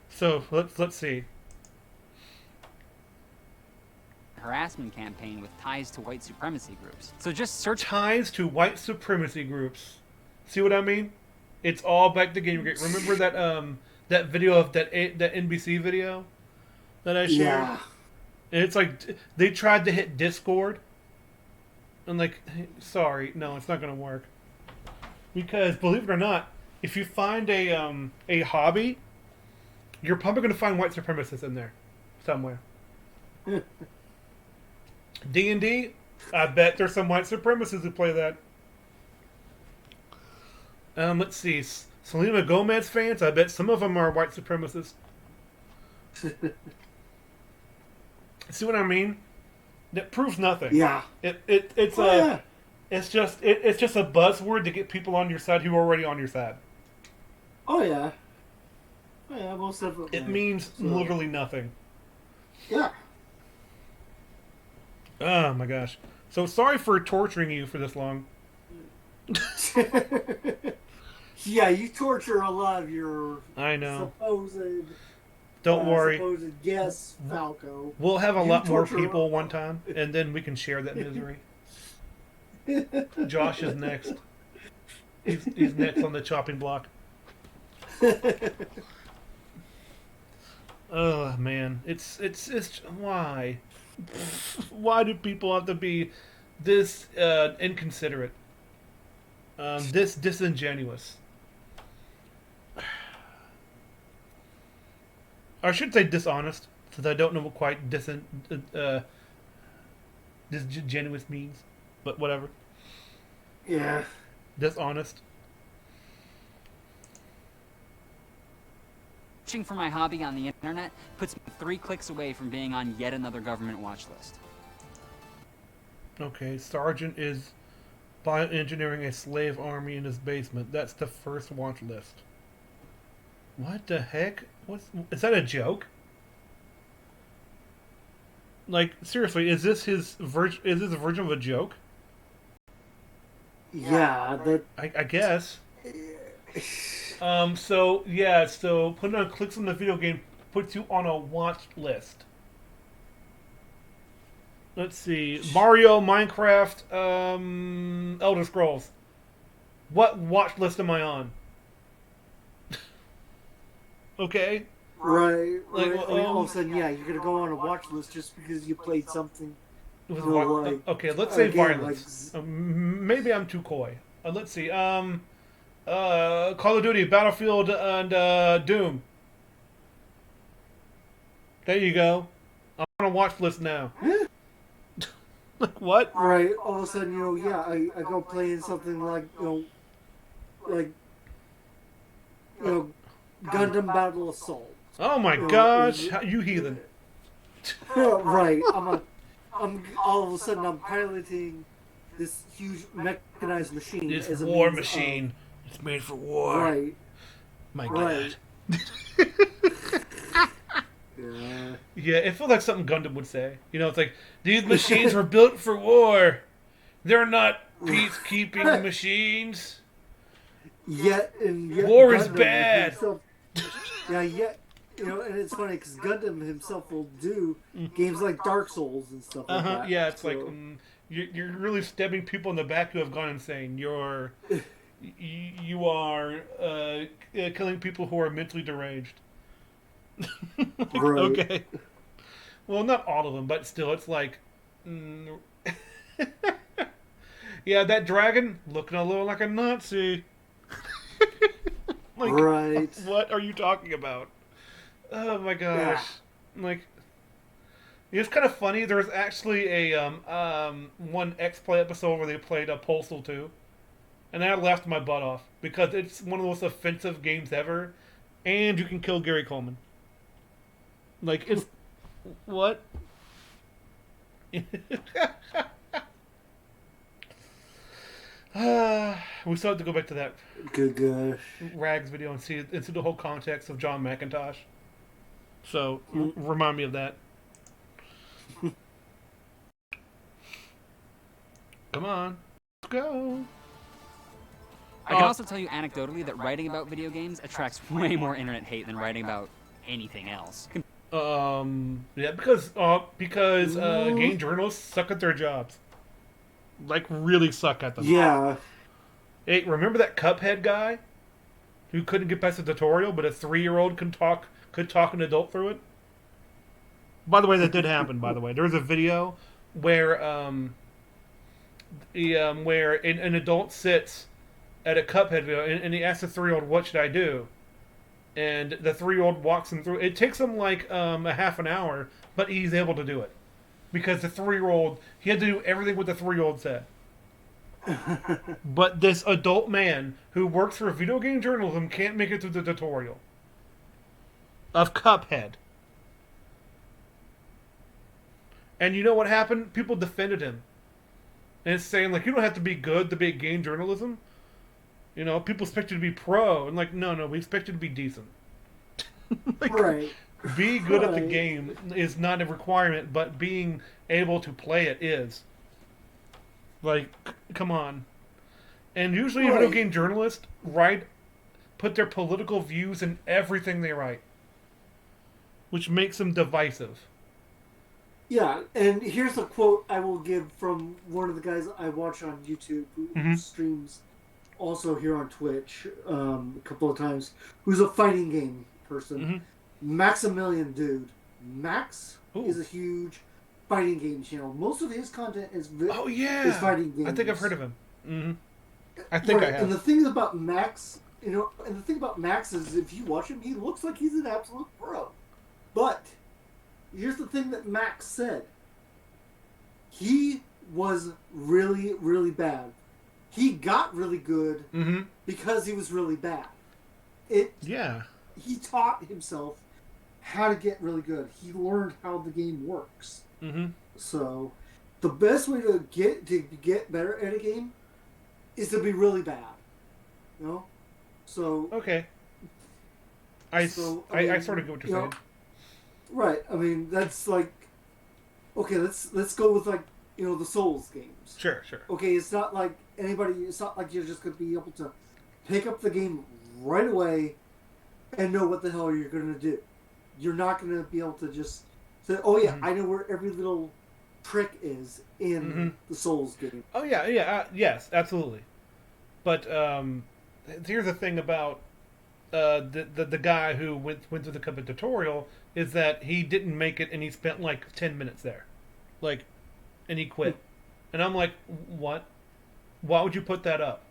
So let's see. Harassment campaign with ties to white supremacy groups. So just search Ties to white supremacy groups. See what I mean? It's all back to Gamergate. Remember that video of that NBC video that I shared? Yeah. And it's like they tried to hit Discord, and like, sorry, no, it's not gonna work. Because believe it or not, if you find a hobby, you're probably gonna find white supremacists in there somewhere. D&D, I bet there's some white supremacists who play that. Let's see. Selena Gomez fans, I bet some of them are white supremacists. See what I mean? That proves nothing. Yeah. It's Oh, a yeah. it's just a buzzword to get people on your side who are already on your side. Oh yeah. Oh, yeah, most definitely. It means So, literally nothing. Yeah. Oh my gosh. So sorry for torturing you for this long. Yeah, you torture a lot of your I know. supposed Don't worry. supposed guest Falco. We'll have a You lot more torture- people one time, and then we can share that misery. Josh is next. He's next on the chopping block. Oh man, it's why? Why do people have to be this inconsiderate? This disingenuous? I should say dishonest, since I don't know what quite disingenuous means, but whatever. Yeah. Dishonest. searching for my hobby on the internet puts me 3 clicks away from being on yet another government watch list. Okay, Sergeant is bioengineering a slave army in his basement. That's the first watch list. What the heck? Is that a joke? Like, seriously, is this a version of a joke? Yeah, that. I guess. So putting on clicks on the video game puts you on a watch list. Let's see. Mario, Minecraft, Elder Scrolls. What watch list am I on? Okay. Right, Like, right. I mean, all of a sudden, yeah, you're gonna go on a watch list just because you played something. with Like okay, let's a say game violence. Maybe I'm too coy. Let's see. Call of Duty, Battlefield, and Doom. There you go. I'm on a watch list now. Like what? right. All of a sudden, yeah, I go playing something like like Gundam Battle Assault. Oh my Is gosh, you heathen! right. I'm all of a sudden I'm piloting this huge mechanized machine This as a war means machine. It's made for war. right, My right. God. Yeah. Yeah, it feels like something Gundam would say. It's like these machines were built for war. They're not peacekeeping machines. Yet War is Gundam bad. himself, yeah, yet and it's funny because Gundam himself will do games like Dark Souls and stuff like that. Yeah, it's so. like you're really stabbing people in the back who have gone insane. You are killing people who are mentally deranged. Right. Okay. Well, not all of them, but still, it's like, yeah, that dragon looking a little like a Nazi. Like, Right. what are you talking about? Oh my gosh! Like, it's kind of funny. There was actually a one X Play episode where they played a Postal 2, and I laughed my butt off because it's one of the most offensive games ever, and you can kill Gary Coleman. Like, it's what? We still have to go back to that Good gosh. Rags video and see the whole context of John McIntosh. So remind me of that. Come on, let's go. I can also tell you anecdotally that writing about video games attracts way more internet hate than writing about anything else. Yeah, because game journalists suck at their jobs. Like, really suck at them. Yeah. Hey, remember that Cuphead guy who couldn't get past the tutorial, but a 3-year-old could talk an adult through it? By the way, that did happen. By the way, there was a video where where an adult sits at a Cuphead video and he asks the 3-year-old, "What should I do?" And the 3-year-old walks him through. It takes him like a half an hour, but he's able to do it because the 3-year-old he had to do everything what the 3-year-old said. But this adult man who works for video game journalism can't make it through the tutorial of Cuphead. And you know what happened? People defended him. And it's saying, like, you don't have to be good to be game journalism. People expect you to be pro. And, like, no, we expect you to be decent. Like, Right. be good at the game is not a requirement, but being able to play it is. Like, come on. And usually video game journalists put their political views in everything they write, which makes them divisive. Yeah, and here's a quote I will give from one of the guys I watch on YouTube who streams also here on Twitch a couple of times, who's a fighting game person. Maximilian Dude. Max is a huge fighting game channel. Most of his content is is fighting games. I think I've heard of him. I think I have. And the thing about Max, is if you watch him, he looks like he's an absolute pro. But here's the thing that Max said. He was really, really bad. He got really good because he was really bad. He taught himself how to get really good. He learned how the game works. So, the best way to get better at a game is to be really bad. So okay. I sort of get what you're saying. Right. I mean, that's like, okay. Let's go with like the Souls games. Sure. Okay, it's not like it's not like you're just gonna be able to pick up the game right away and know what the hell you're gonna do. You're not gonna be able to just say, "Oh yeah, I know where every little trick is in the Souls game." Oh yeah, yes, absolutely. But here's the thing about the guy who went through the Cuphead tutorial is that he didn't make it and he spent like 10 minutes there, like, and he quit. And I'm like, what? Why would you put that up?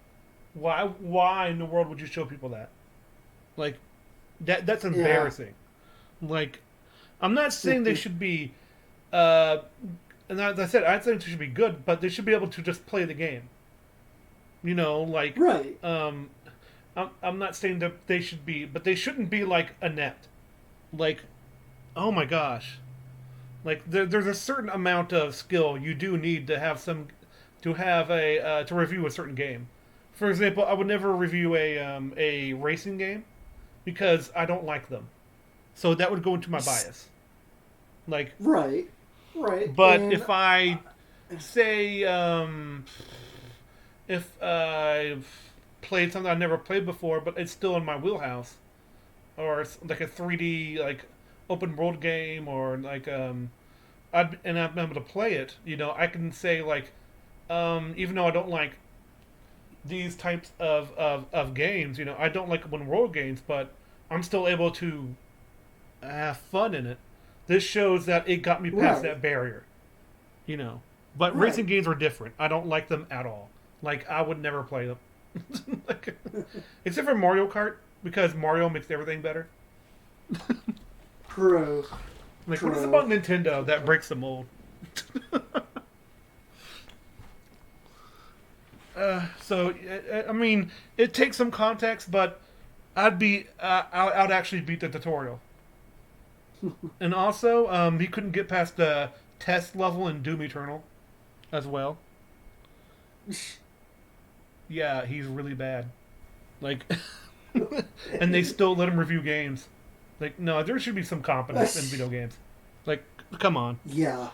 Why in the world would you show people that? Like, that's embarrassing. Yeah. Like, I'm not saying they should be, and as I said, I think they should be good, but they should be able to just play the game. You know, like, right. I'm not saying that they should be, but they shouldn't be like inept. Like, oh my gosh. Like, there's a certain amount of skill you do need to have to review a certain game. For example, I would never review a racing game because I don't like them. So that would go into my bias. Like, right. But if I say, if I've played something I've never played before, but it's still in my wheelhouse, or it's like a 3D like open world game, or like I'm able to play it, you know, I can say like, even though I don't like these types of games, you know, I don't like open world games, but I'm still able to have fun in it. This shows that it got me past that barrier, you know. But racing games are different. I don't like them at all. Like, I would never play them. Like, except for Mario Kart, because Mario makes everything better. True. Like, what is it about Nintendo that breaks the mold? So, I mean, it takes some context, but I'd actually beat the tutorial. And also, he couldn't get past the test level in Doom Eternal as well. Yeah, he's really bad. Like, and they still let him review games. Like, no, there should be some competence in video games. Like, come on. Yeah.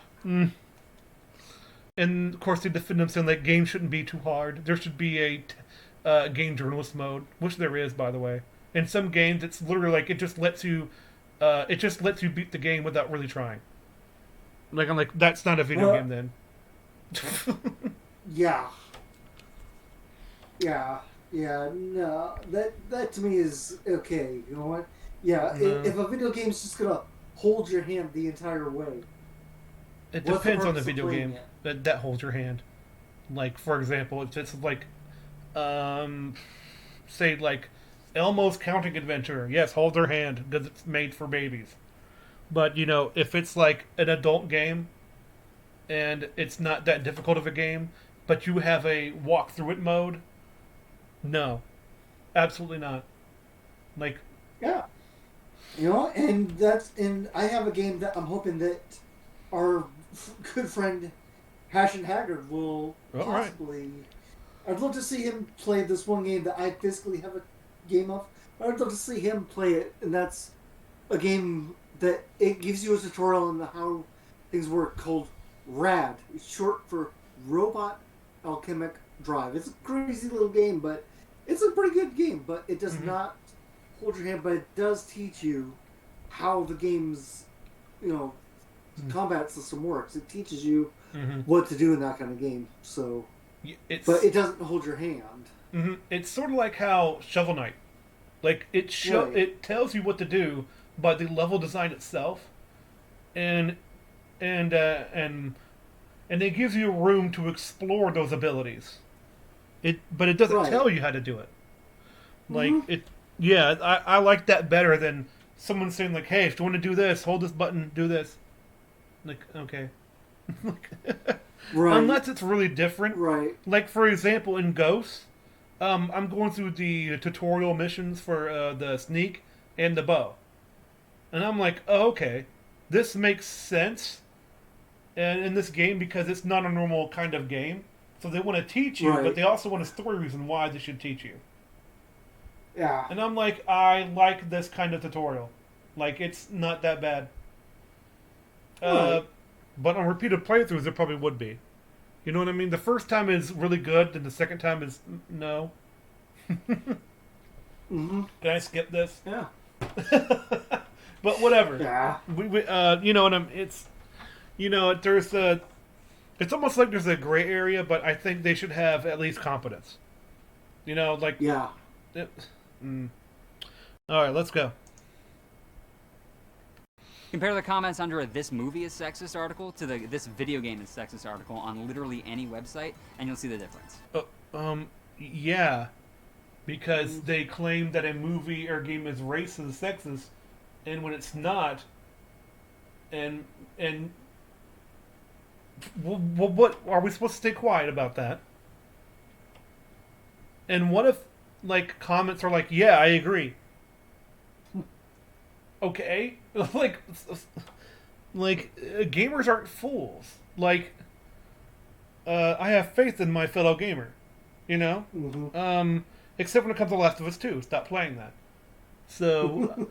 And of course, they defend them saying like games shouldn't be too hard. There should be a game journalist mode, which there is, by the way. In some games, it's literally like it just lets you beat the game without really trying. Like, I'm like, that's not a video game then. Yeah. No, that to me is okay. You know what? Yeah, if a video game's just gonna hold your hand the entire way. It depends on the video game that holds your hand. Like, for example, if it's like, say like Elmo's Counting Adventure, yes, hold their hand because it's made for babies. But, you know, if it's like an adult game and it's not that difficult of a game, but you have a walk through it mode, no, absolutely not. Like, yeah, you know, and I have a game that I'm hoping that our good friend Hash and Haggard will possibly. Right. I'd love to see him play this one game that I physically have a game of. I'd love to see him play it, and that's a game that it gives you a tutorial on how things work called RAD. It's short for Robot Alchemic Drive. It's a crazy little game, but it's a pretty good game. But it does not hold your hand, but it does teach you how the game's, you know, combat system works. It teaches you what to do in that kind of game. So, but it doesn't hold your hand. It's sort of like how Shovel Knight, like it tells you what to do by the level design itself, and it gives you room to explore those abilities. But it doesn't tell you how to do it. Like I like that better than someone saying like, "Hey, if you want to do this, hold this button, do this." Like, okay. Unless it's really different. Right. Like, for example, in Ghosts, I'm going through the tutorial missions for the sneak and the bow. And I'm like, oh, okay. This makes sense in this game because it's not a normal kind of game. So they want to teach you, but they also want a story reason why they should teach you. Yeah. And I'm like, I like this kind of tutorial. Like, it's not that bad. But on repeated playthroughs, it probably would be. You know what I mean? The first time is really good, then the second time is no. Can I skip this? Yeah. But whatever. Yeah. We you know, and it's, you know, there's a, it's almost like there's a gray area, but I think they should have at least competence. You know, like yeah. All right, let's go. Compare the comments under a "This movie is sexist" article to the "This video game is sexist" article on literally any website, and you'll see the difference. Yeah, because they claim that a movie or game is racist, sexist, and when it's not, and what are we supposed to stay quiet about that? And what if like comments are like, "Yeah, I agree." Okay, gamers aren't fools. I have faith in my fellow gamer. You know, except when it comes to Last of Us 2. Stop playing that. So,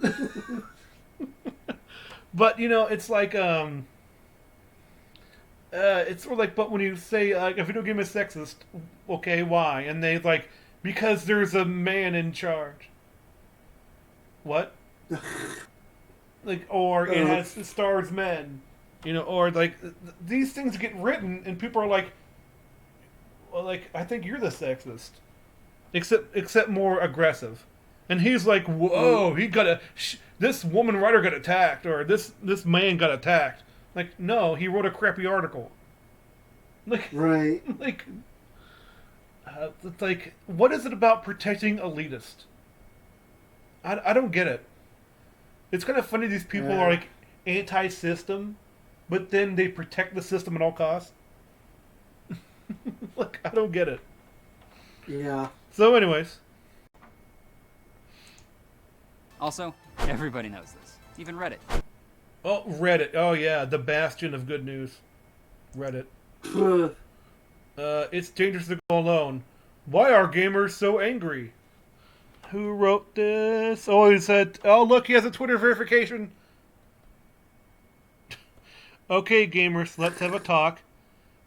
but it's like it's sort of like, but when you say a video game is sexist, okay, why? And they like, because there's a man in charge. What? Or it has stars men, or these things get written and people are like, well, I think you're the sexist, except more aggressive, and he's like, whoa, this woman writer got attacked, or this man got attacked. Like, no, he wrote a crappy article. Right. It's like, what is it about protecting elitists? I don't get it. It's kind of funny these people are like anti-system, but then they protect the system at all costs. I don't get it. Yeah. So anyways. Also, everybody knows this. Even Reddit. Oh, Reddit. Oh yeah, the bastion of good news. Reddit. It's dangerous to go alone. Why are gamers so angry? Who wrote this? Oh, he said, oh, look, he has a Twitter verification. Okay, gamers, let's have a talk.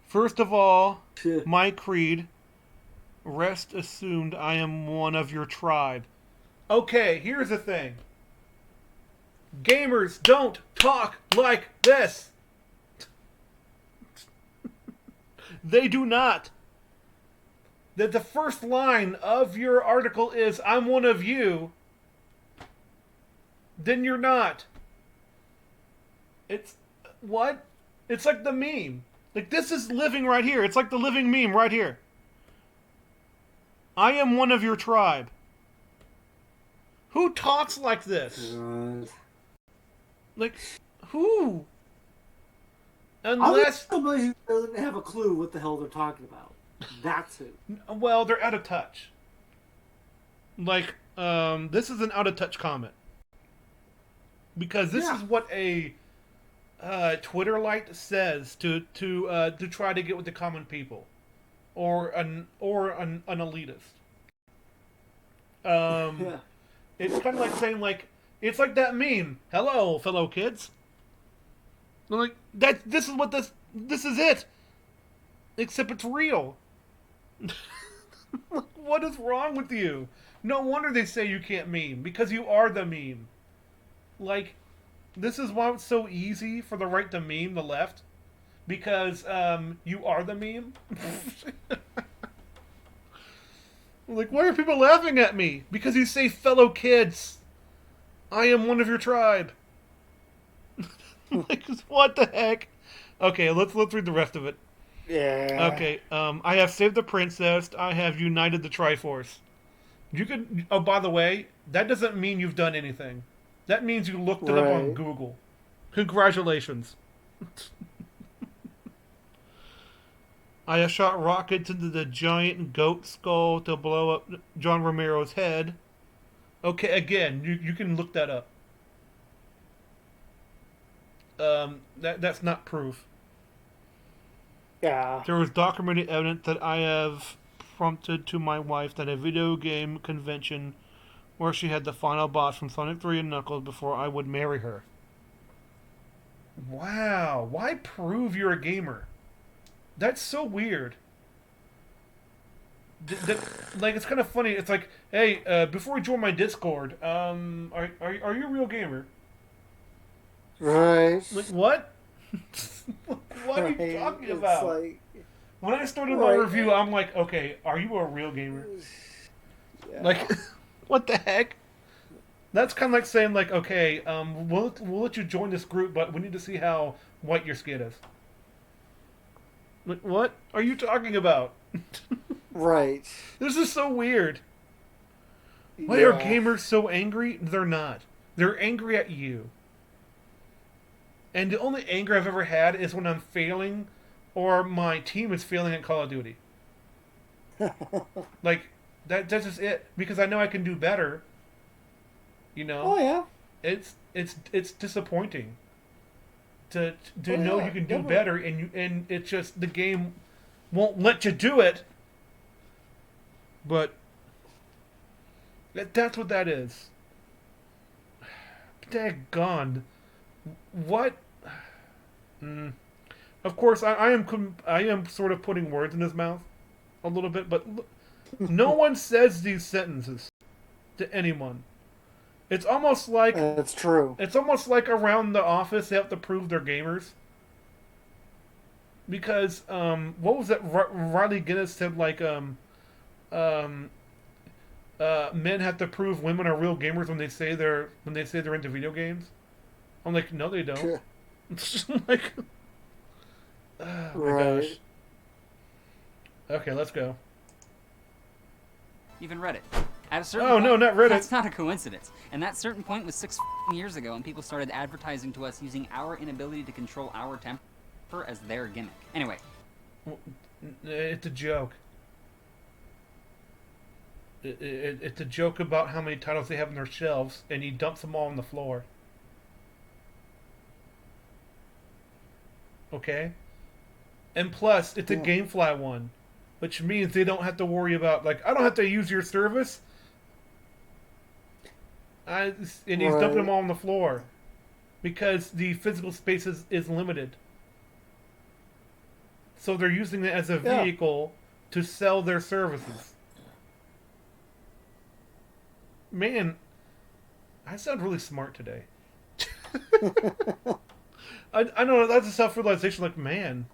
First of all, my creed, rest assumed I am one of your tribe. Okay, here's the thing. Gamers don't talk like this. They do not. That the first line of your article is, I'm one of you, then you're not. It's, what? It's like the meme. Like, this is living right here. It's like the living meme right here. I am one of your tribe. Who talks like this? Like, who? Unless somebody who doesn't have a clue what the hell they're talking about. That's it. Well, they're out of touch. This is an out of touch comment. Because this is what a Twitterite says to try to get with the common people, or an elitist. It's kind of like saying it's like that meme. Hello, fellow kids. Like this is what this is it. Except it's real. What is wrong with you? No wonder they say you can't meme, because you are the meme. This is why it's so easy for the right to meme the left, because you are the meme. Why are people laughing at me? Because you say fellow kids. I am one of your tribe. What the heck? Okay, let's read the rest of it. Yeah. Okay, I have saved the princess. I have united the Triforce. You could. Oh, by the way, that doesn't mean you've done anything. That means you looked it up on Google. Congratulations. I have shot rockets into the giant goat skull to blow up John Romero's head. Okay, again, you can look that up. That's not proof. Yeah. There was documented evidence that I have prompted to my wife that a video game convention where she had the final boss from Sonic 3 and Knuckles before I would marry her. Wow. Why prove you're a gamer? That's so weird. It's kind of funny. It's like, hey, before you join my Discord, are you a real gamer? Right. What? What are you talking about? When I started my review, I'm like, okay, are you a real gamer? Yeah. What the heck? That's kind of like saying, like, okay, we'll let you join this group, but we need to see how white your skin is. Like, what are you talking about? Right. This is so weird. Why are Yeah. gamers so angry? They're not. They're angry at you. And the only anger I've ever had is when I'm failing or my team is failing at Call of Duty. Like, that's just it. Because I know I can do better. You know? Oh yeah. It's disappointing to Oh know yeah. you can do Definitely. better and it's just the game won't let you do it. But that's what that is. Daggone. What? Mm. Of course, I am sort of putting words in his mouth a little bit, but no one says these sentences to anyone. It's almost like That's true. around the office they have to prove they're gamers. Because what was that? Riley Guinness said like um, men have to prove women are real gamers when they say they're into video games. I'm like, no, they don't. It's just like, oh my gosh. Right. Okay, let's go. Even Reddit. At a certain Oh point, no, not Reddit. That's not a coincidence. And that certain point was 6 years ago, and people started advertising to us using our inability to control our temper as their gimmick. Anyway, It's a joke. It's a joke about how many titles they have on their shelves, and he dumps them all on the floor. Okay? And plus, it's a Yeah. GameFly one, which means they don't have to worry about, like, I don't have to use your service. And he's dumping them Right. all on the floor because the physical space is limited. So they're using it as a Yeah. vehicle to sell their services. Man, I sound really smart today. I don't know, that's a self-realization, like, man,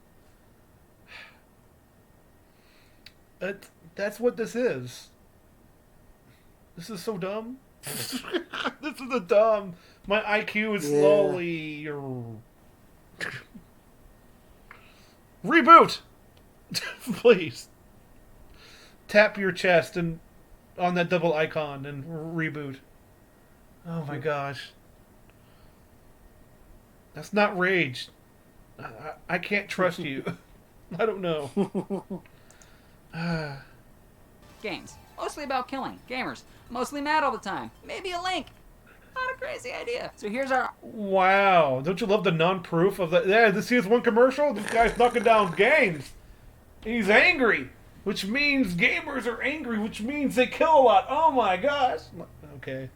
that's what this is. This is so dumb. This is a dumb. My IQ is Yeah. slowly... Reboot! Please. Tap your chest and on that double icon and reboot. Oh my gosh. That's not rage. I can't trust you. I don't know. games. Mostly about killing. Gamers. Mostly mad all the time. Maybe a link. Not a crazy idea. So here's our... Wow. Don't you love the non-proof of that? Yeah, this here's one commercial. This guy's knocking down games. He's angry. Which means gamers are angry, which means they kill a lot. Oh my gosh. Okay.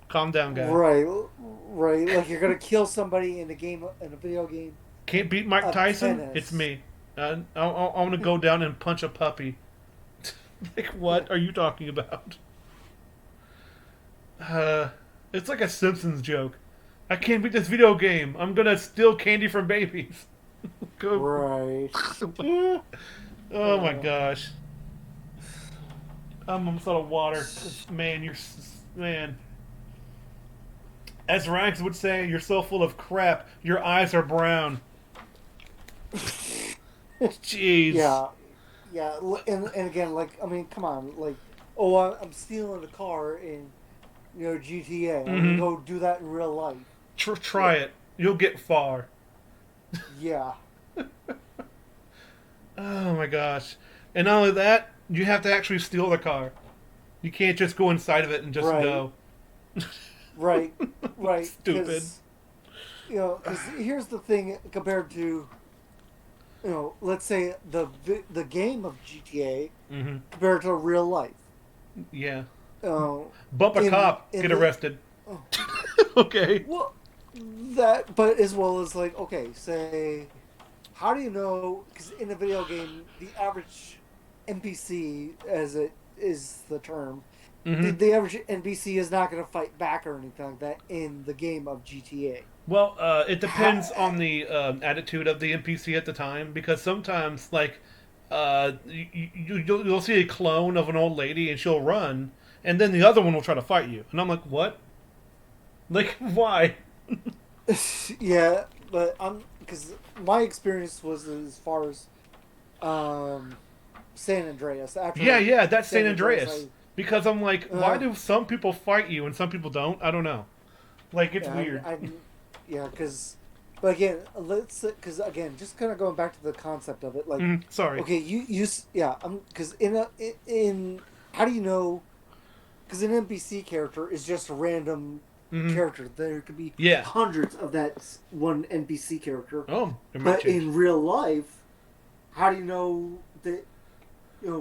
Calm down, guy. Right. Right. Like you're gonna kill somebody in a game, in a video game. Can't beat Mike Of Tyson? tennis. It's me. I want to go down and punch a puppy. Like, what are you talking about? It's like a Simpsons joke. I can't beat this video game. I'm gonna steal candy from babies. Go. Right. Oh my gosh. I'm almost out of water. Man, man. As Ranks would say, you're so full of crap. Your eyes are brown. Jeez. Yeah. Yeah. And again, like, I mean, come on, like, oh, I'm stealing a car in, GTA. I'm gonna go do that in real life. Try it. You'll get far. Yeah. Oh my gosh. And not only that, you have to actually steal the car. You can't just go inside of it and just Right. go. Right. Right. Stupid. 'Cause, 'cause here's the thing compared to, let's say the game of GTA Mm-hmm. compared to real life. Yeah. Uh, Bump a in- cop, in get the- arrested. Oh. Okay. Well, but as well as like, okay, say, how do you know? Because in a video game, the average NPC, as it is the term, Mm-hmm. the average NPC is not going to fight back or anything like that in the game of GTA. Well, it depends on the attitude of the NPC at the time, because sometimes, like, you'll see a clone of an old lady and she'll run, and then the other one will try to fight you, and I'm like, what? Like, why? Yeah, but because my experience was as far as San Andreas. Yeah, After yeah, that's San San Andreas, Andreas. Because I'm like, why uh, do some people fight you and some people don't? I don't know. Like, it's yeah, weird. yeah, but again, because again, just kind of going back to the concept of it, like, Sorry. okay, yeah, because in how do you know? Because an NPC character is just a random Hmm. character. There could be Yeah. hundreds of that one NPC character, Oh, it might but change. in real life, how do you know that?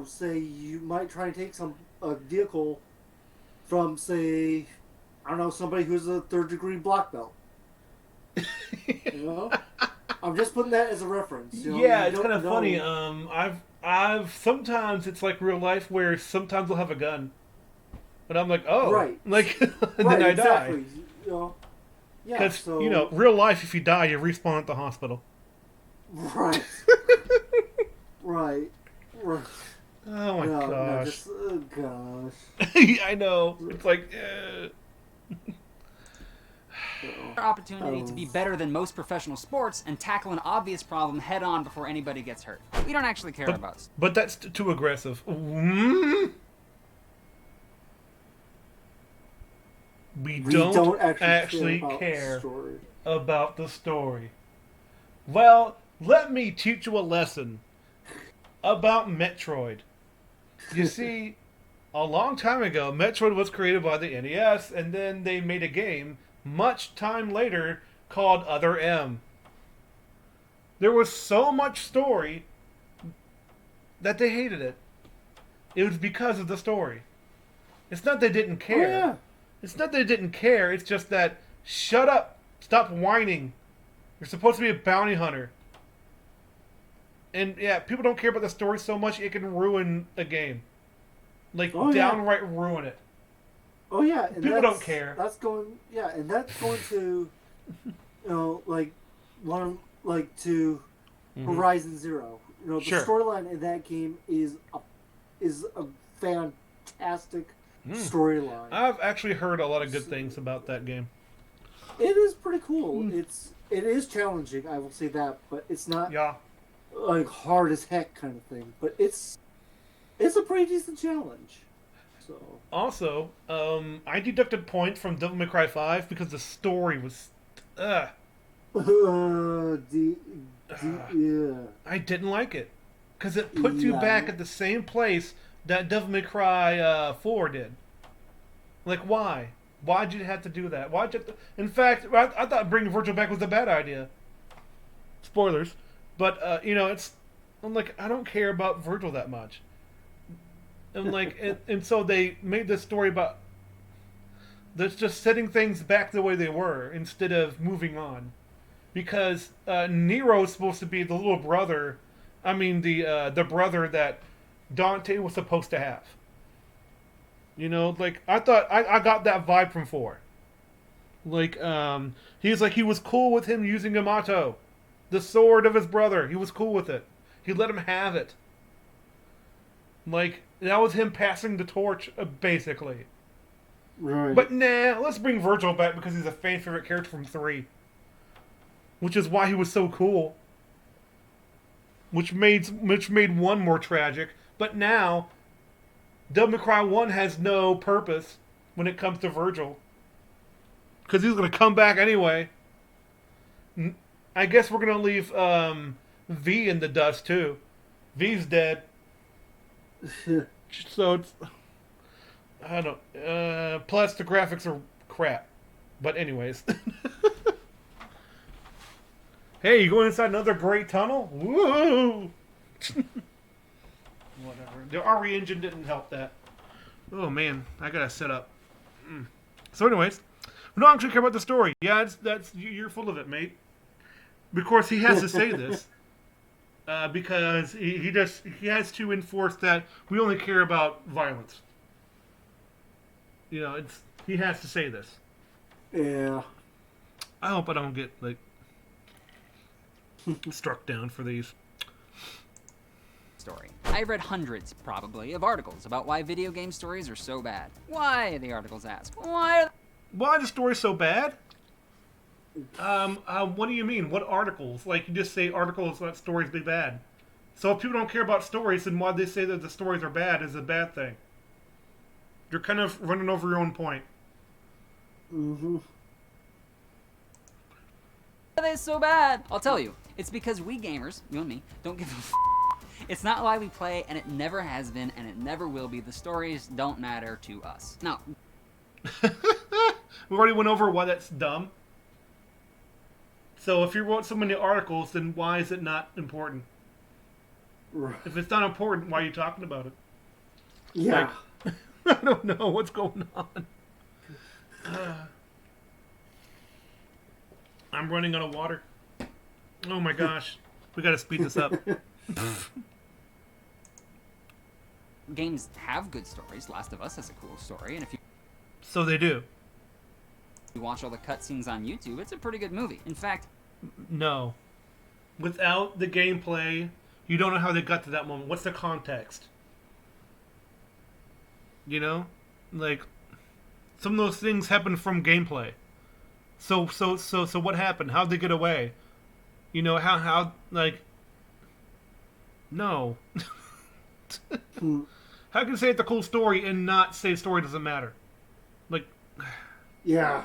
Say you might try and take a vehicle from, say, I don't know, somebody who's a third-degree black belt. You know, I'm just putting that as a reference. Yeah, You it's kind don't of funny. know. I've sometimes it's like real life where sometimes they'll have a gun, but I'm like, oh, Right, like, and then right, I die. exactly. You know, yeah. Because, So real life, if you die, you respawn at the hospital. right, right, right. Oh my No, no, gosh. just gosh. I know. It's like, So, Opportunity to be better than most professional sports and tackle an obvious problem head on before anybody gets hurt. We don't actually care but, about. but that's too aggressive. We we don't don't actually care about the care story. about the story. Well, let me teach you a lesson about Metroid. You see, a long time ago, Metroid was created by the NES, and then they made a game much time later called Other M. There was so much story that they hated it. It was because of the story. It's not they didn't Oh care. yeah. It's not they didn't care. It's just that, shut up. Stop whining. You're supposed to be a bounty hunter. And yeah, people don't care about the story so much it can ruin a game. Like, Oh yeah. downright ruin it. Oh yeah, and People don't care. That's going, yeah, and that's going to, like to Horizon Zero. The Sure. storyline in that game is a fantastic storyline. I've actually heard a lot of good things about that game. It is pretty cool. It is challenging, I will say that, but it's not Yeah. like hard as heck kind of thing. But it's a pretty decent challenge. So Also, I deducted points from Devil May Cry 5 because the story was... yeah. I didn't like it. Because it puts you Yeah. back at the same place that Devil May Cry 4 did. Like, why? Why'd you have to do that? Why'd you have to... In fact, I thought bringing Virgil back was a bad idea. Spoilers. But, it's... I'm like, I don't care about Virgil that much. And, like, and so they made this story about... That's just setting things back the way they were instead of moving on. Because Nero is supposed to be the little brother... I mean, the brother that Dante was supposed to have. Like, I thought I got that vibe from 4. Like, he was cool with him using Yamato, the sword of his brother. He was cool with it. He let him have it. Like, that was him passing the torch, basically. right. But nah, let's bring Virgil back because he's a fan favorite character from 3. Which is why he was so cool. Which made 1 more tragic. But now, Devil May Cry 1 has no purpose when it comes to Virgil. Because he's going to come back anyway. I guess we're going to leave V in the dust, too. V's dead. So it's... I don't... plus, the graphics are crap. But anyways. Hey, you going inside another great tunnel? Woo! Whatever. The RE engine didn't help that. Oh man, I gotta set up. So, anyways, we don't actually care about the story. Yeah, you're full of it, mate. Of course, he has to say this because he has to enforce that we only care about violence. He has to say this. Yeah. I hope I don't get struck down for these. Story. I've read hundreds, probably, of articles about why video game stories are so bad. Why, the articles ask. Why are Why the story's so bad? What do you mean? What articles? Like, you just say articles about stories be bad. So if people don't care about stories, then why they say that the stories are bad is a bad thing. You're kind of running over your own point. Mm-hmm. Why are they so bad? I'll tell you. It's because we gamers, you and me, don't give a f***. It's not why we play, and it never has been, and it never will be. The stories don't matter to us. Now, we already went over why that's dumb. So if you wrote so many articles, then why is it not important? Right. If it's not important, why are you talking about it? Yeah. Like, I don't know what's going on. I'm running out of water. Oh my gosh. We gotta speed this up. games have good stories. Last of Us has a cool story, and if you So they do. watch all the cutscenes on YouTube, it's a pretty good movie. In fact, No. Without the gameplay, you don't know how they got to that moment. What's the context? You know? Like, some of those things happen from gameplay. So what happened? How'd they get away? You know, how like... No. How can you say it's a cool story and not say the story doesn't matter? Like... Yeah.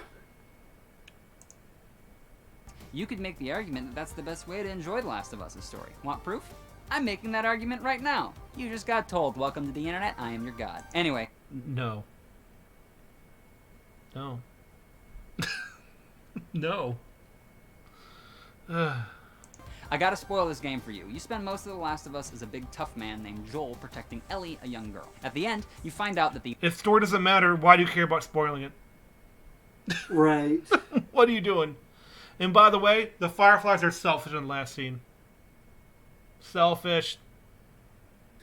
you could make the argument that that's the best way to enjoy The Last of Us' story. Want proof? I'm making that argument right now. You just got told, welcome to the internet, I am your god. Anyway. No. No. No. I gotta spoil this game for you. You spend most of The Last of Us as a big tough man named Joel protecting Ellie, a young girl. At the end, you find out that the If story doesn't matter, why do you care about spoiling it? Right. What are you doing? And by the way, the Fireflies are selfish in the last scene. Selfish.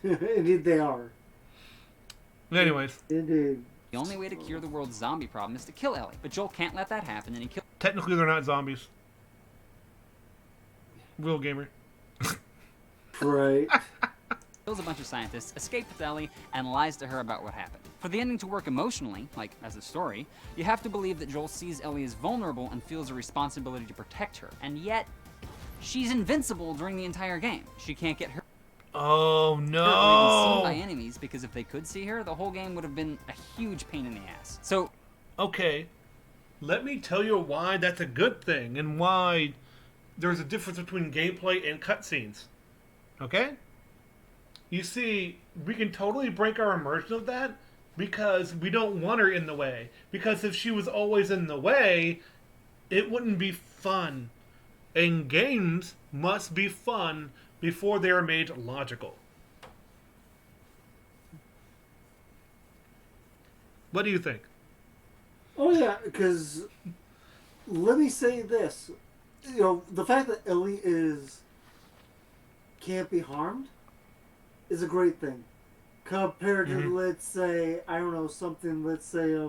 Indeed they are. Anyways, Indeed. only way to cure the world's zombie problem is to kill Ellie. But Joel can't let that happen, and he kills technically they're not zombies. Real gamer. Right. a bunch of scientists, escapes with Ellie, and lies to her about what happened. For the ending to work emotionally, like as a story, you have to believe that Joel sees Ellie as vulnerable and feels a responsibility to protect her. And yet, she's invincible during the entire game. She can't get hurt. Oh Or even seen no. by enemies, because if they could see her, the whole game would have been a huge pain in the ass. So, Okay, let me tell you why that's a good thing and why there's a difference between gameplay and cutscenes. Okay? You see, we can totally break our immersion of that because we don't want her in the way. Because if she was always in the way, it wouldn't be fun. And games must be fun before they are made logical. What do you think? Oh yeah, because let me say this. You know, the fact that Ellie can't be harmed is a great thing. Compared to, let's say, I don't know, something, let's say, a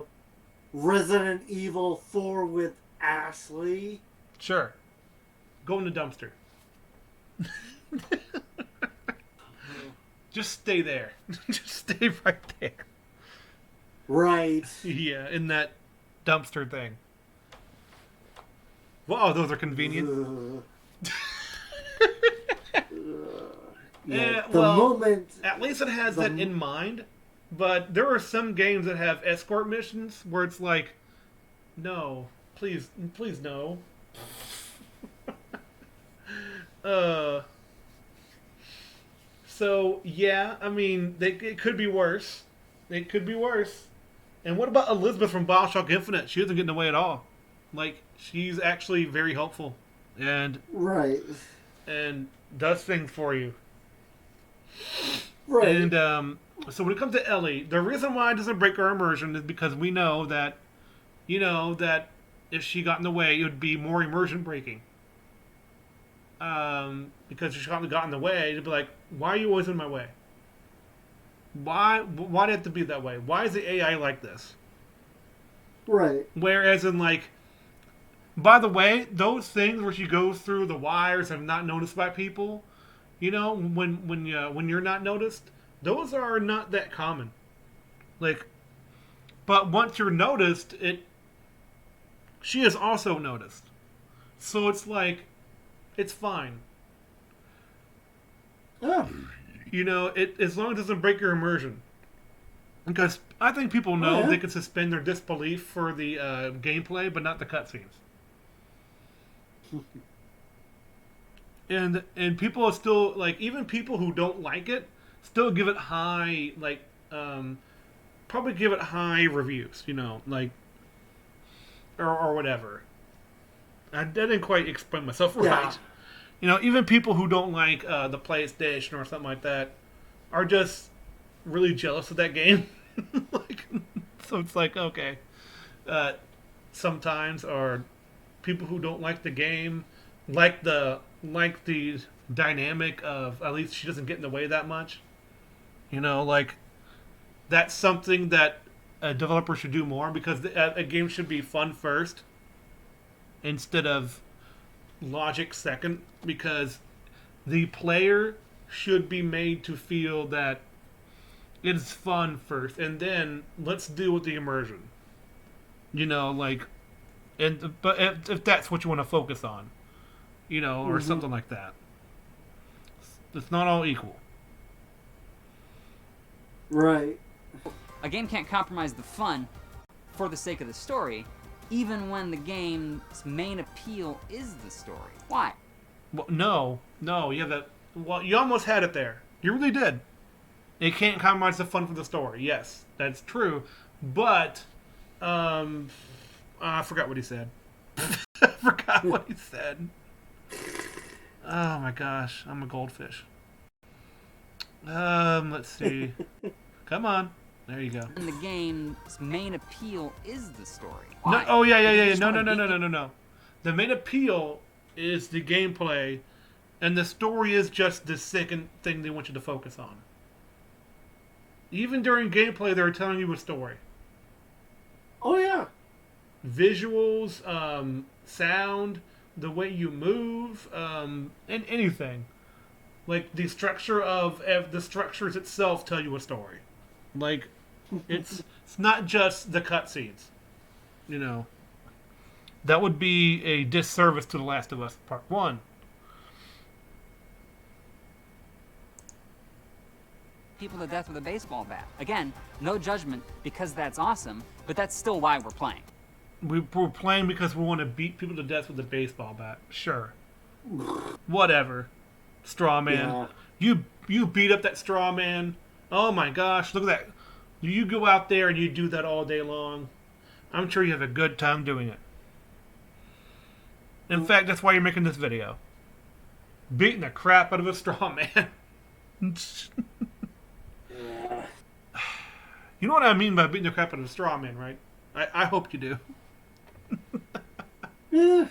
Resident Evil 4 with Ashley. Sure. Go in the dumpster. Just stay there. Just stay right there. Right. Yeah, in that dumpster thing. Wow, those are convenient. Yeah, the moment... At least it has that in mind. But there are some games that have escort missions where it's like, no, please no. So yeah, I mean, it could be worse. It could be worse. And what about Elizabeth from BioShock Infinite? She doesn't get in the way at all. Like, she's actually very helpful and does things for you. Right. And so when it comes to Ellie, the reason why it doesn't break our immersion is because we know that, that if she got in the way, it would be more immersion breaking. Because if she got in the way, it'd be like, why are you always in my way? Why do it have to be that way? Why is the AI like this? Right. Whereas in like, by the way, those things where she goes through the wires and not noticed by people, when you're not noticed, those are not that common. Like, but once you're noticed, She has also noticed. So it's like, it's fine. Oh. You know, as long as it doesn't break your immersion. Because I think people know they can suspend their disbelief for the gameplay, but not the cutscenes. and people are still, like, even people who don't like it still give it high, like, probably give it high reviews, you know, like, or whatever. I didn't quite explain myself right. Yeah. You know, even people who don't like the PlayStation or something like that are just really jealous of that game. Like, so it's like, okay. Sometimes, or people who don't like the game like the dynamic of, at least she doesn't get in the way that much. You know, like, that's something that a developer should do more, because a game should be fun first instead of logic second, because the player should be made to feel that it's fun first, and then let's deal with the immersion. You know, like, but if that's what you want to focus on, you know, or something like that, it's not all equal. Right. A game can't compromise the fun for the sake of the story, even when the game's main appeal is the story. Why? Well, no, you have that. Well, you almost had it there. You really did. It can't compromise the fun for the story. Yes, that's true. But, I forgot what he said. I forgot what he said. Oh my gosh, I'm a goldfish. Let's see. Come on. There you go. And the game's main appeal is the story. No, Why? oh yeah. No. The main appeal is the gameplay, and the story is just the second thing they want you to focus on. Even during gameplay, they're telling you a story. Oh yeah. Visuals, sound, the way you move, and anything. Like, the structures itself tell you a story. Like, it's not just the cutscenes. You know, that would be a disservice to The Last of Us Part 1. People to death with a baseball bat. Again, no judgment, because that's awesome, but that's still why we're playing. We're playing because we want to beat people to death with a baseball bat. Sure. Whatever. Straw man. Yeah. You beat up that straw man. Oh my gosh, look at that. You go out there and you do that all day long. I'm sure you have a good time doing it. In fact, that's why you're making this video. Beating the crap out of a straw man. You know what I mean by beating the crap out of a straw man, right? I hope you do. Yeah,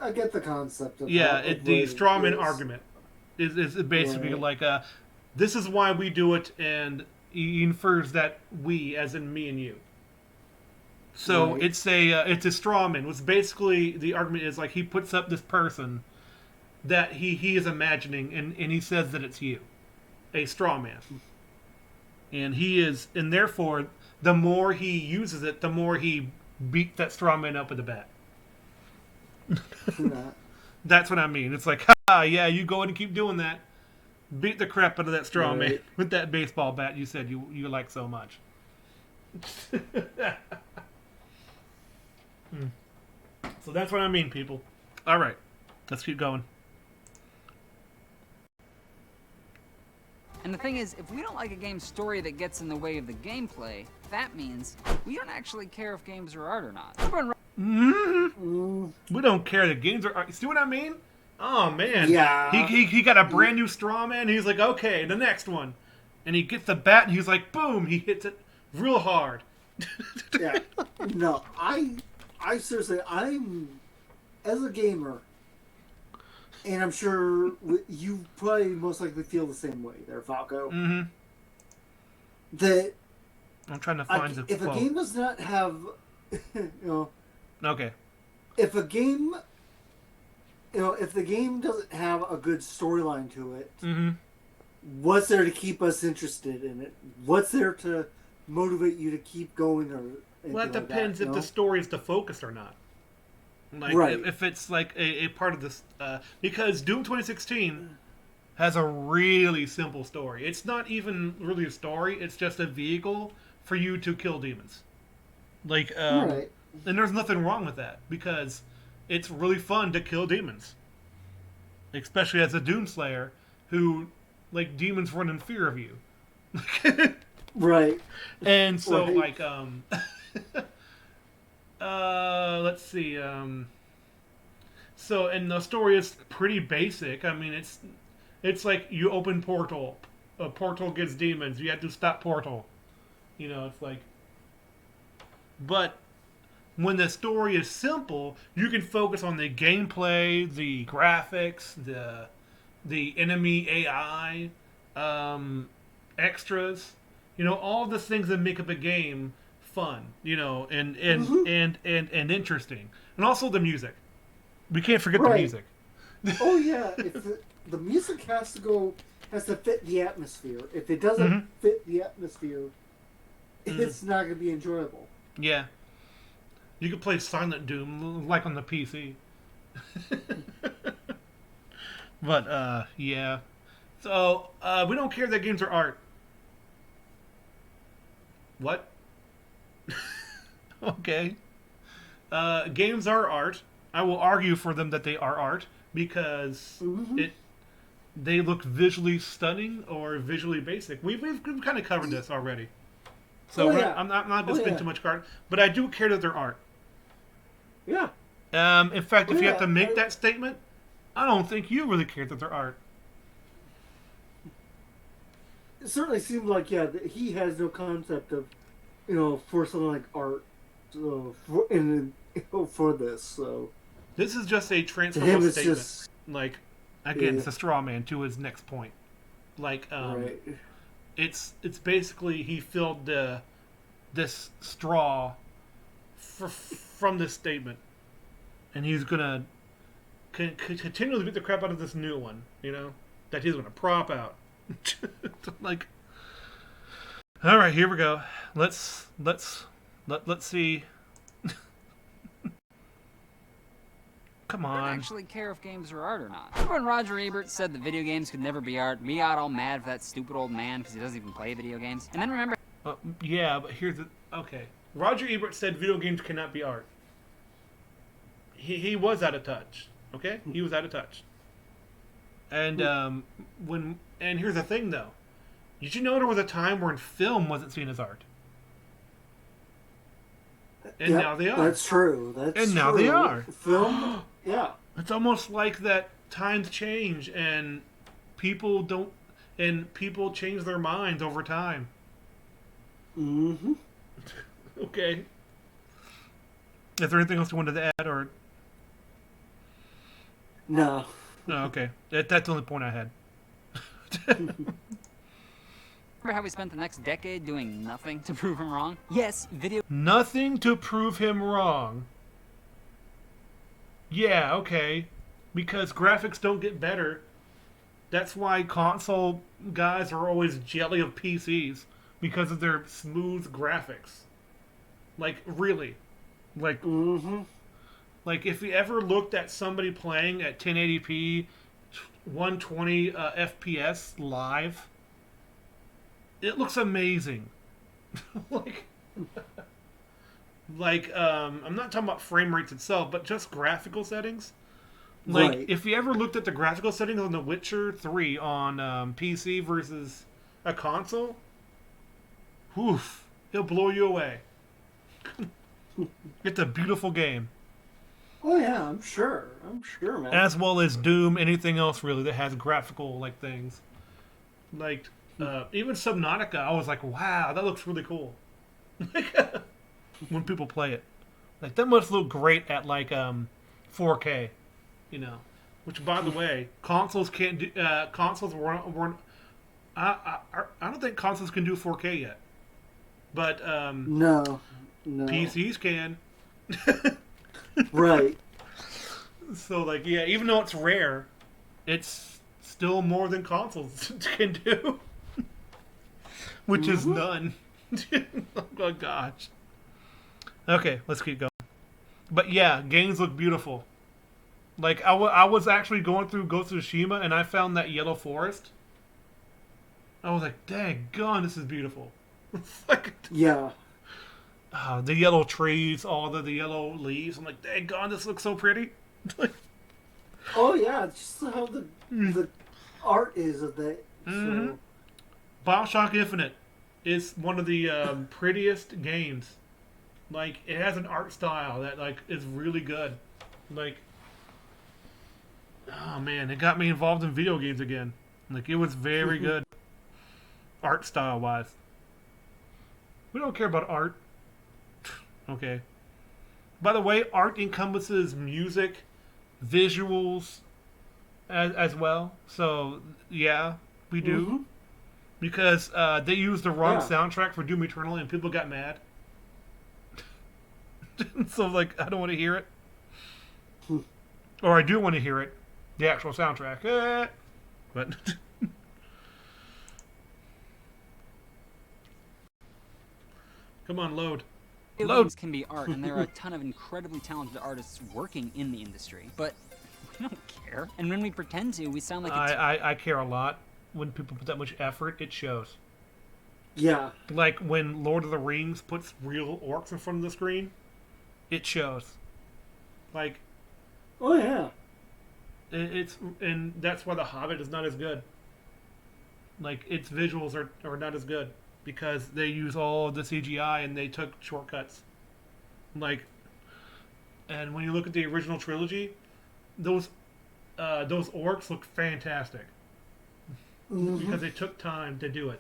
I get the concept of the straw man argument is basically like, this is why we do it, and he infers that we, as in me and you. So it's a straw man. Which basically the argument is, like, he puts up this person that he is imagining, and he says that it's you, a straw man. And therefore, the more he uses it, the more he beats that straw man up with a bat. That's what I mean. It's like, yeah, you go ahead and keep doing that. Beat the crap out of that straw man with that baseball bat you said you like so much. So that's what I mean, people. All right, let's keep going. And the thing is, if we don't like a game's story that gets in the way of the gameplay, that means we don't actually care if games are art or not. We don't care that games are art. See what I mean? Oh, man. Yeah. He got a brand new straw man. He's like, okay, the next one. And he gets the bat, and he's like, boom, he hits it real hard. Yeah. No, I seriously, as a gamer, and I'm sure you probably most likely feel the same way there, Falco. Mm-hmm. That I'm trying to find the if quote. a game does not have, Okay. If a game, if the game doesn't have a good storyline to it, what's there to keep us interested in it? What's there to motivate you to keep going? Or well, that depends if the story is the focus or not. Like Right. if it's like a part of this, because Doom 2016 has a really simple story. It's not even really a story. It's just a vehicle for you to kill demons. Like, Right. and there's nothing wrong with that because it's really fun to kill demons, especially as a Doomslayer who, like, demons run in fear of you. Right. And so, Right. like, let's see, so, and the story is pretty basic. I mean, it's like you open portal, a portal gets demons, you have to stop portal. You know, it's like, but when the story is simple, you can focus on the gameplay, the graphics, the enemy AI, extras, you know, all the things that make up a game fun, you know, and interesting, and also the music. We can't forget the Right. music. Oh yeah. If the music has to fit the atmosphere. If it doesn't fit the atmosphere, it's not going to be enjoyable. Yeah, you could play Silent Doom like on the PC. But yeah. So we don't care that games are art. What? Okay. Games are art. I will argue for them that they are art because they look visually stunning or visually basic. We've kind of covered this already. So I'm not going to spend too much card, but I do care that they're art. Yeah. In fact, if you have to make that statement, I don't think you really care that they're art. It certainly seems like that he has no concept of, for something like art, for this. So This is just a to transferable him, it's statement. just Like, again, it's a straw man to his next point. Like, right. it's basically he filled this straw from this statement, and he's gonna continually beat the crap out of this new one. You know that he's gonna prop out. Like, all right, here we go. Let's see. Come I don't on. actually care if games are art or not. Remember when Roger Ebert said that video games could never be art? Me got all mad for that stupid old man because he doesn't even play video games. And then remember... Yeah, but here's the... Okay. Roger Ebert said video games cannot be art. He was out of touch. Okay? He was out of touch. And and here's the thing, though. Did you know there was a time when film wasn't seen as art? And now they are. That's true. And now they are. Film, yeah. It's almost like that times change and people change their minds over time. Mm-hmm. Okay. Is there anything else you wanted to add, or? No. No, okay. That's the only point I had. Remember how we spent the next decade doing nothing to prove him wrong? Yes, video... Nothing to prove him wrong. Yeah, okay. Because graphics don't get better. That's why console guys are always jelly of PCs. Because of their smooth graphics. Like, really. Like, like if you ever looked at somebody playing at 1080p, 120 FPS live, it looks amazing. I'm not talking about frame rates itself, but just graphical settings. Like, Right. if you ever looked at the graphical settings on The Witcher 3 on PC versus a console, woof, it'll blow you away. It's a beautiful game. Oh yeah, I'm sure, man. As well as Doom, anything else really that has graphical like things. Like even Subnautica, I was like, wow, that looks really cool. When people play it, like that must look great at like 4K, you know. Which, by the way, consoles can't do. Consoles weren't. I don't think consoles can do 4K yet, but No. PCs can. Right. So, like, yeah, even though it's rare, it's still more than consoles can do. Which is none. Oh, gosh. Okay, let's keep going. But yeah, games look beautiful. Like I was actually going through Ghost of Tsushima and I found that yellow forest. I was like, dang gone, this is beautiful. It's like Yeah. the yellow trees, all the yellow leaves. I'm like, dang gone, this looks so pretty. Oh yeah, just how the art is of that. Mm-hmm. So BioShock Infinite is one of the prettiest games. Like it has an art style that like is really good. Like, oh man, it got me involved in video games again. Like it was very good, art style wise. We don't care about art. Okay. By the way, art encompasses music, visuals, as well. So yeah, we do. Mm-hmm. Because they used the wrong Yeah. soundtrack for Doom Eternal and people got mad. So like I don't want to hear it. Or I do want to hear it. The actual soundtrack. But come on, load. Video Load. games can be art, and there are a ton of incredibly talented artists working in the industry. But we don't care. And when we pretend to, we sound like it's I care a lot. When people put that much effort, it shows. yeah. Like when Lord of the Rings puts real orcs in front of the screen, it shows. Like Oh yeah. it's and that's why The Hobbit is not as good. Like its visuals are not as good because they use all of the CGI and they took shortcuts. Like, and when you look at the original trilogy, those orcs look fantastic because they took time to do it.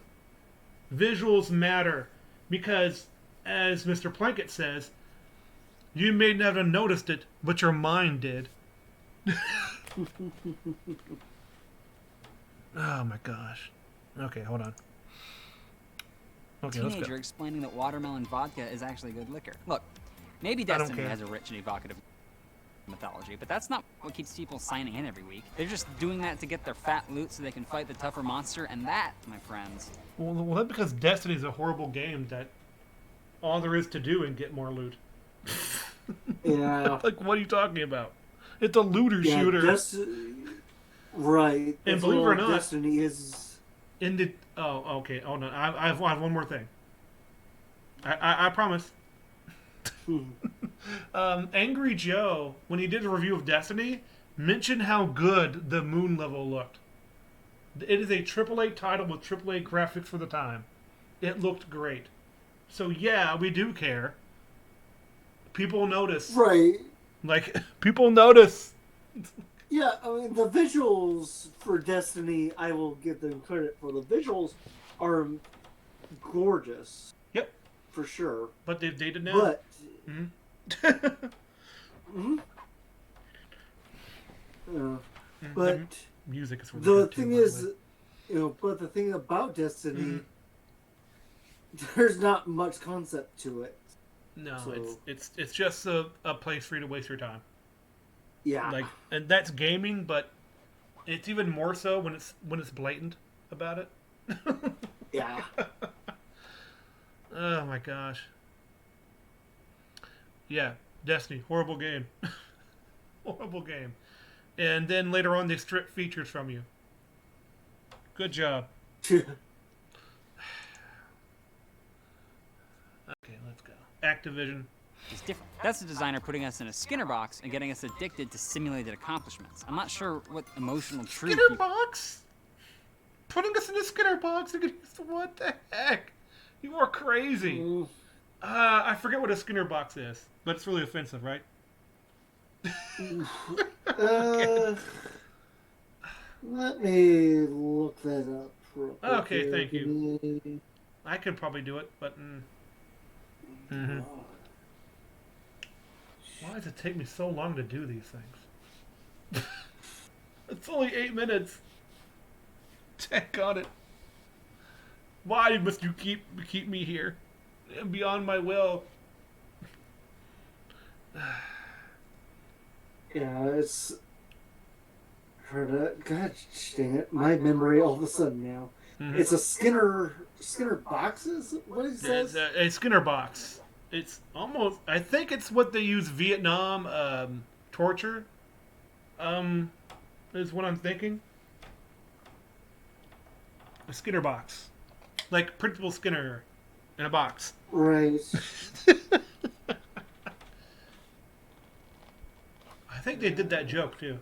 Visuals matter because, as Mr. Plankett says, you may not have noticed it, but your mind did. Oh my gosh. Okay, hold on. Okay, let's teenager go. explaining that watermelon vodka is actually good liquor. Look, maybe don't Destiny care. has a rich and evocative mythology, but that's not what keeps people signing in every week. They're just doing that to get their fat loot so they can fight the tougher monster, and that, my friends, Well, that's because Destiny is a horrible game that all there is to do and get more loot. Yeah. Like, what are you talking about? It's a looter Yeah. shooter. Right. And That's believe it or all not- Destiny is. Okay. Oh no, I have one more thing. I promise. Angry Joe, when he did a review of Destiny, mentioned how good the moon level looked. It is a AAA title with AAA graphics for the time. It looked great. So yeah, we do care. People notice. Right. Like, people notice. Yeah, I mean, the visuals for Destiny, I will give them credit for. The visuals are gorgeous. Yep. For sure. But they've dated now. But. Mhm. But music is really the good too, thing by the is, way. but the thing about Destiny, there's not much concept to it. No, So- it's just a place for you to waste your time. Yeah. Like, and that's gaming, but it's even more so when it's blatant about it. Yeah. Oh my gosh. Yeah, Destiny, horrible game. Horrible game. And then later on they strip features from you. Good job. Okay, let's go. Activision. is different. That's the designer putting us in a Skinner box and getting us addicted to simulated accomplishments. I'm not sure what emotional truth Skinner you- box? Putting us in a Skinner box? What the heck? You are crazy. I forget what a Skinner box is, but it's really offensive, right? Let me look that up. Real quick Okay, here. thank Give me- I could probably do it, but why does it take me so long to do these things? It's only 8 minutes. Tech on it. Why must you keep me here? Beyond my will. Yeah, it's. God dang it! My memory all of a sudden now. It's a Skinner boxes. What it It's says? a Skinner box. It's almost. I think it's what they use Vietnam torture. Is what I'm thinking. A Skinner box, like Principal Skinner, in a box. Right. I think they did that joke too.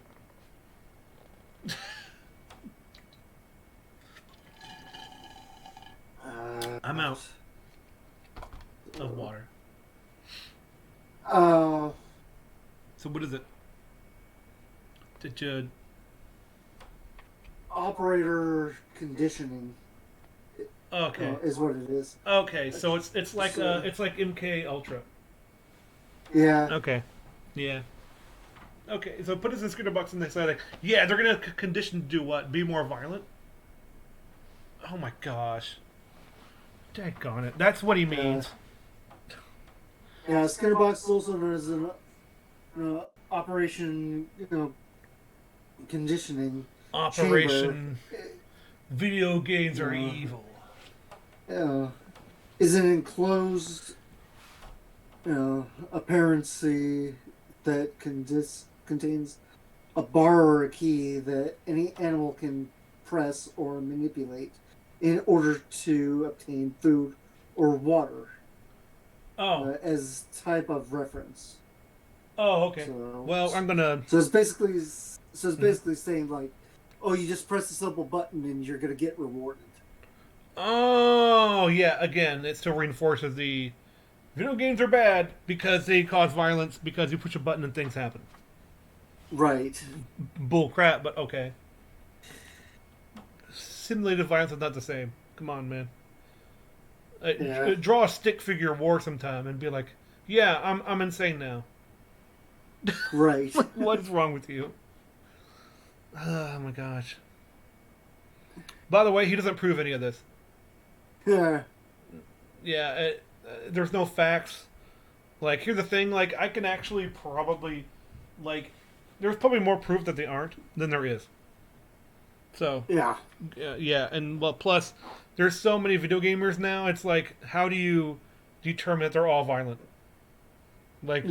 I'm out of water. Uh, So what is it? Did you? Operator conditioning Okay. is what it is. Okay. So it's like MK Ultra. Yeah. Okay. Yeah. Okay. So put us in Skinner box and they say like, yeah, they're gonna condition to do what? Be more violent. Oh my gosh. Daggone it. That's what he means. Yeah, Skinner box is also known as an operation, conditioning Operation chamber. Video games are evil. Is an enclosed, apparency that contains a bar or a key that any animal can press or manipulate in order to obtain food or water. Oh. As type of reference. Oh, okay. So, Well, I'm gonna. So it's basically saying like, oh, you just press a simple button and you're gonna get rewarded. Oh, yeah. Again, it still reinforces the video games are bad because they cause violence because you push a button and things happen. Right. Bull crap, but okay. Simulated violence is not the same. Come on, man. Draw a stick figure war sometime and be like, yeah, I'm insane now. Right. What is wrong with you? Oh my gosh. By the way, he doesn't prove any of this. Yeah. Yeah, there's no facts. Like, here's the thing, like, I can actually probably, like, there's probably more proof that they aren't than there is. So, Yeah. yeah, and, well, plus, there's so many video gamers now, it's like, how do you determine that they're all violent? Like,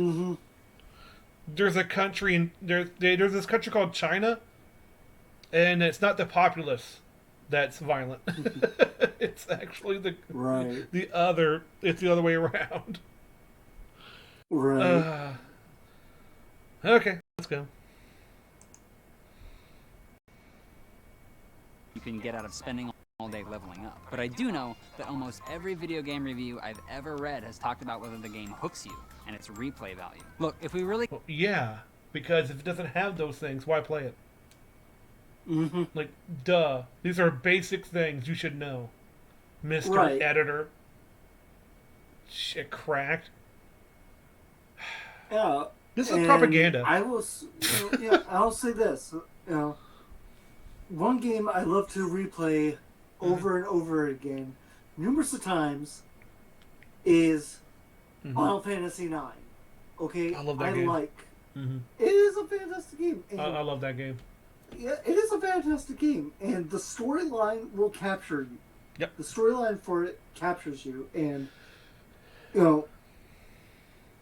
there's a country, there's this country called China, and it's not the populace that's violent. It's actually the other way around. Right. Okay, let's go. You can get out of spending all day leveling up. But I do know that almost every video game review I've ever read has talked about whether the game hooks you and its replay value. Look, if we really... Well, yeah, because if it doesn't have those things, why play it? Like, duh. These are basic things you should know. Mr. Editor. Shit cracked. Yeah. This is propaganda. I'll say this. One game I love to replay over and over again, numerous of times, is Final Fantasy IX. Okay? I love that game. It is a fantastic game. I love that game. Yeah, it is a fantastic game, and the storyline will capture you. Yep. The storyline for it captures you, and I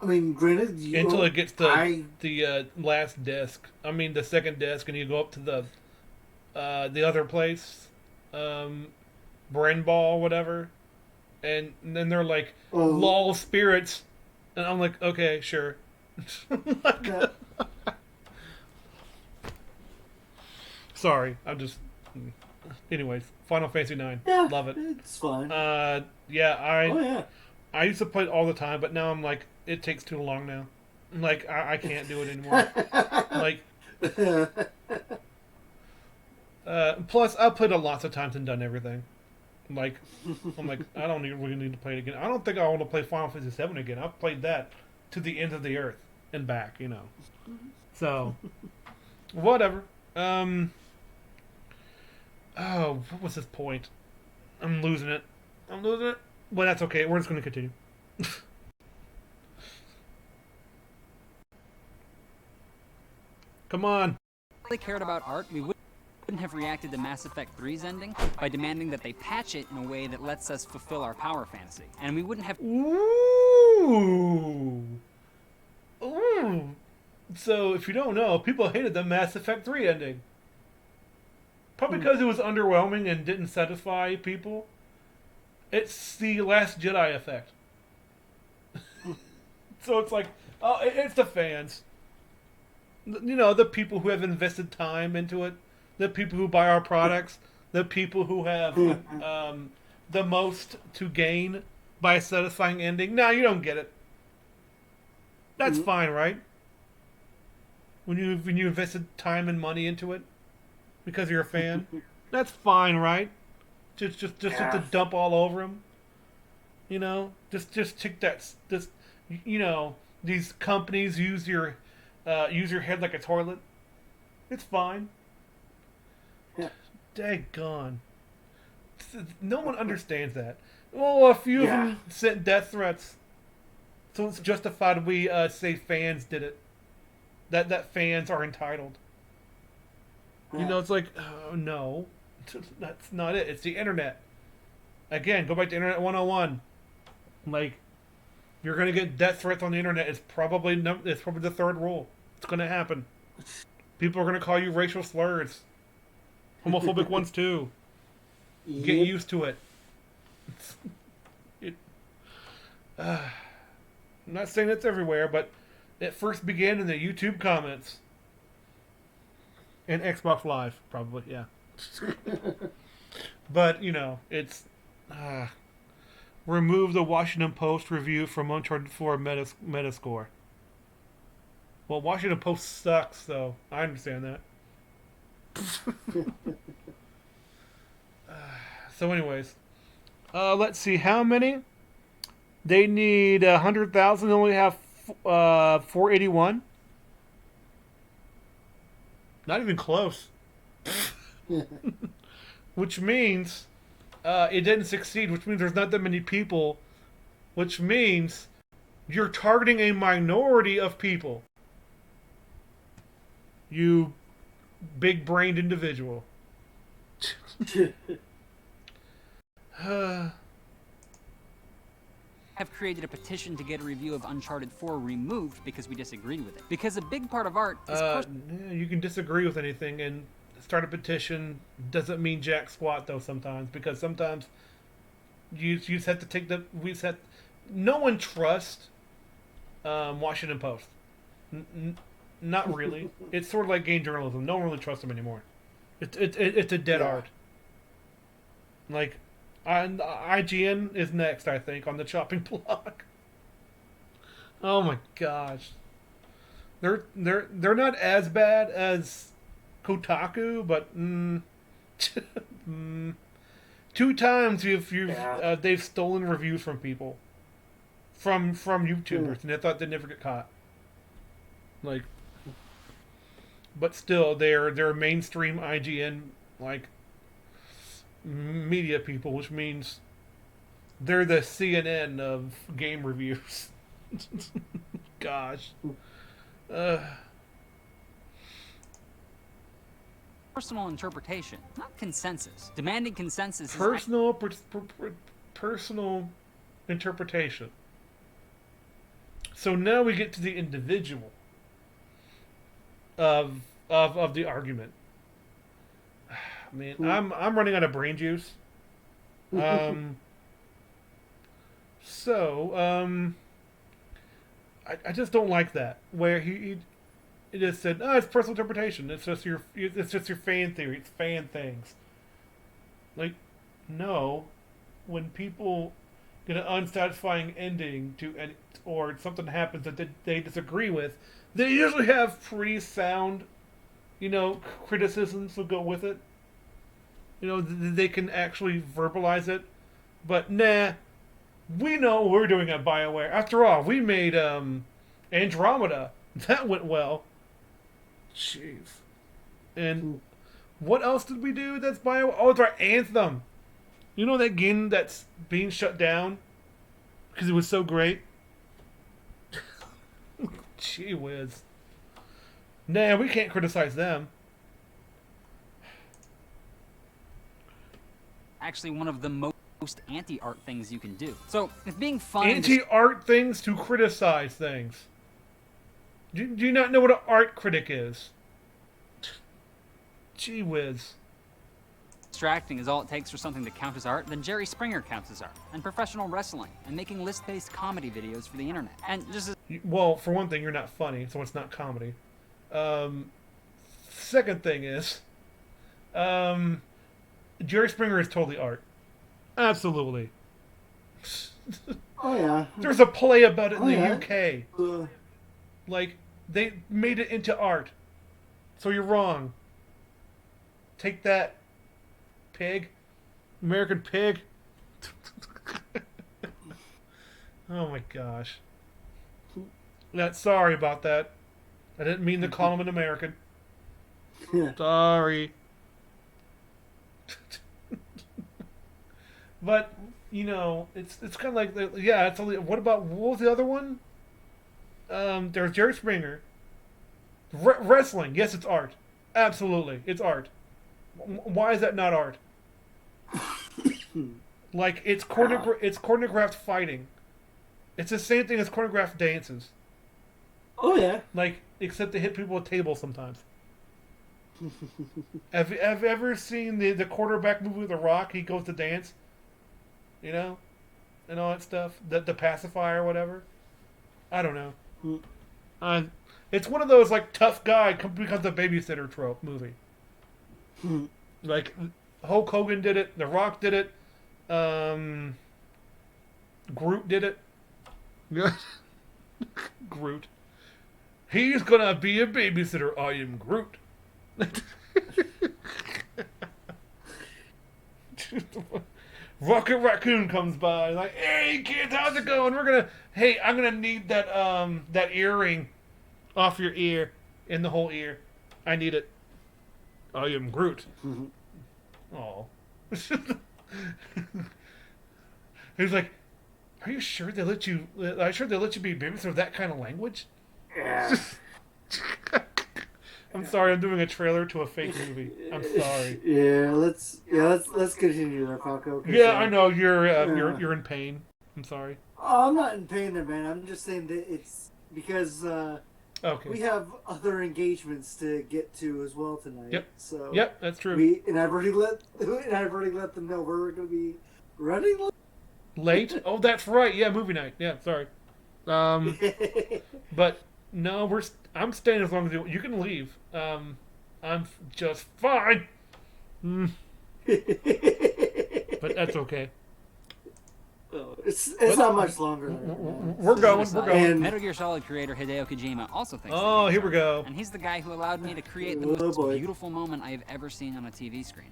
mean, granted, until it gets to the last disc. I mean, the second disc, and you go up to the other place, Brain Ball, whatever, and then they're like, "Lol spirits," and I'm like, "Okay, sure." Sorry, I'm just. Anyways, Final Fantasy IX. Yeah, love it. It's fine. I used to play it all the time, but now I'm like, it takes too long now. Like, I can't do it anymore. Like, plus, I've played it lots of times and done everything. Like, I'm like, I don't really need to play it again. I don't think I want to play Final Fantasy VII again. I've played that to the ends of the earth and back, So, whatever. Oh, what was his point? I'm losing it. Well, that's okay. We're just going to continue. Come on. If we really cared about art, we wouldn't have reacted to Mass Effect 3's ending by demanding that they patch it in a way that lets us fulfill our power fantasy. And we wouldn't have... Ooh! So if you don't know, people hated the Mass Effect 3 ending. Probably because it was underwhelming and didn't satisfy people. It's the Last Jedi effect. So it's like, oh, it's the fans. You know, the people who have invested time into it, the people who buy our products, the people who have the most to gain by a satisfying ending. No, you don't get it. That's fine, right? When you invested time and money into it because you're a fan, that's fine, right? Just to dump all over him. You know, just take that. Just you know, these companies use your head like a toilet. It's fine. Daggone. No one understands that. Well, a few of them sent death threats. So it's justified we say fans did it. That fans are entitled. You know, it's like, no. That's not it. It's the internet. Again, go back to Internet 101. Like, if you're going to get death threats on the internet, it's probably the third rule. It's going to happen. People are going to call you racial slurs. Homophobic ones, too. Get used to it. I'm not saying it's everywhere, but it first began in the YouTube comments. And Xbox Live, probably, yeah. But, you know, it's... remove the Washington Post review from Uncharted 4 Metascore. Well, Washington Post sucks, so I understand that. So anyways, let's see, how many? They need 100,000, they only have 481. Not even close. Which means it didn't succeed, which means there's not that many people, which means you're targeting a minority of people. You big-brained individual. Have created a petition to get a review of Uncharted 4 removed because we disagreed with it. Because a big part of art is you can disagree with anything and start a petition. Doesn't mean jack squat though sometimes, because sometimes you just have to take no one trusts Washington Post. Not really. It's sort of like game journalism. No one really trusts them anymore. It's a dead art. Like, IGN is next, I think, on the chopping block. Oh my gosh, they're not as bad as Kotaku, but 2 times they've stolen reviews from people, from YouTubers, and they thought they'd never get caught. Like, but still, they're mainstream IGN like media people, which means they're the CNN of game reviews. Gosh. personal interpretation, not consensus. Demanding consensus is personal interpretation. So now we get to the individual of the argument. Man, I'm running out of brain juice. I just don't like that, where he just said, "Oh, it's personal interpretation. It's just your fan theory. It's fan things." Like, no, when people get an unsatisfying ending or something happens that they disagree with, they usually have pretty sound, criticisms to go with it. They can actually verbalize it. But nah, we know what we're doing at BioWare. After all, we made Andromeda. That went well. Jeez. And what else did we do that's BioWare? Oh, it's our Anthem. You know that game that's being shut down because it was so great? Gee whiz. Nah, we can't criticize them. actually one of the most anti-art things you can do. So, if being fun... Anti-art things to criticize things. Do you not know what an art critic is? Gee whiz. Distracting is all it takes for something to count as art, then Jerry Springer counts as art, and professional wrestling, and making list-based comedy videos for the internet. And just as Well, for one thing, you're not funny, so it's not comedy. Second thing is, Jerry Springer is totally art. Absolutely. Oh yeah. There's a play about it in Oh, the yeah. UK. Like, they made it into art. So you're wrong. Take that, pig. American pig. Oh my gosh. Sorry about that. I didn't mean to call him an American. Yeah. Sorry. But, you know, it's kind of like, yeah, it's only, what was the other one? There's Jerry Springer. Wrestling, yes, it's art. Absolutely, it's art. Why is that not art? Like, it's choreographed fighting. It's the same thing as choreographed dances. Oh yeah. Like, except they hit people with tables sometimes. Have you ever seen the quarterback movie with The Rock? He goes to dance, you know, and all that stuff. The pacifier or whatever. I don't know. It's one of those like tough guy becomes a babysitter trope movie. Like Hulk Hogan did it. The Rock did it. Groot did it. Groot. He's gonna be a babysitter. I am Groot. Rocket Raccoon comes by, like, hey kids, how's it going? I'm gonna need that that earring off your ear, in the whole ear. I need it. I am Groot. Oh. He's like, are you sure they let you? Are you sure they let you be a babysitter with that kind of language? Yeah. I'm sorry, I'm doing a trailer to a fake movie. I'm sorry. Let's continue there, Paco. Yeah, I know you're in pain. I'm sorry. Oh, I'm not in pain, man. I'm just saying that it's because Okay. we have other engagements to get to as well tonight. Yep. So Yep, that's true. I've already let them know we're going to be running Late? Oh, that's right. Yeah, movie night. Yeah, sorry. But no, I'm staying as long as you can leave. I'm just fine. But that's okay. It's not much longer. We're going. And Metal Gear Solid creator Hideo Kojima also thinks. Oh, here we go. And he's the guy who allowed me to create the Oh, most boy. beautiful moment I have ever seen on a TV screen.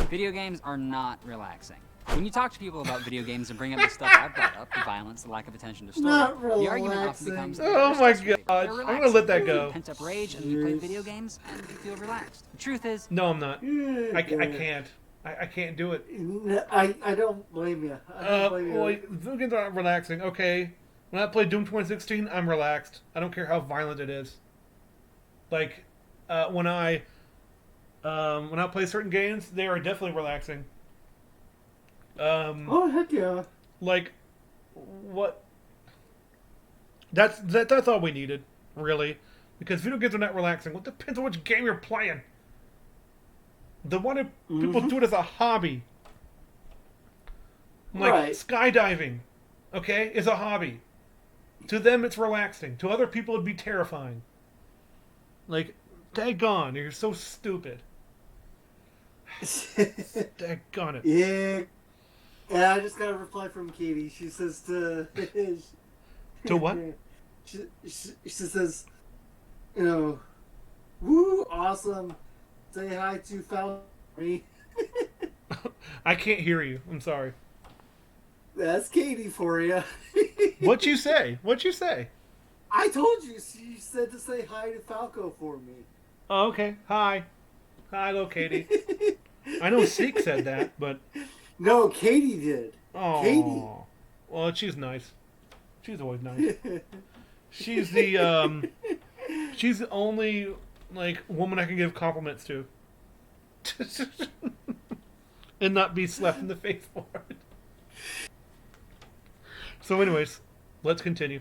Video games are not relaxing. When you talk to people about video games and bring up the stuff I've brought up, the violence, the lack of attention to story, Not the argument often relaxing. becomes, Oh my God. I'm gonna let that go. Pent-up rage, and you play video games and you feel relaxed. The truth is, No, I'm not. I can't. I can't do it. I don't blame you. I don't blame you. Well, video games are not relaxing. Okay. When I play Doom 2016, I'm relaxed. I don't care how violent it is. Like, when I play certain games, they are definitely relaxing. Oh heck yeah! Like, what? That's all we needed, really, because video games are not relaxing. Well, it depends on which game you're playing. The one that people do it as a hobby, like Right. skydiving, okay, is a hobby. To them, it's relaxing. To other people, it'd be terrifying. Like, daggone, you're so stupid. Daggone it. Yeah. Yeah, I just got a reply from Katie. She says to... To what? She says, you know, woo, awesome. Say hi to Falcon. I can't hear you. I'm sorry. That's Katie for you. What'd you say? What'd you say? I told you. She said to say hi to Falco for me. Oh, okay. Hi. Hi, hello, Katie. I know Seek said that, but... No, Katie did. Oh. Katie. Well, she's nice. She's always nice. She's the only, like, woman I can give compliments to. And not be slapped in the face for it. So, anyways, let's continue.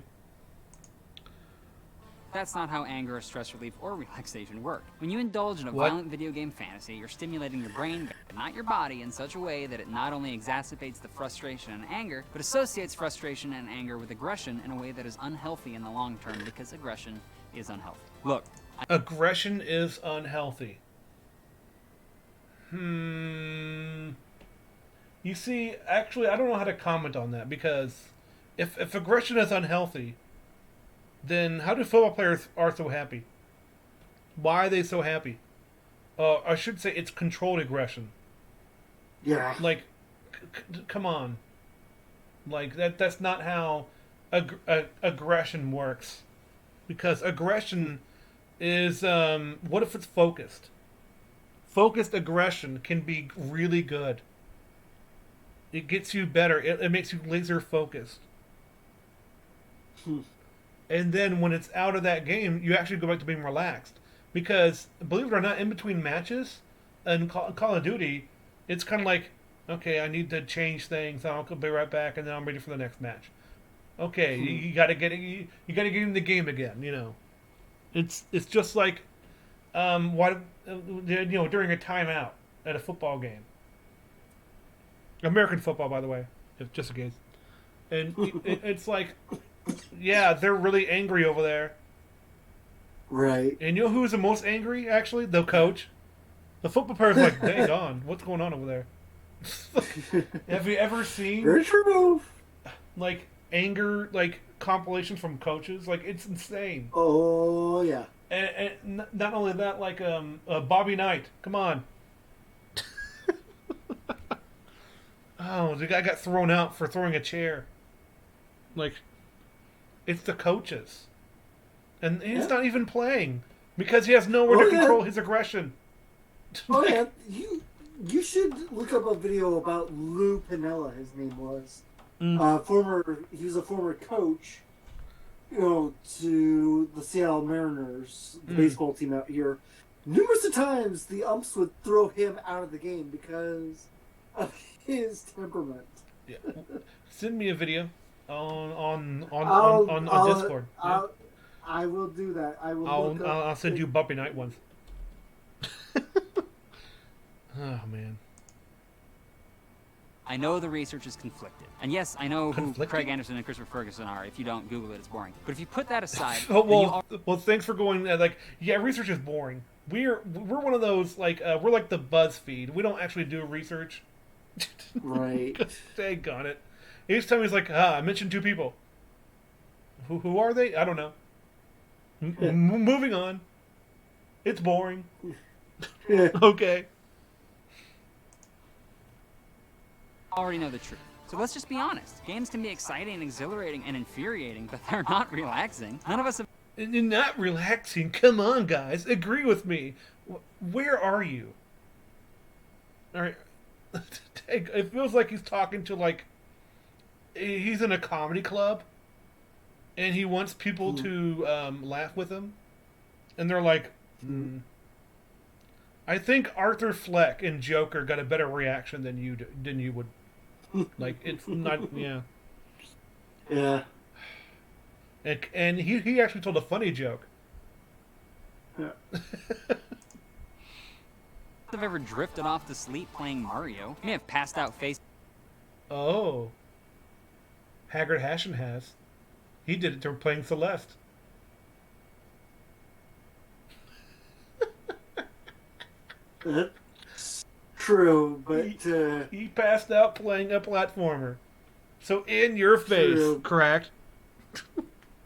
That's not how anger or stress relief or relaxation work. When you indulge in a What? violent video game fantasy, you're stimulating your brain, but not your body, in such a way that it not only exacerbates the frustration and anger, but associates frustration and anger with aggression in a way that is unhealthy in the long term, because aggression is unhealthy. Look, Aggression is unhealthy. You see, actually, I don't know how to comment on that, because if aggression is unhealthy, then how do football players are so happy? Why are they so happy? I should say it's controlled aggression. Yeah. Like, come on. Like, that's not how aggression works. Because aggression is, what if it's focused? Focused aggression can be really good. It gets you better. It makes you laser focused. And then when it's out of that game, you actually go back to being relaxed. Because, believe it or not, in between matches, in Call of Duty, it's kind of like, okay, I need to change things, I'll be right back, and then I'm ready for the next match. Okay, you gotta get in the game again, you know. It's just like, during a timeout at a football game. American football, by the way, just in case. And it's like, yeah, they're really angry over there. Right. And you know who's the most angry, actually? The coach. The football player's like, dang on, what's going on over there? Have you ever seen, Very true. like, anger, like, compilations from coaches? Like, it's insane. Oh, yeah. And not only that, like, Bobby Knight. Come on. Oh, the guy got thrown out for throwing a chair. Like, it's the coaches. And he's not even playing. Because he has nowhere to control his aggression. Oh, yeah. You should look up a video about Lou Piniella, his name was. He was a former coach, to the Seattle Mariners, the baseball team out here. Numerous of times, the umps would throw him out of the game because of his temperament. Yeah. Send me a video on Discord. I will do that. I'll send you Bobby Knight ones. Oh man. I know the research is conflicted. And yes, I know who Craig Anderson and Christopher Ferguson are. If you don't Google it, it's boring. But if you put that aside... well, thanks for going... research is boring. We're one of those, we're like the BuzzFeed. We don't actually do research. Right. Dang on it. Each time he's like, I mentioned 2 people. Who are they? I don't know. Moving on. It's boring. Okay. Already know the truth. So let's just be honest. Games can be exciting and exhilarating and infuriating, but they're not relaxing. None of us have... Not relaxing. Come on, guys. Agree with me. Where are you? All right. It feels like he's talking to, he's in a comedy club, and he wants people to laugh with him, and they're like, I think Arthur Fleck in Joker got a better reaction than you would. It's not, yeah. Yeah. And he actually told a funny joke. Yeah. I've ever drifted off to sleep playing Mario. You may have passed out face... Oh. Haggard Hashin has. He did it to playing Celeste. That's true, but... He passed out playing a platformer. So in your face, True. correct?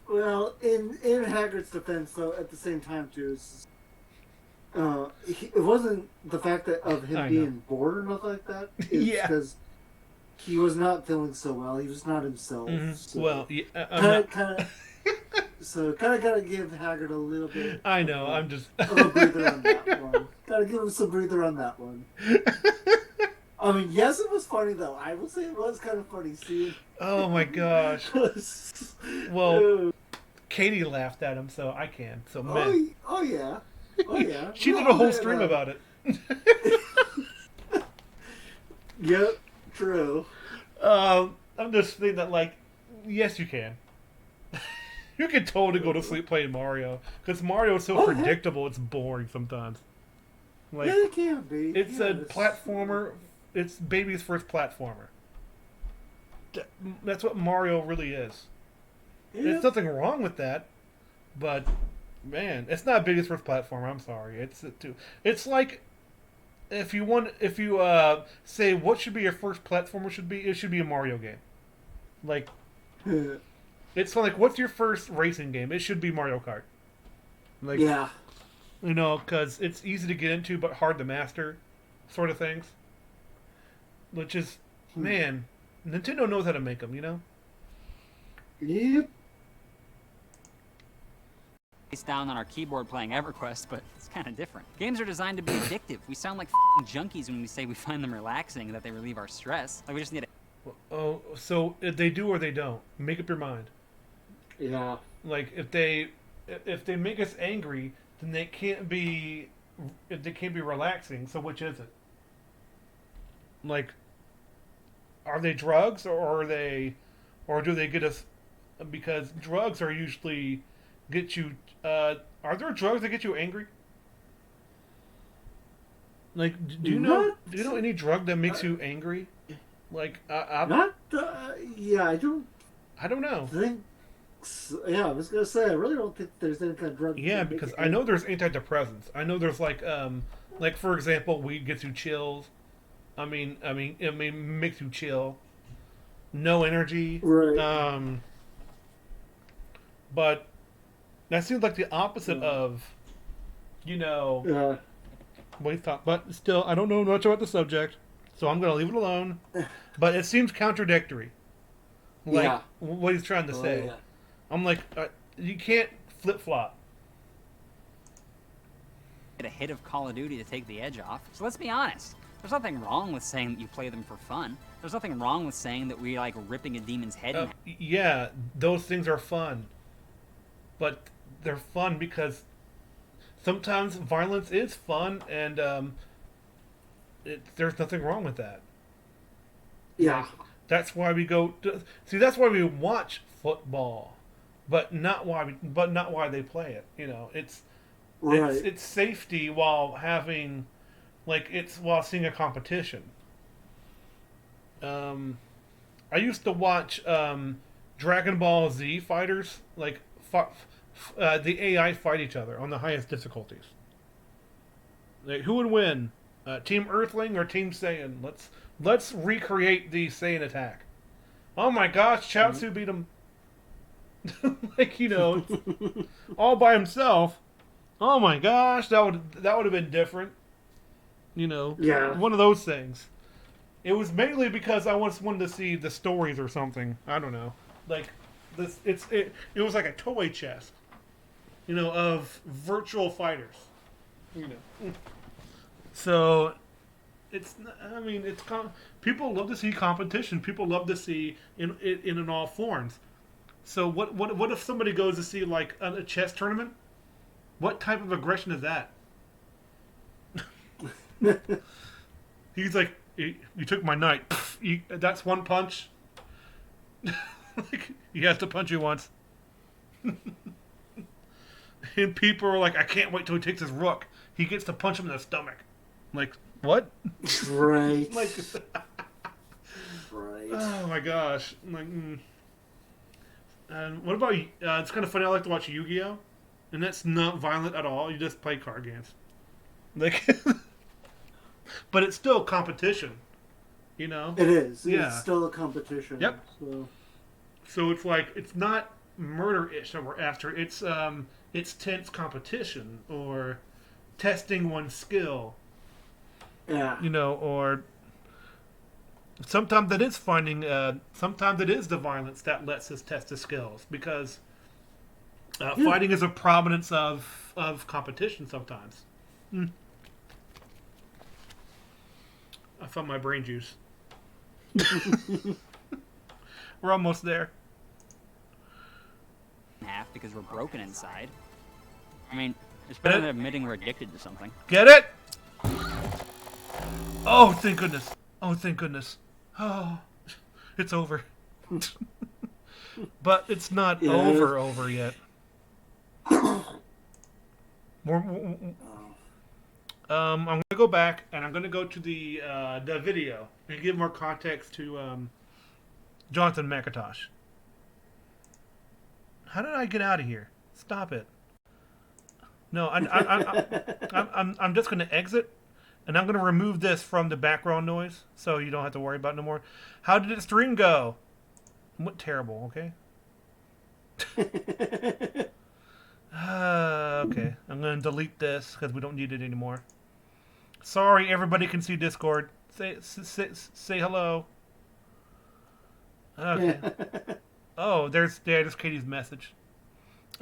Well, in Haggard's defense, though, at the same time, too, it wasn't the fact of him being bored or nothing like that. It's because he was not feeling so well. He was not himself. Mm-hmm. So Well, so kind of got to give Haggard a little bit. I know. I'm just a little breather on that one. Got to give him some breather on that one. I mean, yes, it was funny though. I will say it was kind of funny seeing. Oh my gosh. Well, Katie laughed at him, so I can. So man. Oh yeah. Oh yeah. She did a whole stream about it. Yep. True. I'm just thinking that Yes, you can. You can totally go to sleep playing Mario because Mario is so Oh, predictable. It's boring sometimes. Like Yeah, it can be. it's Yeah, a platformer. It's baby's first platformer. That's what Mario really is. Yeah. There's nothing wrong with that, but man, it's not baby's first platformer. I'm sorry. It's like if you say what should be your first platformer it should be a Mario game. Like it's like what's your first racing game? It should be Mario Kart. Like Yeah. you know, because it's easy to get into but hard to master, sort of things. Which is, man, Nintendo knows how to make them. You know. Yep. Face down on our keyboard playing EverQuest, but it's kind of different. Games are designed to be addictive. We sound like f***ing junkies when we say we find them relaxing and that they relieve our stress. Like we just need to. Oh, so they do or they don't. Make up your mind. Yeah. Like if they make us angry, then they can't be relaxing. So which is it? Like, are they drugs or do they get us? Because drugs are usually get you. Are there drugs that get you angry? Like, do you know any drug that makes you angry? Like, Not. Yeah, I don't know. think. Yeah, I was gonna say I really don't think there's any kind of drug. Yeah, because I know there's antidepressants. I know there's like for example, weed gets you chills. I mean, it makes you chill. No energy. Right. But that seems like the opposite of, you know. Yeah. Wait, thought, but still, I don't know much about the subject, so I'm gonna leave it alone. But it seems contradictory. Like Yeah. what he's trying to say. Yeah. I'm like, you can't flip flop. Get a hit of Call of Duty to take the edge off. So let's be honest. There's nothing wrong with saying that you play them for fun. There's nothing wrong with saying that we like ripping a demon's head in half. Yeah, those things are fun. But they're fun because sometimes violence is fun, and there's nothing wrong with that. Yeah. That's why we go. That's why we watch football, but not why they play it. You know, it's safety while having, while seeing a competition. I used to watch Dragon Ball Z fighters, the AI fight each other on the highest difficulties. Like, who would win, Team Earthling or Team Saiyan? Let's recreate the Saiyan attack. Oh my gosh, Chaozu beat him. All by himself. Oh my gosh, that would have been different. Yeah. One of those things. It was mainly because I just wanted to see the stories or something. I don't know. It was like a toy chest, of virtual fighters. So people love to see competition. People love to see in all forms. So what if somebody goes to see like a chess tournament? What type of aggression is that? He's like, you took my knight. That's one punch. He has to punch you once. And people are like, I can't wait till he takes his rook. He gets to punch him in the stomach. Like, what? Right. Right. Oh my gosh. And what about it's kind of funny. I like to watch Yu-Gi-Oh, and that's not violent at all. You just play card games. But it's still competition. It is. Yeah. It's still a competition. Yep. So it's like it's not murder-ish that we're after. It's tense competition or testing one's skill. Yeah. Or sometimes that is sometimes it is the violence that lets us test the skills because fighting is a prominence of competition sometimes. I found my brain juice. We're almost there. Half because we're broken inside. I mean, it's better than admitting we're addicted to something. Get it? Oh, thank goodness. Oh, thank goodness. Oh, it's over. but it's not Yeah. over yet. I'm gonna go back and I'm gonna go to the video and give more context to Jonathan McIntosh. How did I get out of here? Stop it. No, I'm just gonna exit, and I'm gonna remove this from the background noise, so you don't have to worry about it no more. How did the stream go? What terrible? Okay. Okay, I'm gonna delete this because we don't need it anymore. Sorry, everybody can see Discord. Say hello. Okay. Oh, there's Katie's message.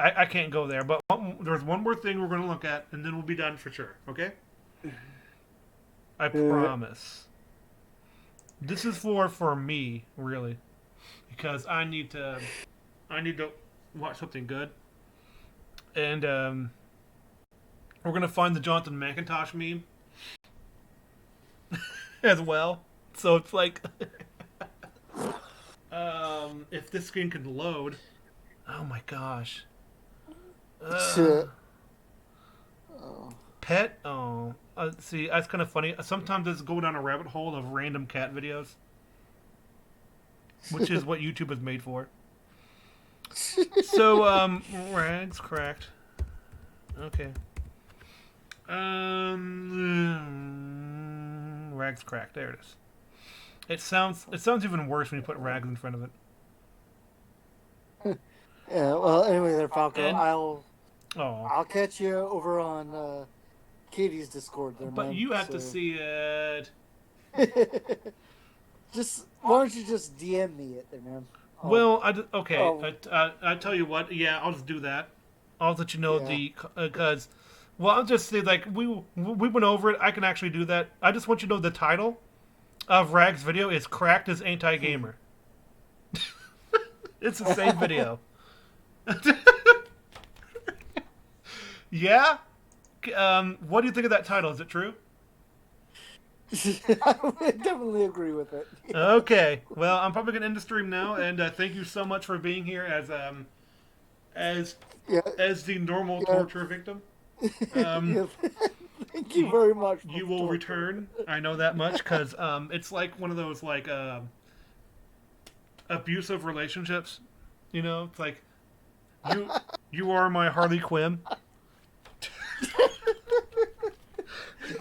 I can't go there, but there's one more thing we're gonna look at, and then we'll be done for sure. Okay? I promise. This is for me, really, because I need to watch something good, and we're gonna find the Jonathan McIntosh meme as well. So it's like, if this screen can load, oh my gosh. Pet? Oh. See, that's kind of funny. Sometimes I just go down a rabbit hole of random cat videos, which is what YouTube is made for. So, rags cracked. Okay. Rags cracked. There it is. It sounds even worse when you put rags in front of it. Yeah. Well, anyway, there, Falco. And- I'll catch you over on Katie's Discord there, But man. you have to see it. Why don't you just DM me it there, man? Well, okay. Oh. I tell you what. Yeah, I'll just do that. I'll let you know Yeah. because, well, I'll just say like we went over it. I can actually do that. I just want you to know the title of Rag's video is "Cracked as Anti-Gamer." It's the same video. Yeah. What do you think of that title? Is it true? I would definitely agree with it. Okay. Well, I'm probably gonna end the stream now, and thank you so much for being here as the normal torture victim. Yeah, thank you very much. You will return. I know that much because it's like one of those like abusive relationships. You know, it's like you are my Harley Quinn.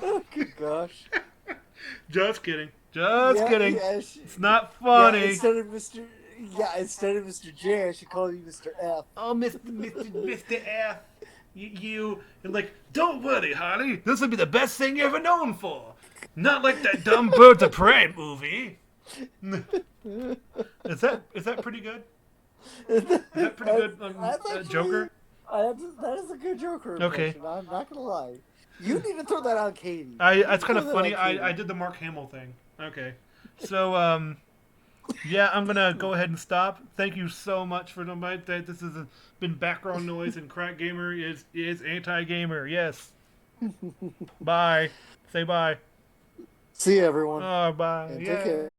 Oh, good gosh. Just kidding. Just kidding. Yeah, It's not funny. Yeah, instead of Mr. J, I should call you Mr. F. Oh, Mr. F. You and like, don't worry, Harley. This will be the best thing you're ever known for. Not like that dumb Birds of Prey movie. Is that pretty good? Is that pretty good, Joker? That is a good Joker impression. Okay. I'm not gonna lie. You need to throw that on Katie. It's kind of funny. I did the Mark Hamill thing. Okay. So, yeah, I'm going to go ahead and stop. Thank you so much for that. This has been background noise, and Crack Gamer is anti-gamer. Yes. Bye. Say bye. See you, everyone. Oh, bye. And Yeah. take care.